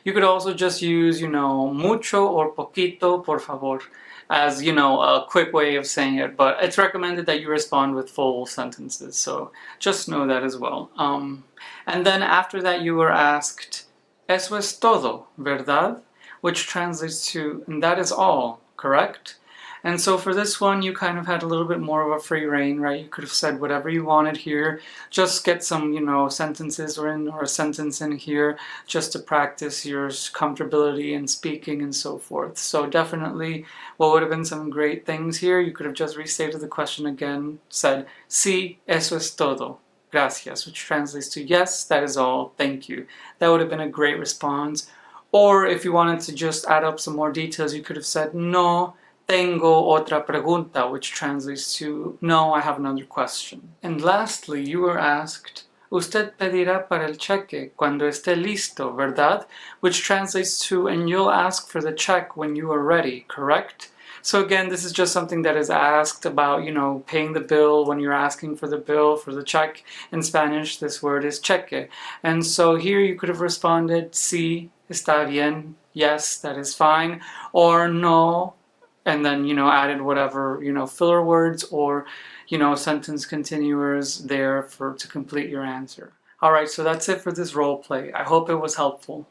You could also just use, mucho or poquito, por favor, as, a quick way of saying it, but it's recommended that you respond with full sentences, so just know that as well. And then after that you were asked, eso es todo, ¿verdad? Which translates to, and that is all, correct? And so for this one, you kind of had a little bit more of a free reign, right? You could have said whatever you wanted here. Just get some, sentences or a sentence in here just to practice your comfortability in speaking and so forth. So definitely, what would have been some great things here, you could have just restated the question again, said, sí, eso es todo. Gracias, which translates to yes, that is all, thank you. That would have been a great response. Or if you wanted to just add up some more details, you could have said, no, tengo otra pregunta, which translates to, no, I have another question. And lastly, you were asked, usted pedirá para el cheque cuando esté listo, ¿verdad? Which translates to, and you'll ask for the check when you are ready, correct? So again, this is just something that is asked about, paying the bill when you're asking for the bill, for the check. In Spanish, this word is cheque. And so here you could have responded, sí, está bien, yes, that is fine, or no, and then, added whatever, filler words or, sentence continuers there to complete your answer. All right, so that's it for this role play. I hope it was helpful.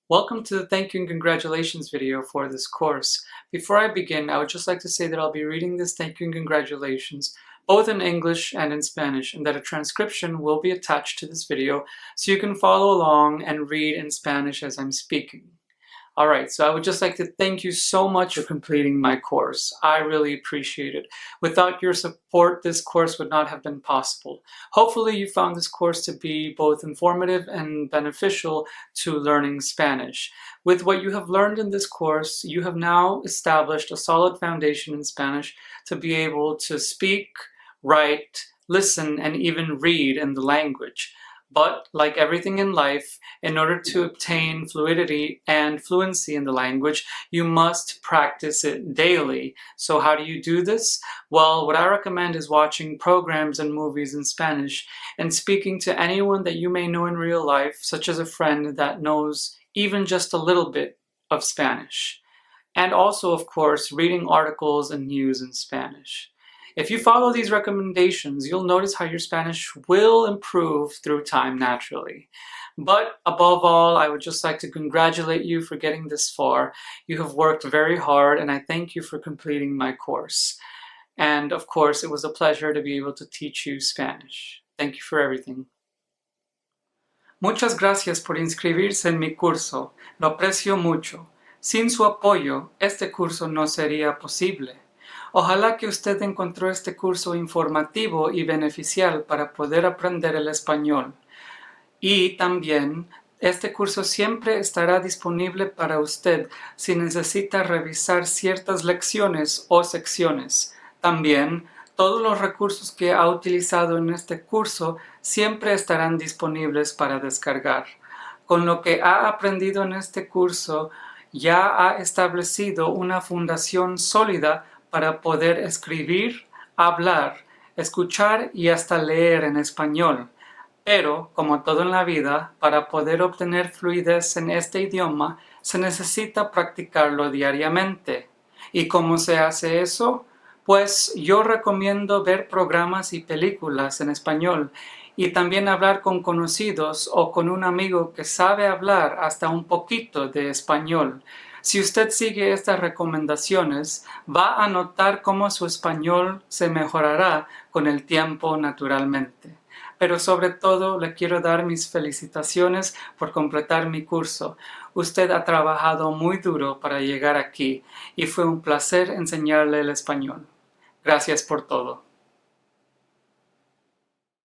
Welcome to the thank you and congratulations video for this course. Before I begin, I would just like to say that I'll be reading this thank you and congratulations both in English and in Spanish, and that a transcription will be attached to this video so you can follow along and read in Spanish as I'm speaking. Alright, so I would just like to thank you so much for completing my course. I really appreciate it. Without your support, this course would not have been possible. Hopefully you found this course to be both informative and beneficial to learning Spanish. With what you have learned in this course, you have now established a solid foundation in Spanish to be able to speak, write, listen, and even read in the language. But like everything in life, in order to obtain fluidity and fluency in the language, you must practice it daily. So how do you do this? Well, what I recommend is watching programs and movies in Spanish and speaking to anyone that you may know in real life, such as a friend that knows even just a little bit of Spanish. And also, of course, reading articles and news in Spanish. If you follow these recommendations, you'll notice how your Spanish will improve through time naturally. But above all, I would just like to congratulate you for getting this far. You have worked very hard, and I thank you for completing my course. And of course, it was a pleasure to be able to teach you Spanish. Thank you for everything. Muchas gracias por inscribirse en mi curso. Lo aprecio mucho. Sin su apoyo, este curso no sería posible. Ojalá que usted encontró este curso informativo y beneficial para poder aprender el español. Y también, este curso siempre estará disponible para usted si necesita revisar ciertas lecciones o secciones. También, todos los recursos que ha utilizado en este curso siempre estarán disponibles para descargar. Con lo que ha aprendido en este curso, ya ha establecido una fundación sólida para poder escribir, hablar, escuchar y hasta leer en español. Pero, como todo en la vida, para poder obtener fluidez en este idioma, se necesita practicarlo diariamente. ¿Y cómo se hace eso? Pues yo recomiendo ver programas y películas en español y también hablar con conocidos o con un amigo que sabe hablar hasta un poquito de español. Si usted sigue estas recomendaciones, va a notar cómo su español se mejorará con el tiempo naturalmente. Pero sobre todo le quiero dar mis felicitaciones por completar mi curso. Usted ha trabajado muy duro para llegar aquí y fue un placer enseñarle el español. Gracias por todo.